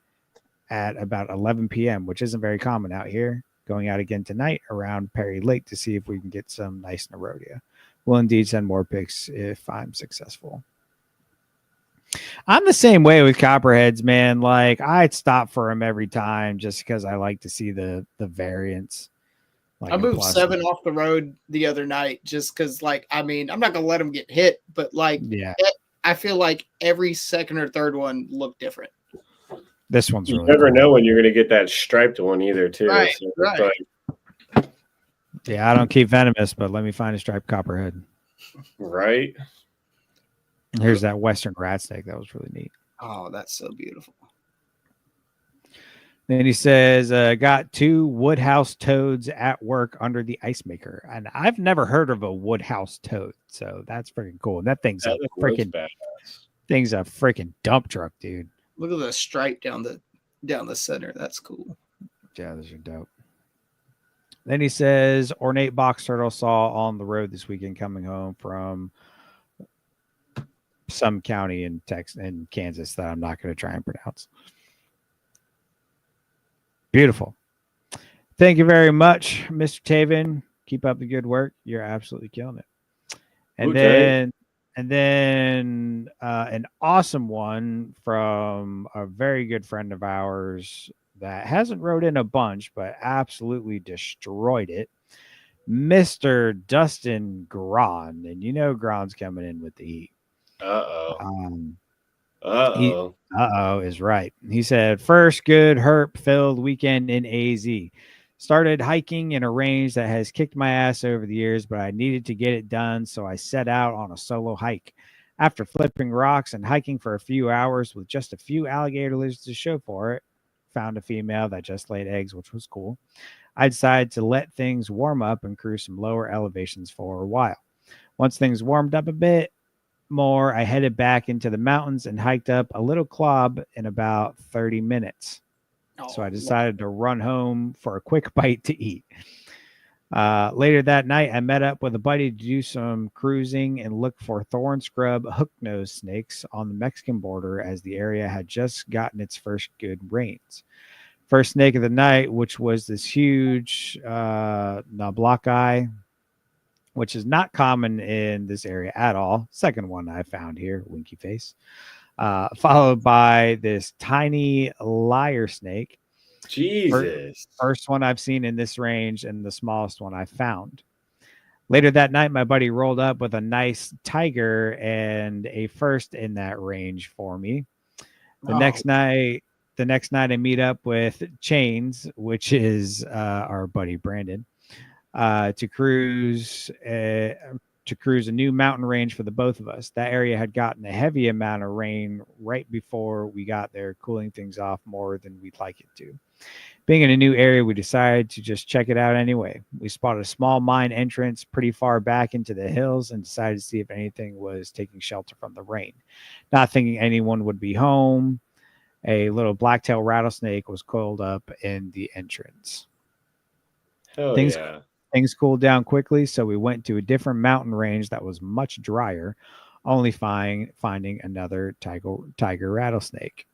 at about 11 p.m., which isn't very common out here. Going out again tonight around Perry Lake to see if we can get some nice Nerodia. We'll indeed send more pics if I'm successful. I'm the same way with copperheads, man. Like, I'd stop for them every time just because I like to see the variants. Like, I moved 7 off the road the other night just because, like, I mean, I'm not going to let them get hit, but, like, yeah. I feel like every second or third one looked different. This one's really you never know when you're going to get that striped one either, too. Right, so right. Like, yeah, I don't keep venomous, but let me find a striped copperhead. Right. Here's that western rat snake. That was really neat. Oh, that's so beautiful. Then he says, got 2 woodhouse toads at work under the ice maker. And I've never heard of a woodhouse toad. So that's freaking cool. And that thing's a freaking dump truck, dude. Look at the stripe down the center. That's cool. Yeah, those are dope. Then he says, ornate box turtle saw on the road this weekend coming home from some county in Texas and Kansas that I'm not going to try and pronounce. Beautiful. Thank you very much, Mr. Taven. Keep up the good work. You're absolutely killing it. And then an awesome one from a very good friend of ours that hasn't wrote in a bunch, but absolutely destroyed it. Mr. Dustin Gron. And you know Gron's coming in with the heat. Uh-oh is right. He said, first good herp-filled weekend in AZ. Started hiking in a range that has kicked my ass over the years, but I needed to get it done, so I set out on a solo hike. After flipping rocks and hiking for a few hours with just a few alligator lizards to show for it, found a female that just laid eggs, which was cool. I decided to let things warm up and cruise some lower elevations for a while. Once things warmed up a bit more, I headed back into the mountains and hiked up a little clob in about 30 minutes. So I decided to run home for a quick bite to eat. Later that night, I met up with a buddy to do some cruising and look for thorn scrub hook-nosed snakes on the Mexican border as the area had just gotten its first good rains. First snake of the night, which was this huge Nablaki, which is not common in this area at all. Second one I found here, winky face. Followed by this tiny lyre snake. Jesus. First one I've seen in this range and the smallest one I found. Later that night, my buddy rolled up with a nice tiger and a first in that range for me. The next night, I meet up with Chains, which is our buddy Brandon, to cruise a new mountain range for the both of us. That area had gotten a heavy amount of rain right before we got there, cooling things off more than we'd like it to. Being in a new area, we decided to just check it out anyway. We spotted a small mine entrance pretty far back into the hills and decided to see if anything was taking shelter from the rain. Not thinking anyone would be home, a little blacktail rattlesnake was coiled up in the entrance. Hell Things yeah. Things cooled down quickly, so we went to a different mountain range that was much drier, only finding another tiger rattlesnake.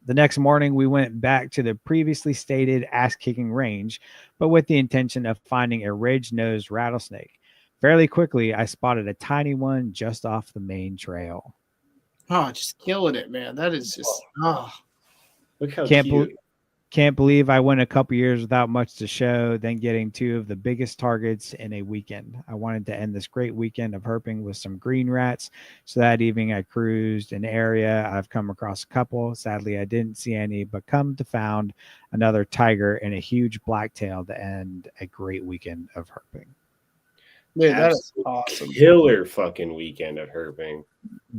The next morning, we went back to the previously stated ass-kicking range, but with the intention of finding a ridge-nosed rattlesnake. Fairly quickly, I spotted a tiny one just off the main trail. Oh, just killing it, man. That is just, Look how Can't cute. Can't believe I went a couple years without much to show, then getting two of the biggest targets in a weekend. I wanted to end this great weekend of herping with some green rats. So that evening I cruised an area. I've come across a couple. Sadly, I didn't see any, but come to found another tiger and a huge blacktail to end a great weekend of herping. Dude, that is awesome. Killer fucking weekend of herping.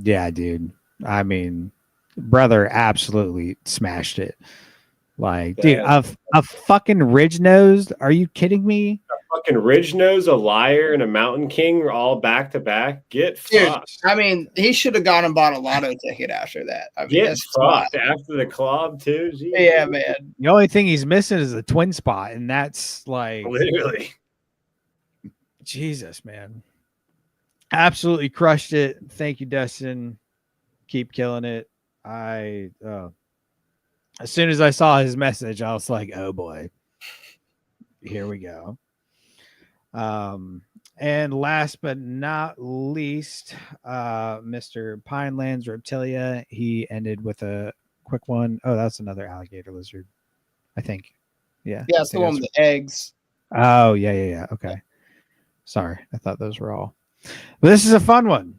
Yeah, dude. I mean, brother absolutely smashed it. Like, dude, a fucking ridge nosed? Are you kidding me? A fucking ridge nose, a liar, and a mountain king are all back to back. Get fucked. I mean, he should have gone and bought a lotto ticket after that. I mean, get fucked after the club too. Jeez. Yeah, man. The only thing he's missing is a twin spot, and that's like literally. Jesus, man. Absolutely crushed it. Thank you, Dustin. Keep killing it. As soon as I saw his message, I was like, oh boy, here we go. And last but not least, Mr. Pinelands Reptilia, he ended with a quick one. Oh, that's another alligator lizard, I think. Yeah. Yeah, it's the one with the eggs. Oh, yeah. Okay. Sorry. I thought those were all. But this is a fun one.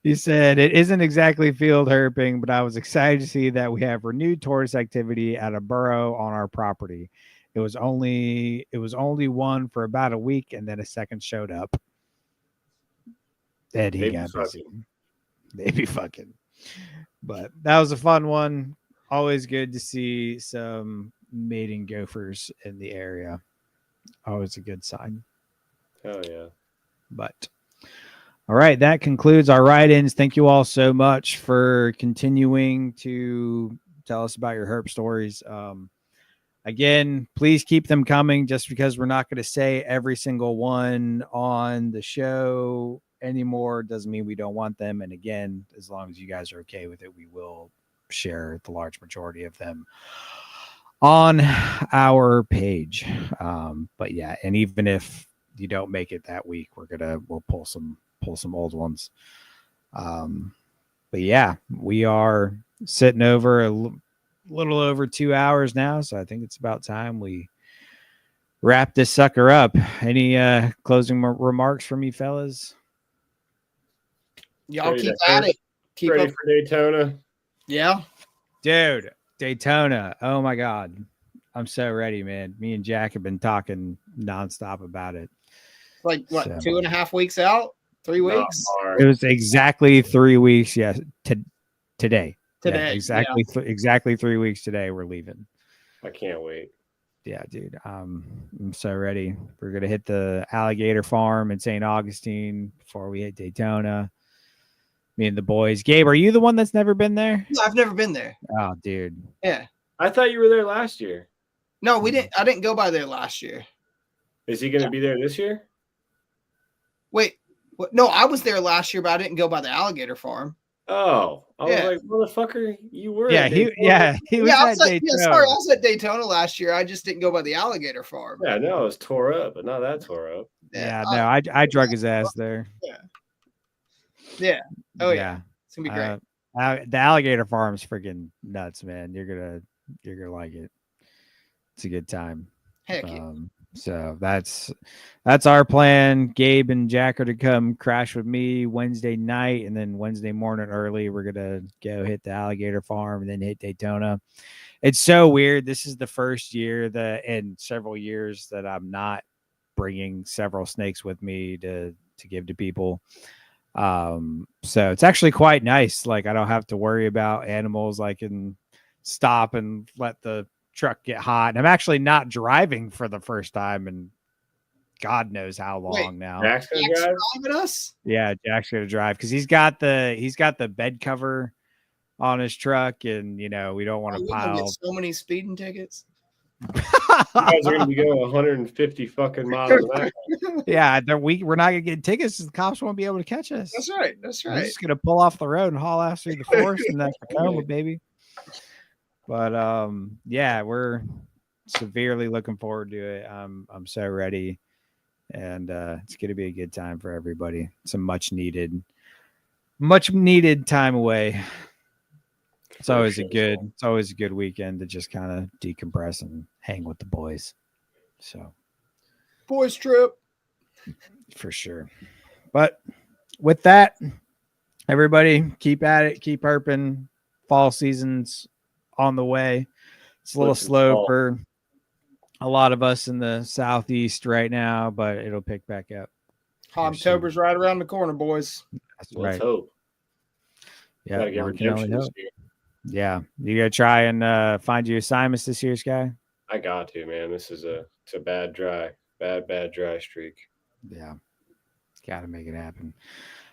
He said, it isn't exactly field herping, but I was excited to see that we have renewed tourist activity at a burrow on our property. It was only one for about a week, and then a second showed up. And he got busy. They be fucking. But that was a fun one. Always good to see some mating gophers in the area. Always a good sign. Hell yeah. But all right, that concludes our write-ins. Thank you all so much for continuing to tell us about your herp stories. Again, please keep them coming. Just because we're not going to say every single one on the show anymore doesn't mean we don't want them. And again, as long as you guys are okay with it, we will share the large majority of them on our page. But yeah, and even if you don't make it that week, we'll pull some old ones. But yeah, we are sitting over a little over 2 hours now, so I think it's about time we wrap this sucker up. Any closing remarks from you fellas? Y'all keep at it. Keep ready for Daytona. Yeah, dude, Daytona. Oh my god, I'm so ready, man. Me and Jack have been talking nonstop about it. Like what, 2.5 weeks out? 3 weeks. It was exactly 3 weeks. Yes, today. Today, Yeah, exactly. Exactly 3 weeks today. We're leaving. I can't wait. Yeah, dude. I'm so ready. We're gonna hit the alligator farm in St. Augustine before we hit Daytona. Me and the boys. Gabe, are you the one that's never been there? No, I've never been there. Oh, dude. Yeah. I thought you were there last year. No, we didn't. I didn't go by there last year. Is he going to be there this year? Wait, what? No, I was there last year, but I didn't go by the alligator farm. Oh, I was like, motherfucker, you were. Yeah, he was at Daytona. Yeah, sorry, I was at Daytona last year. I just didn't go by the alligator farm. Yeah, no, it was tore up, but not that tore up. Yeah, no, I drug his ass there. Yeah. Oh yeah. It's gonna be great. The alligator farm's freaking nuts, man. You're gonna like it. It's a good time. Heck yeah. So that's our plan. Gabe and Jack are to come crash with me Wednesday night, and then Wednesday morning early we're gonna go hit the alligator farm and then hit Daytona. It's so weird. This is the first year that in several years that I'm not bringing several snakes with me to give to people. So it's actually quite nice. Like I don't have to worry about animals. I can stop and let the truck get hot. And I'm actually not driving for the first time in God knows how long now. Jack's gonna drive with us? Yeah, Jack's gonna drive because he's got the bed cover on his truck, and we don't want to pile get so many speeding tickets. You guys are gonna be going 150 fucking miles an hour. Yeah, we're not gonna get tickets. The cops won't be able to catch us. That's right. We're just gonna pull off the road and haul ass through the forest, and that's Tacoma, baby. But yeah, we're severely looking forward to it. I'm so ready, and it's gonna be a good time for everybody. It's a much needed time away. It's always a good weekend to just kind of decompress and hang with the boys. So, boys trip for sure. But with that, everybody keep at it, keep herping. Fall season's on the way. It's a little slow for a lot of us in the southeast right now, but it'll pick back up. October's right around the corner, boys. That's Let's right. Hope. Yeah, yeah. You gotta try and find you assignments this year, Sky. I got to, man. It's a bad dry streak. Yeah, gotta make it happen.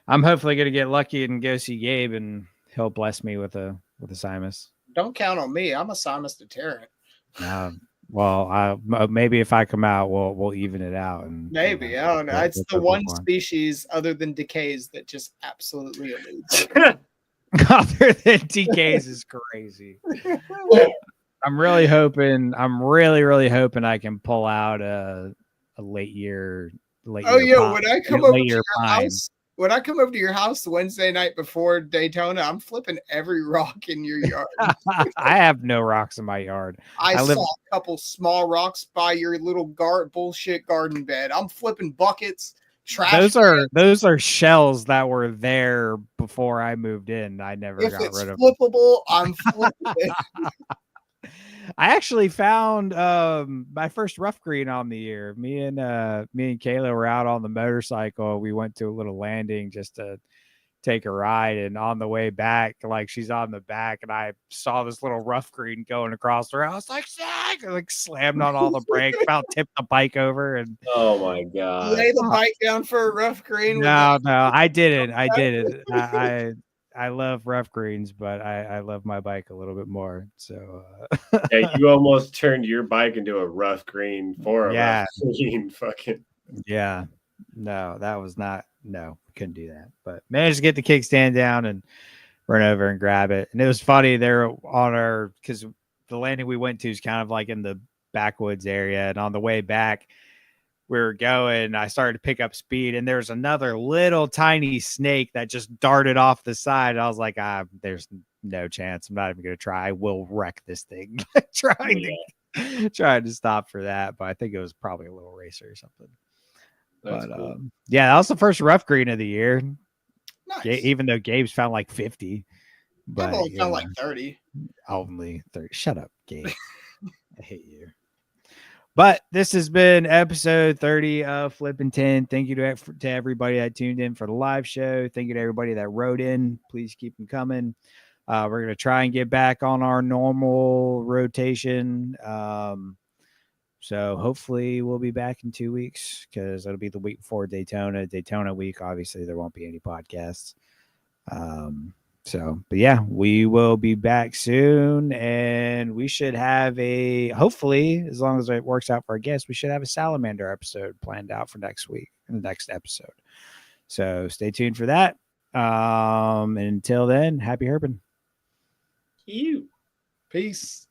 I'm hopefully gonna get lucky and go see Gabe, and he'll bless me with a Simus. Don't count on me. I'm a Simus deterrent. Well, maybe if I come out, we'll even it out. And maybe I don't know. It's the one species other than decays that just absolutely eludes. Other than decays is crazy. I'm really hoping I can pull out a late year. When I come over to your house. When I come over to your house the Wednesday night before Daytona, I'm flipping every rock in your yard. I have no rocks in my yard. I saw a couple small rocks by your little bullshit garden bed. I'm flipping buckets, trash. Those are shells that were there before I moved in. I never got rid of. Flippable, I'm flipping it. I actually found my first rough green on the year. Me and Kayla were out on the motorcycle. We went to a little landing just to take a ride, and on the way back, like she's on the back, and I saw this little rough green going across the road. I was like, "Zach!" I slammed on all the brakes, about tipped the bike over, and oh my god, lay the bike down for a rough green. No, I didn't. I love rough greens, but I love my bike a little bit more. So yeah, you almost turned your bike into a rough green for a rough green. Fucking yeah. No, that was not. No, couldn't do that. But managed to get the kickstand down and run over and grab it. And it was funny. They're on because the landing we went to is kind of like in the backwoods area, and on the way back, we were going, I started to pick up speed, and there's another little tiny snake that just darted off the side. I was like, there's no chance. I'm not even going to try. I will wreck this thing. trying to stop for that. But I think it was probably a little racer or something. That's cool. Yeah, that was the first rough green of the year. Nice. Even though Gabe's found like 50. But I've only found like 30. Only 30. Shut up, Gabe. I hate you. But this has been episode 30 of Flippin' Tin. Thank you to everybody that tuned in for the live show. Thank you to everybody that wrote in. Please keep them coming. We're going to try and get back on our normal rotation. So hopefully we'll be back in 2 weeks because it'll be the week before Daytona week. Obviously, there won't be any podcasts. But yeah, we will be back soon, and we should have hopefully, as long as it works out for our guests, we should have a salamander episode planned out for next week in the next episode. So stay tuned for that. And until then, happy herping. You. Peace.